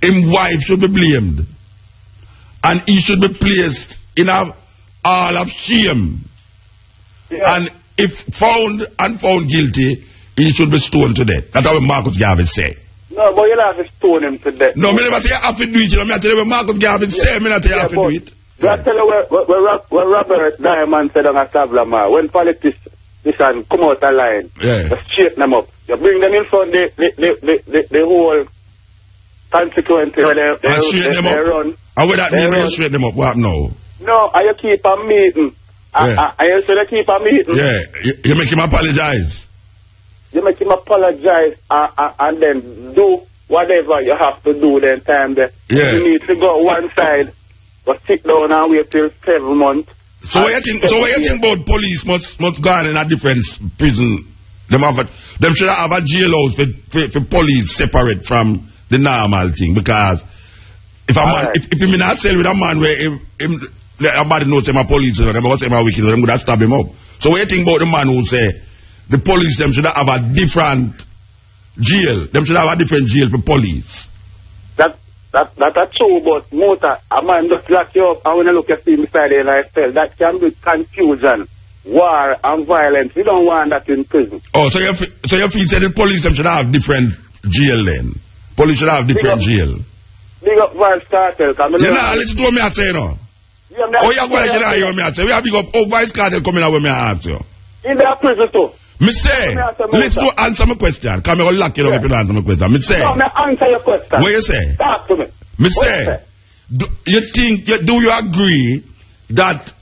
his wife should be blamed. And he should be placed in a hall of shame. Yeah. And if found guilty, he should be stoned to death. That's what Marcus Garvey say. No, but you don't have to stone him to death. No, I never say you have to do it. I tell you what Marcus Garvey say, I not tell you have to do it. I tell you where Robert Diamond said on a Savlama, when politicians come out of line, you straighten them up. You bring them in front the whole consequence where they run. And with that name, you straighten them up. What now? No, and you keep a meeting. And you say you keep a meeting. Yeah, you make him apologize. You make him apologize and then do whatever you have to do then time there. Yeah. You need to go one side, but sit down and wait till 7 months. So what you think about police must go on in a different prison? Them should have a jailhouse for police separate from the normal thing, because if a man, if him not sell with a man where somebody knows him a police or them say him a wicked, them would have stab him up. So what you think about the man who say the police them should have a different jail? Them should have a different jail for police. That's true, but Muta, a man just lock you up and when you look at him beside the lifestyle, that can be confusion, war and violence. We don't want that in prison. Oh, so you feel say the police them should have different jail then? Police should have different jail. Big up Mars Trip.Tel. You know, listen to what I say now. Oh, you're going to hear what I say. We have big up Mars Trip.Tel coming out when I ask you. In the prison too. Me say, let's do answer my question. Come here, lock you up if you don't answer my question. Me say. No, me answer your question. What you say? Talk to me. Me say, do you agree that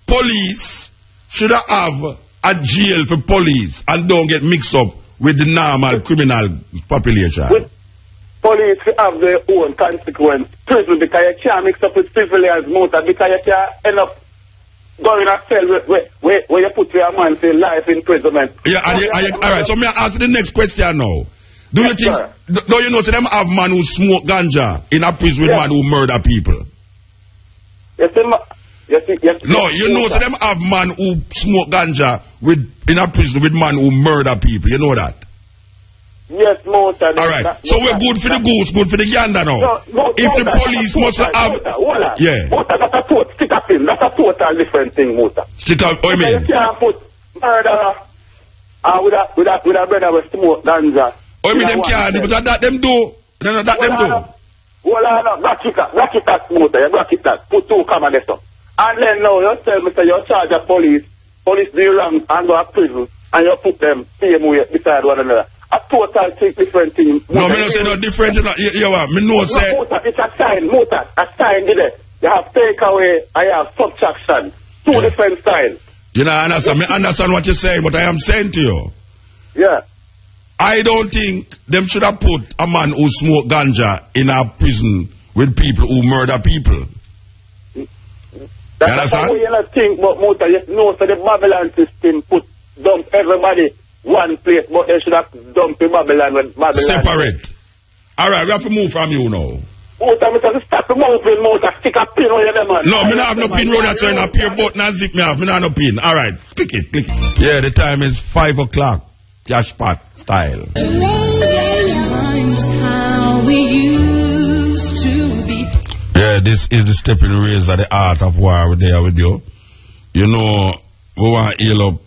police should have a jail for police and don't get mixed up with the normal criminal population? Police have their own consequence. Prison, because you can't mix up with civilians, Muta, because you can't end up going a cell where you put your man say life imprisonment. Yeah, alright, so may I ask the next question now? Do you think, do you know to them have man who smoke ganja in a prison with man who murder people? No, you know to them have man who smoke ganja in a prison with man who murder people, you know that? Yes, Muta. Alright, so we're good for the goose, good for the gander now. If the police must have... Yeah. Muta, that's a total different thing, Muta. Stick up, what you mean? You can't put murderer with a brother with smoke ganja. Oh, you mean them can't, but that them do? No, that them do? Well, no, black it up, Muta, you black it up. Put 2 comma there, so. And then now, you tell me, say, you charge the police do wrong and go to prison, and you put them same way beside one another. A total different thing. No, me no say no different. You what? Me know say. It's a sign. Muta, a sign there. You have take away. I have subtraction. 2 different styles. You know, I understand what you're saying, but I am saying to you. Yeah. I don't think them should have put a man who smoke ganja in a prison with people who murder people. That's how you not think, but Muta, you know, so the Babylon system dump everybody one place, but they should have dumped in Babylon when Babylon... Separate. Alright, we have to move from you now. Muta, me just stop the moving, Muta, stick a pin on your man. No, me not have no pin round that turn up here, button and zip me off. Me not have no pin. Alright, click it. Yeah, the time is 5 o'clock. Cash pot style. Yeah, this is the Steppn race of the art of war. We're there with you. You know, we want to heal up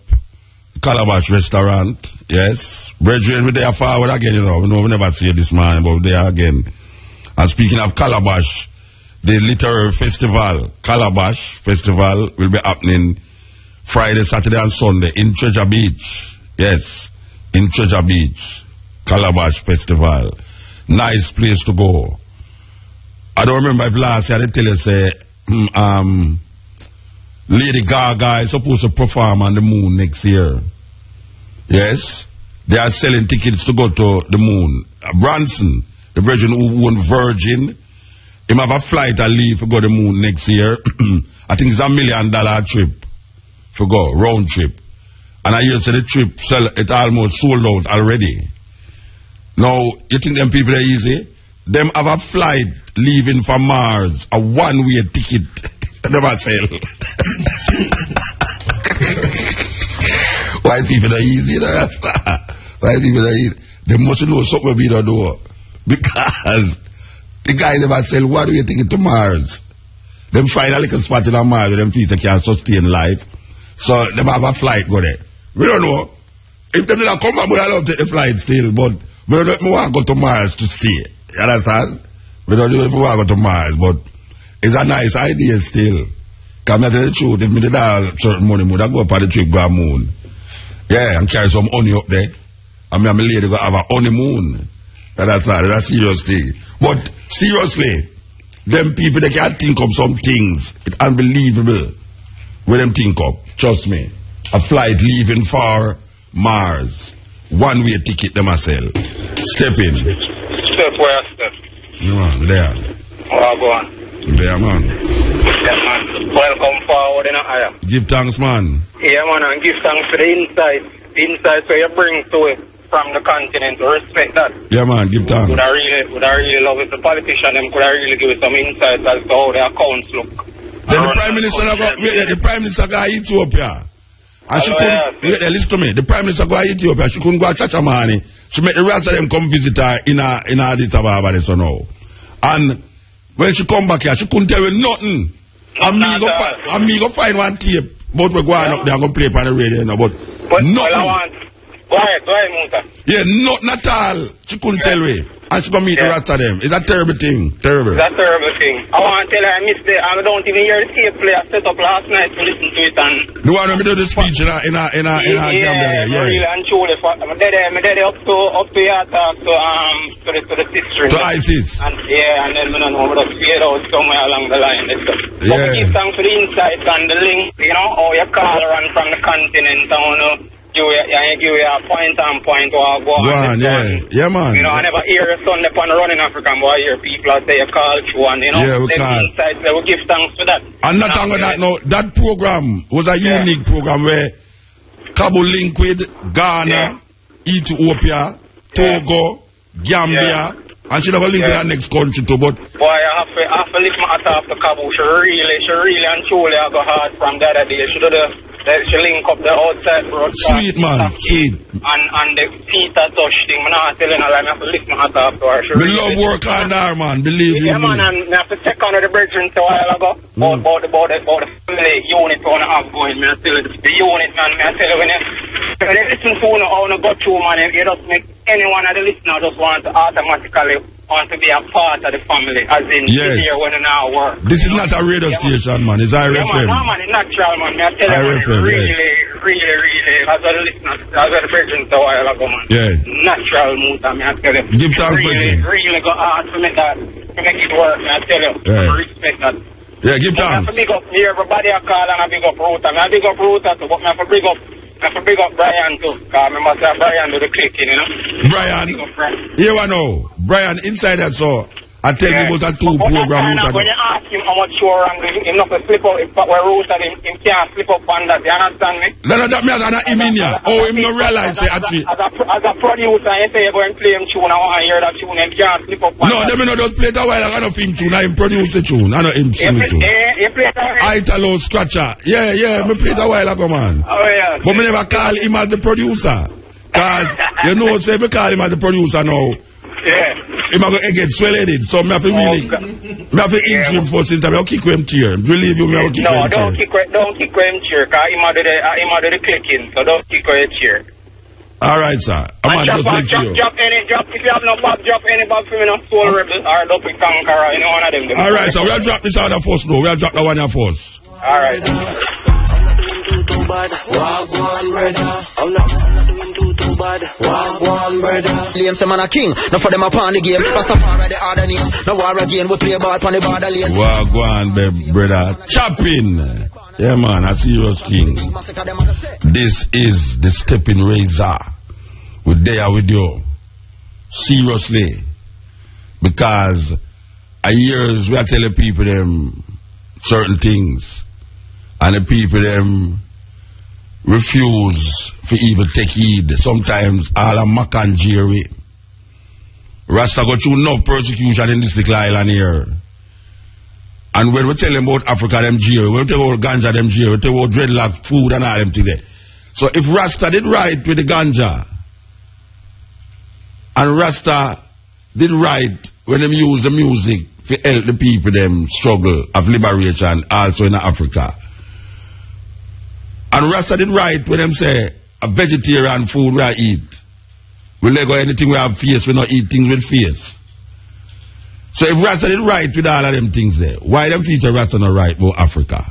Calabash restaurant, yes. Brethren, we're there forward again, you know. We never see this man, but we're there again. And speaking of Calabash, the literary festival, Calabash Festival, will be happening Friday, Saturday, and Sunday in Treasure Beach. Yes, in Treasure Beach. Calabash Festival. Nice place to go. I don't remember if last year they tell us Lady Gaga is supposed to perform on the moon next year. Yes, they are selling tickets to go to the moon. Branson, the Virgin who owned Virgin, he have a flight and leave to go to the moon next year. I think it's $1 million trip to go, round trip. And I hear say the trip it almost sold out already. Now, you think them people are easy? Them have a flight leaving for Mars, a one-way ticket. Never sell. White people are easy, you know? White people are easy. They must know something we don't know. Because the guys never sell one-way ticket to Mars. Them find a little spot in Mars where them people can sustain life. So them have a flight go there. We don't know. If them don't come back, we don't take the flight still, but we don't want to go to Mars to stay. You understand? We don't know if we want to go to Mars, but it's a nice idea still. Because I tell the truth, if we did have certain money, we would go up on the trip, go to the moon. Yeah, and carry some honey up there. And me and my lady go have a honeymoon. That's a serious thing. But seriously, them people, they can't think of some things. It's unbelievable what them think of. Trust me. A flight leaving for Mars. One-way ticket them a sell. Steppn. Step where I step? Yeah, man, there. Oh, go on. There, man. Yeah, man. Welcome forward in a higher. Give thanks, man. Yeah, man, and give thanks for the insight. The insight where you bring to it from the continent. Respect that. Yeah, man, give thanks. Would I really love if the politician them could I really give it some insight as to how their accounts look. Then the Prime Minister got Ethiopia. And she couldn't, listen to me, the Prime Minister got Ethiopia, she couldn't go to Chachamani. She made the rest of them come visit her in Addis Ababa, so now. And when she come back here, she couldn't tell me nothing. And me go find one tape, but we're going up there and go play on the radio, but nothing. Go ahead, Muta. Yeah, nothing at all. She couldn't tell me. And she gonna meet the rest of them. It's a terrible thing. Terrible. It's a terrible thing. I want to tell her I missed it. I don't even hear the tape play. I set up last night to listen to it. And the one when we do the speech in Gambia there. Yeah, really and truly. I'm dead up to your talk to the sister. To ISIS. And and then I don't know what to fade out somewhere along the line. But we give thanks for the insights and the link, you know, how you call her and from the continent, give you a point or go on. Yeah, man. You know, I never hear a son upon running African, but I hear people say you call Tajuan, you know. Yeah, we call. Insights, we give thanks for that. And not only that, no, that program was a unique program where Ka'bu link with Ghana, Ethiopia, Togo, Gambia, and she never link with that next country too, but boy, I have to lift my hat off to Ka'bu. She really and truly have go hard from the other day. She link up the outside broadcast. Sweet, man. Sweet. And the Peter touch thing. I'm not telling her, I have to lift my hat off to her. We love work on her, man. Believe you me. Yeah, man, and I have to check under the bridge a while ago. About the family unit we want to have going. I tell you, the unit, man, I tell you, when you listen to how you go through, man, you just make any one of the listeners just want to automatically want to be a part of the family, as in here when you now work. This is not a radio station, man. It's IRFM. No, man, it's natural, man. I tell you, man, really, as a listener, as a virgin, a while ago, man. Yeah. Natural Muta, man, I tell you. Give thanks, really go hard to make it work, man, I tell you. Yeah. Respect that. Yeah, give thanks. I have to big up here, everybody I call and I big up Ruta. I big up Ruta too, but I have to big up Brian too. Because I must have Brian do the clicking, you know. Brian, here I know. Brian, inside that, so I tell you about that two program. When you ask him how much you're angry, him not to slip up, where Ruta, him can't slip up on that, you understand me? No, that means I'm not imillion. Oh, him no realize, say, actually. As a producer, you say you're going to play him tune, I want to hear that tune, and can't slip up on that. No, them just play that while I don't film tune, I him produce the tune, I know him sing the tune. You play that Italo Scratcher. Yeah, me play that while ago, man. Oh, yeah. But me never call him as the producer. Because, you know, say me call him as the producer now. Yeah. Him a go get swelled, so me have to really, me have to inch him first since I will kick him chair. Believe you, me will kick him chair. No, don't kick him chair, because him do the clicking, so don't kick him chair. Alright, sir. I'm drop if you have no bag, drop any bag for me, no Soul Rebel or Dopey Conqueror, any one of them. Alright, so we'll drop this other first, though. We'll drop the one here first. Alright. I'm not doing too bad. I'm not doing too bad. One brother. Liam say man a king. No for them upon the game. Rastafari the other name. No war again. We play ball on the border lane. Wagwan, brother. Chopping. Yeah, man, a serious thing. This is the Steppn Razor. We're there with you. Seriously. Because a years we are telling people them certain things. And the people them refuse to even take heed. Sometimes all a mac and jerry. Rasta go through no persecution in this little island here. And when we tell them about Africa, them jerry, when we tell about ganja, them jerry, we tell about dreadlock, food and all them today. So if Rasta did right with the ganja, and Rasta did right when them use the music to help the people them struggle of liberation also in Africa. And Rasta did right when them say a vegetarian food we eat. We let go anything we have face, we not eat things with face. So if Rasta did right with all of them things there, why them feature Rasta not right about Africa?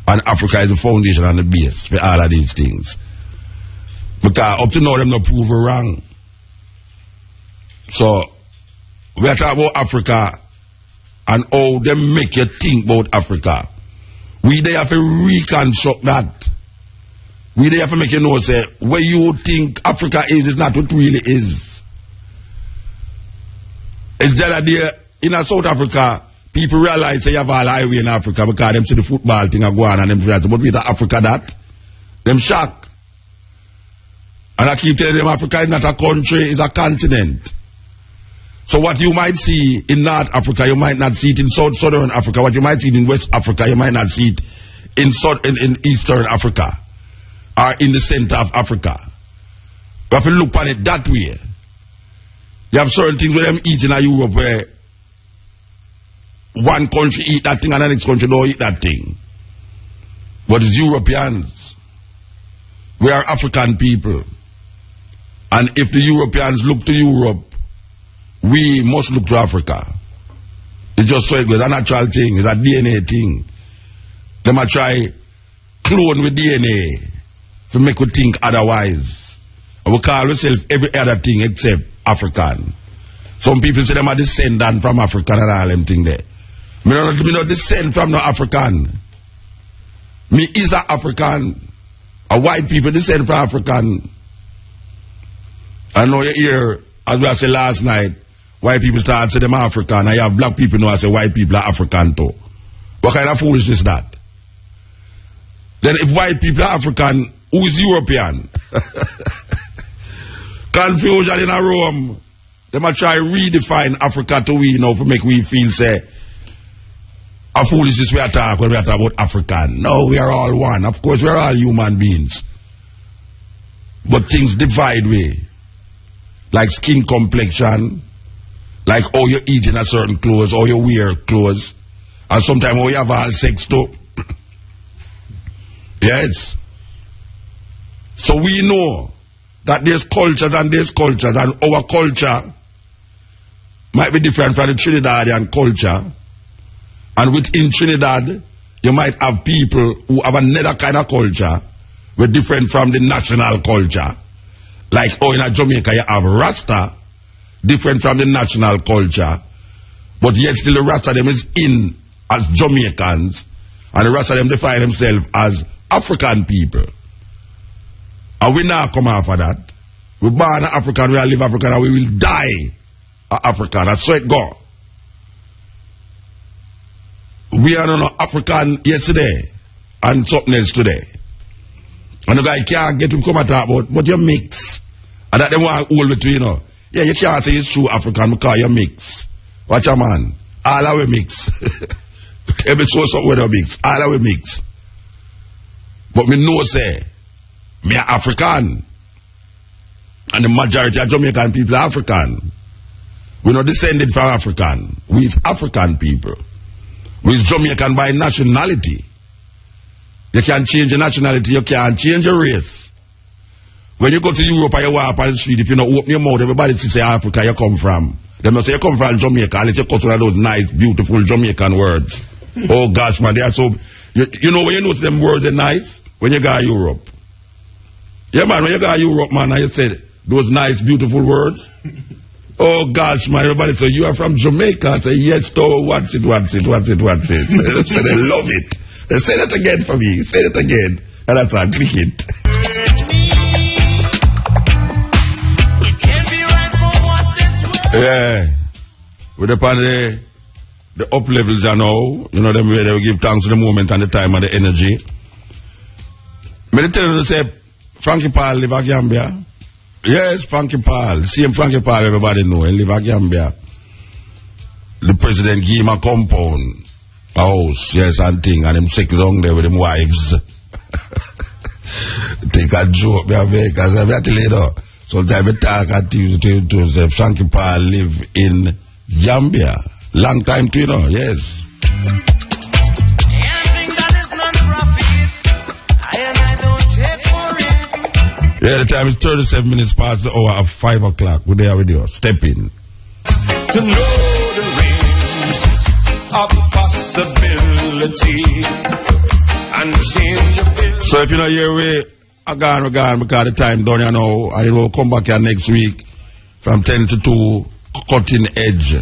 And Africa is the foundation and the base for all of these things. Because up to now them not prove wrong. So we are talking about Africa and how they make you think about Africa. We there have to reconstruct that. We there have to make you know, say, where you think Africa is not what it really is. It's that idea in South Africa, people realize they have all highway in Africa because them see the football thing go on and them realize, but with Africa that, them shock. And I keep telling them Africa is not a country, it's a continent. So what you might see in North Africa, you might not see it in Southern Africa. What you might see in West Africa, you might not see it in Eastern Africa or in the center of Africa. You have to look on it that way. You have certain things where them eat in Europe where one country eat that thing and the next country don't eat that thing. But it's Europeans. We are African people. And if the Europeans look to Europe, we must look to Africa. It's just so it goes. It's a natural thing. It's a DNA thing. They might try clone with DNA to make we think otherwise. And we call ourselves every other thing except African. Some people say them are descendant from African and all them thing there. Me not descend from no African. Me is a African. A white people descend from African. I know you hear, as we said last night, white people start to say them African, and you have black people now say white people are African too. What kind of foolishness is that? Then if white people are African, who is European? Confusion in a room. They might try redefine Africa to we now to make we feel say a foolishness we attack when we talk about African. No, we are all one. Of course we are all human beings. But things divide we. Like skin complexion, like how you eat in a certain clothes, how you wear clothes, and sometimes how you have all sex too. Yes. So we know that there's cultures, and our culture might be different from the Trinidadian culture. And within Trinidad, you might have people who have another kind of culture, but different from the national culture. Like how in Jamaica you have Rasta, different from the national culture, but yet still the Rasta them is in as Jamaicans, and the Rasta them define themselves as African people. And we now come after that. We're born African, we live African, and we will die African. That's so it go. We are not African yesterday and something else today. And the guy can't get to come and talk about, but you mix. And that they want to hold between, you know. Yeah, you can't say it's true African because you mix. Watch a man. All our mix. Every so something with a mix. All our mix. But me know say, me are African. And the majority of Jamaican people are African. We're not descended from African. We're African people. We're Jamaican by nationality. You can't change your nationality, you can't change your race. When you go to Europe and you walk on the street, if you don't open your mouth, everybody say Africa you come from. They must say you come from Jamaica, unless you cut one of those nice, beautiful Jamaican words. Oh gosh, man, they are so... You know when you notice them words are nice? When you go to Europe. Yeah, man, when you go to Europe, man, and you say, those nice, beautiful words. Oh gosh, man, everybody say, you are from Jamaica. I say, yes, though, what's it? They say they love it. They say that again for me. Say it again. And that's a click it. Yeah. With the up levels are now, you know, them way they will give thanks to the moment and the time and the energy. Me tell you to say, Frankie Paul live at Gambia. Yes, Frankie Paul. Same Frankie Paul everybody know. He live at Gambia. The president give him a compound, a house, yes, and thing, and him settle down there with them wives. Take a joke, because I tell you though. Sometimes I talk at you to say Frankie Paul live in Gambia. Long time too, you know, yes. Yeah, the time is 37 minutes past the hour of 5 o'clock. We're there with you. Steppn. To know the range of possibility and changeability. So if you're not here, we're gone because the time done, you know. I will come back here next week from 10 to 2, cutting edge.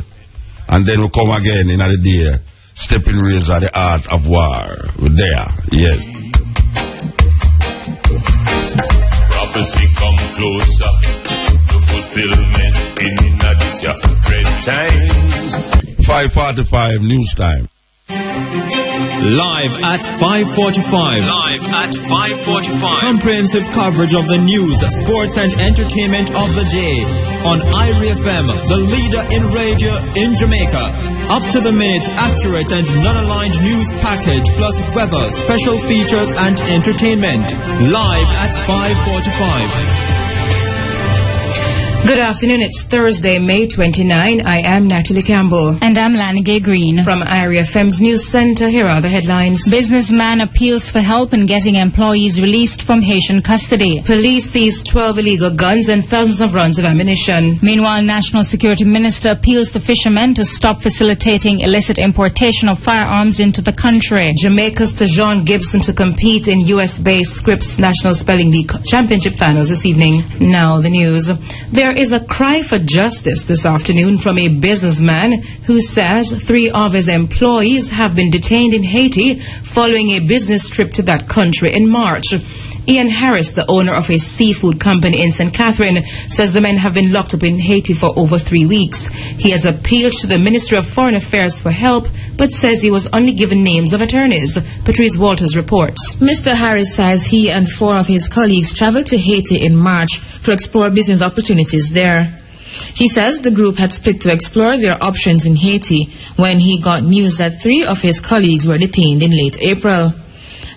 And then we'll come again in another day. Steppn Razor, the art of war. We're there, yes. Prophecy come closer to fulfillment in this dread times. 5:45 news time. Live at 5:45. Comprehensive coverage of the news, sports and entertainment of the day on Irie FM, the leader in radio in Jamaica. Up to the minute, accurate and non-aligned news package plus weather, special features and entertainment. Live at 5:45. Good afternoon. It's Thursday, May 29. I am Natalie Campbell. And I'm Lanigay Green. From Irie FM's News Center, here are the headlines. Businessman appeals for help in getting employees released from Haitian custody. Police seized 12 illegal guns and thousands of rounds of ammunition. Meanwhile, National Security Minister appeals to fishermen to stop facilitating illicit importation of firearms into the country. Jamaica's Tajuan Gibson to compete in US-based Scripps National Spelling Bee Championship finals this evening. Now the news. There is a cry for justice this afternoon from a businessman who says 3 of his employees have been detained in Haiti following a business trip to that country in March. Ian Harris, the owner of a seafood company in St. Catherine, says the men have been locked up in Haiti for over 3 weeks. He has appealed to the Ministry of Foreign Affairs for help, but says he was only given names of attorneys. Patrice Walters reports. Mr. Harris says he and 4 of his colleagues traveled to Haiti in March to explore business opportunities there. He says the group had split to explore their options in Haiti when he got news that 3 of his colleagues were detained in late April.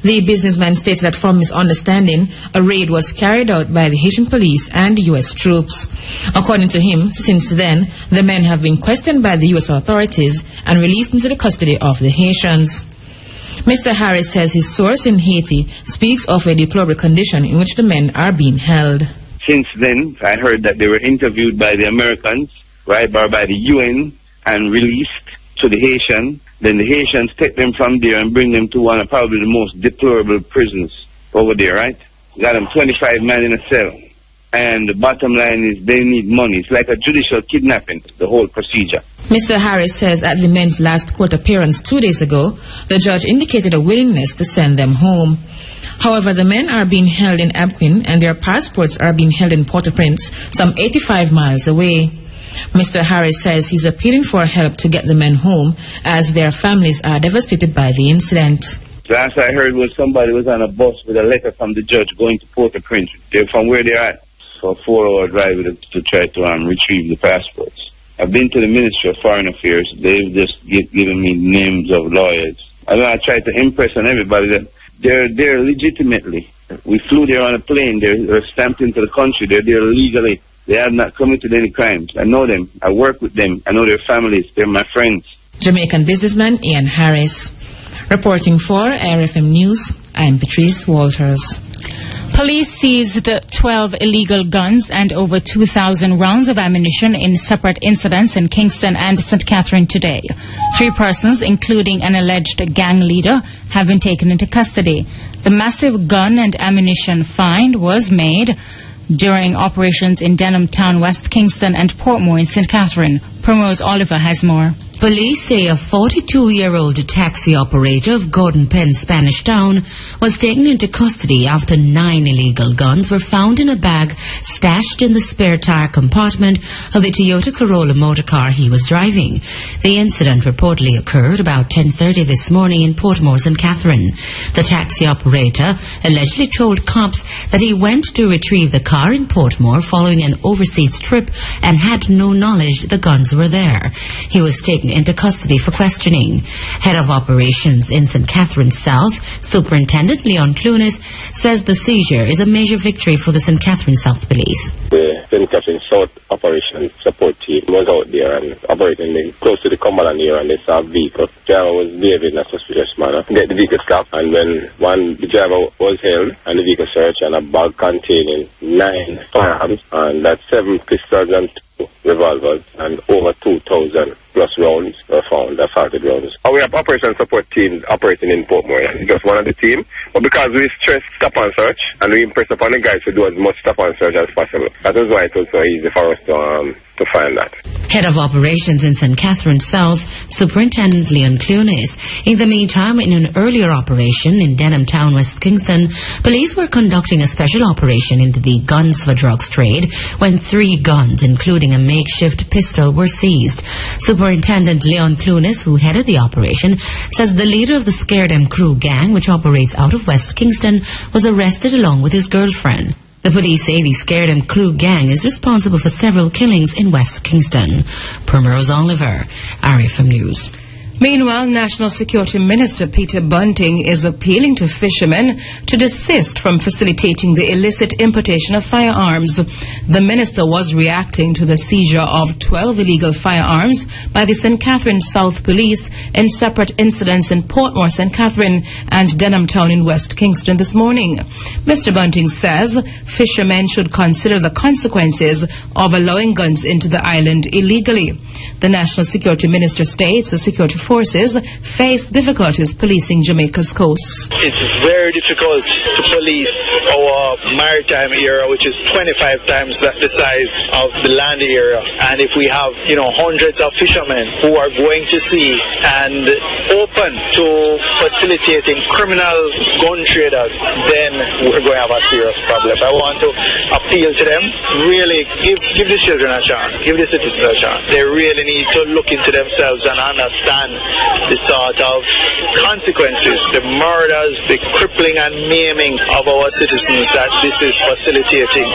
The businessman states that from his understanding, a raid was carried out by the Haitian police and U.S. troops. According to him, since then, the men have been questioned by the U.S. authorities and released into the custody of the Haitians. Mr. Harris says his source in Haiti speaks of a deplorable condition in which the men are being held. Since then, I heard that they were interviewed by the Americans, right, by the UN, and released to the Haitian. Then the Haitians take them from there and bring them to one of probably the most deplorable prisons over there, right? Got them 25 men in a cell. And the bottom line is they need money. It's like a judicial kidnapping, the whole procedure. Mr. Harris says at the men's last court appearance 2 days ago, the judge indicated a willingness to send them home. However, the men are being held in Abquin and their passports are being held in Port-au-Prince, some 85 miles away. Mr. Harris says he's appealing for help to get the men home as their families are devastated by the incident. Last I heard was somebody was on a bus with a letter from the judge going to Port-au-Prince. They're from where they're at for a 4-hour drive to try to retrieve the passports. I've been to the Ministry of Foreign Affairs. They've just given me names of lawyers. I try to impress on everybody that they're there legitimately. We flew there on a plane. They're stamped into the country. They're there legally. They have not committed any crimes. I know them. I work with them. I know their families. They're my friends. Jamaican businessman Ian Harris. Reporting for RFM News, I'm Patrice Walters. Police seized 12 illegal guns and over 2,000 rounds of ammunition in separate incidents in Kingston and St. Catherine today. 3 persons, including an alleged gang leader, have been taken into custody. The massive gun and ammunition find was made during operations in Denim Town, West Kingston and Portmore in St. Catherine. Primrose Oliver has more. Police say a 42-year-old taxi operator of Gordon Penn, Spanish Town, was taken into custody after 9 illegal guns were found in a bag stashed in the spare tire compartment of the Toyota Corolla motorcar he was driving. The incident reportedly occurred about 10:30 this morning in Portmore, St. Catherine. The taxi operator allegedly told cops that he went to retrieve the car in Portmore following an overseas trip and had no knowledge the guns were there. He was taken into custody for questioning. Head of operations in St. Catherine South, Superintendent Leon Clunis, says the seizure is a major victory for the St. Catherine South Police. The St. Catherine South Operations Support Team was out there and operating close to the Cumberland area, and they saw a vehicle. The driver was behaving in a suspicious manner. The vehicle stopped, and when the driver was held and the vehicle searched, and a bag containing 9 firearms, and that's 7 pistols and 2 revolvers, and over 2,000 plus rounds were found, assaulted rounds. We have operation support team operating in Portmore. It's just one of the team, but because we stress stop and search, and we impress upon the guys to do as much stop and search as possible, that is why it was so easy for us to find that. Head of operations in St. Catherine South, Superintendent Leon Clunis. In the meantime, in an earlier operation in Denim Town, West Kingston, police were conducting a special operation into the guns for drugs trade when 3 guns, including a makeshift pistol, were seized. Superintendent Leon Clunis, who headed the operation, says the leader of the Scared Them Crew gang, which operates out of West Kingston, was arrested along with his girlfriend. The police say the Scared Them Crew gang is responsible for several killings in West Kingston. Primrose Oliver, RFM News. Meanwhile, National Security Minister Peter Bunting is appealing to fishermen to desist from facilitating the illicit importation of firearms. The minister was reacting to the seizure of 12 illegal firearms by the St. Catherine South Police in separate incidents in Portmore, St. Catherine and Denham Town in West Kingston this morning. Mr. Bunting says fishermen should consider the consequences of allowing guns into the island illegally. The National Security Minister states the security forces face difficulties policing Jamaica's coasts. It's very difficult to police our maritime area, which is 25 times the size of the land area. And if we have, hundreds of fishermen who are going to sea and open to facilitating criminal gun traders, then we're going to have a serious problem. I want to appeal to them, really give the children a chance, give the citizens a chance. They really need to look into themselves and understand the sort of consequences, the murders, the crippling and maiming of our citizens that this is facilitating.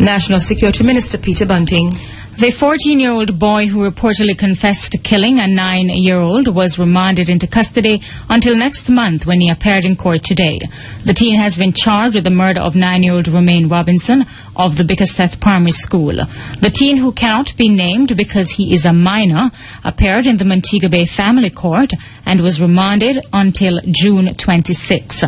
National Security Minister Peter Bunting. The 14-year-old boy who reportedly confessed to killing a 9-year-old was remanded into custody until next month when he appeared in court today. The teen has been charged with the murder of 9-year-old Romaine Robinson of the Bickersteth Primary School. The teen, who cannot be named because he is a minor, appeared in the Montego Bay Family Court and was remanded until June 26.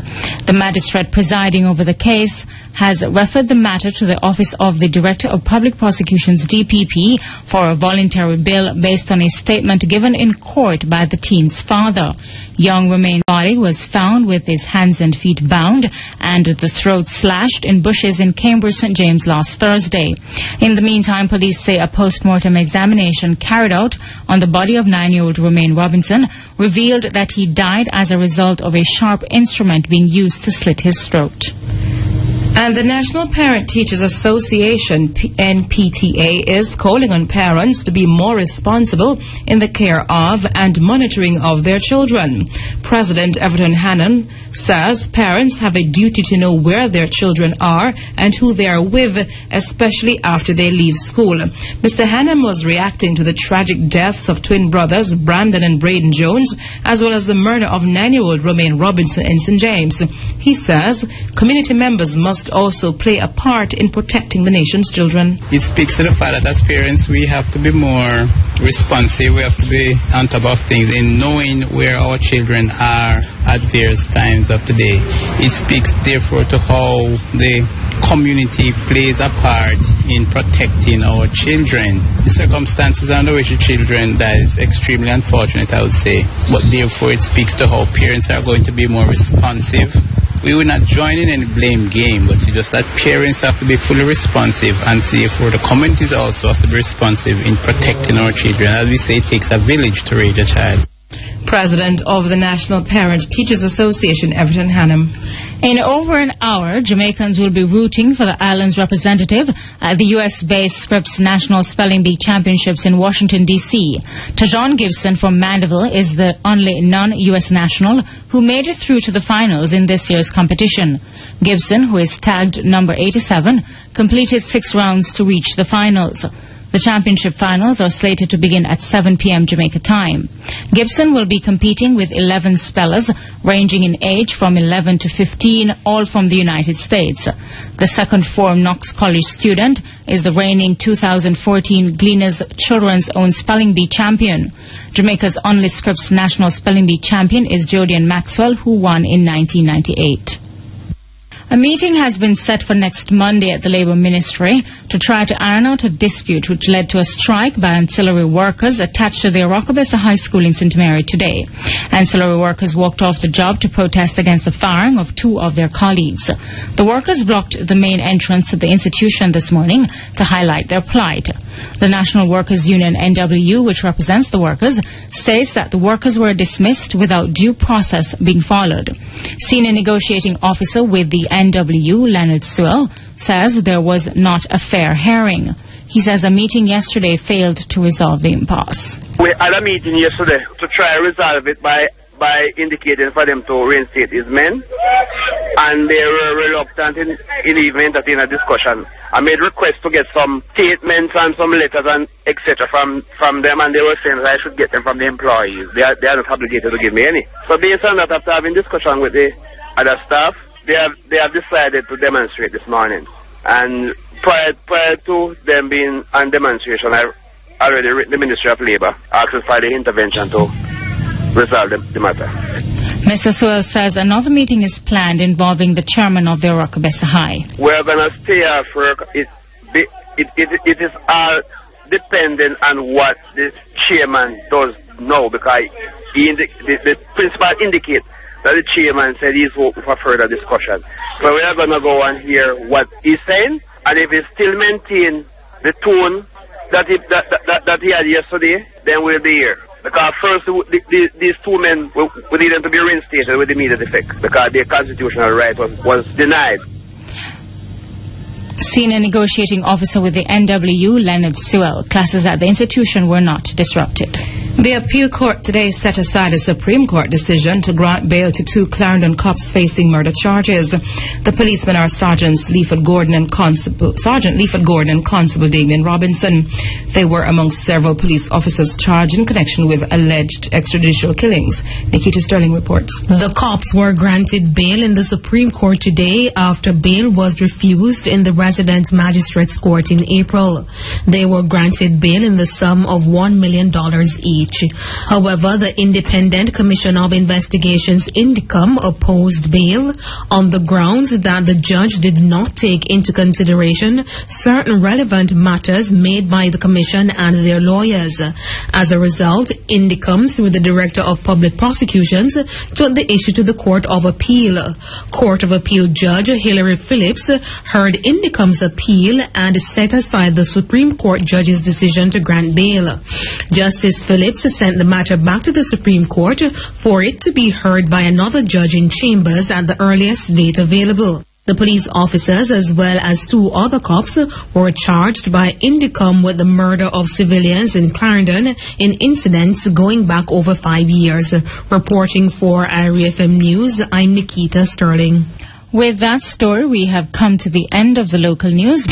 The magistrate presiding over the case has referred the matter to the Office of the Director of Public Prosecutions, DPP, for a voluntary bail based on a statement given in court by the teen's father. Young Romaine's body was found with his hands and feet bound and the throat slashed in bushes in Cambridge, St. James last Thursday. In the meantime, police say a post-mortem examination carried out on the body of 9-year-old Romaine Robinson revealed that he died as a result of a sharp instrument being used to slit his throat. And the National Parent Teachers Association, NPTA, is calling on parents to be more responsible in the care of and monitoring of their children. President Everton Hannon says parents have a duty to know where their children are and who they are with, especially after they leave school. Mr. Hannon was reacting to the tragic deaths of twin brothers Brandon and Braden Jones, as well as the murder of 9-year-old Romaine Robinson in St. James. He says community members must also play a part in protecting the nation's children. It speaks to the fact that as parents we have to be more responsive, we have to be on top of things in knowing where our children are at various times of the day. It speaks therefore to how the community plays a part in protecting our children. The circumstances under which the children die is extremely unfortunate, I would say, but therefore it speaks to how parents are going to be more responsive We will not join in any blame game, but it's just that parents have to be fully responsive, and see for the communities also have to be responsive in protecting our children. As we say, it takes a village to raise a child. President of the National Parent Teachers Association, Everton Hannum. In over an hour, Jamaicans will be rooting for the island's representative at the U.S.-based Scripps National Spelling Bee Championships in Washington, D.C. Tajuan Gibson from Mandeville is the only non-U.S. national who made it through to the finals in this year's competition. Gibson, who is tagged number 87, completed 6 rounds to reach the finals. The championship finals are slated to begin at 7 p.m. Jamaica time. Gibson will be competing with 11 spellers ranging in age from 11 to 15, all from the United States. The second form Knox College student is the reigning 2014 Gleaners Children's Own Spelling Bee champion. Jamaica's only Scripps National Spelling Bee champion is Jodian Maxwell, who won in 1998. A meeting has been set for next Monday at the Labour Ministry to try to iron out a dispute which led to a strike by ancillary workers attached to the Rockabessa High School in St. Mary today. Ancillary workers walked off the job to protest against the firing of 2 of their colleagues. The workers blocked the main entrance to the institution this morning to highlight their plight. The National Workers Union NWU, which represents the workers, states that the workers were dismissed without due process being followed. Senior negotiating officer with the NWU, Leonard Sewell, says there was not a fair hearing. He says a meeting yesterday failed to resolve the impasse. We had a meeting yesterday to try to resolve it by indicating for them to reinstate his men, and they were reluctant in even entertaining a discussion. I made requests to get some statements and some letters and etc. from them, and they were saying that I should get them from the employees. They are not obligated to give me any. So based on that, after having discussion with the other staff, they have decided to demonstrate this morning. And prior to them being on demonstration, I already written the Ministry of Labour asking for the intervention to resolve the matter. Mr. Sewell says another meeting is planned involving the chairman of the Rockabessa High. We're going to stay here for it is all dependent on what the chairman does now, because the principal indicates that the chairman said he's hoping for further discussion. So we are going to go and hear what he's saying, and if he still maintain the tone that he had yesterday, then we'll be here. Because first, these 2 men, we need them to be reinstated with immediate effect, because their constitutional right was denied. Senior negotiating officer with the NWU, Leonard Sewell, classes at the institution were not disrupted. The appeal court today set aside a Supreme Court decision to grant bail to 2 Clarendon cops facing murder charges. The policemen are Sergeant Leaford Gordon and Constable Damien Robinson. They were among several police officers charged in connection with alleged extrajudicial killings. Nikita Sterling reports. The cops were granted bail in the Supreme Court today after bail was refused in the Resident Magistrates Court in April. They were granted bail in the sum of $1 million each. However, the Independent Commission of Investigations Indicom opposed bail on the grounds that the judge did not take into consideration certain relevant matters made by the Commission and their lawyers. As a result, Indicom, through the Director of Public Prosecutions, took the issue to the Court of Appeal. Court of Appeal Judge Hilary Phillips heard Indicom's appeal and set aside the Supreme Court judge's decision to grant bail. Justice Phillips sent the matter back to the Supreme Court for it to be heard by another judge in chambers at the earliest date available. The police officers, as well as 2 other cops, were charged by Indicom with the murder of civilians in Clarendon in incidents going back over 5 years. Reporting for IRFM News, I'm Nikita Sterling. With that story, we have come to the end of the local news.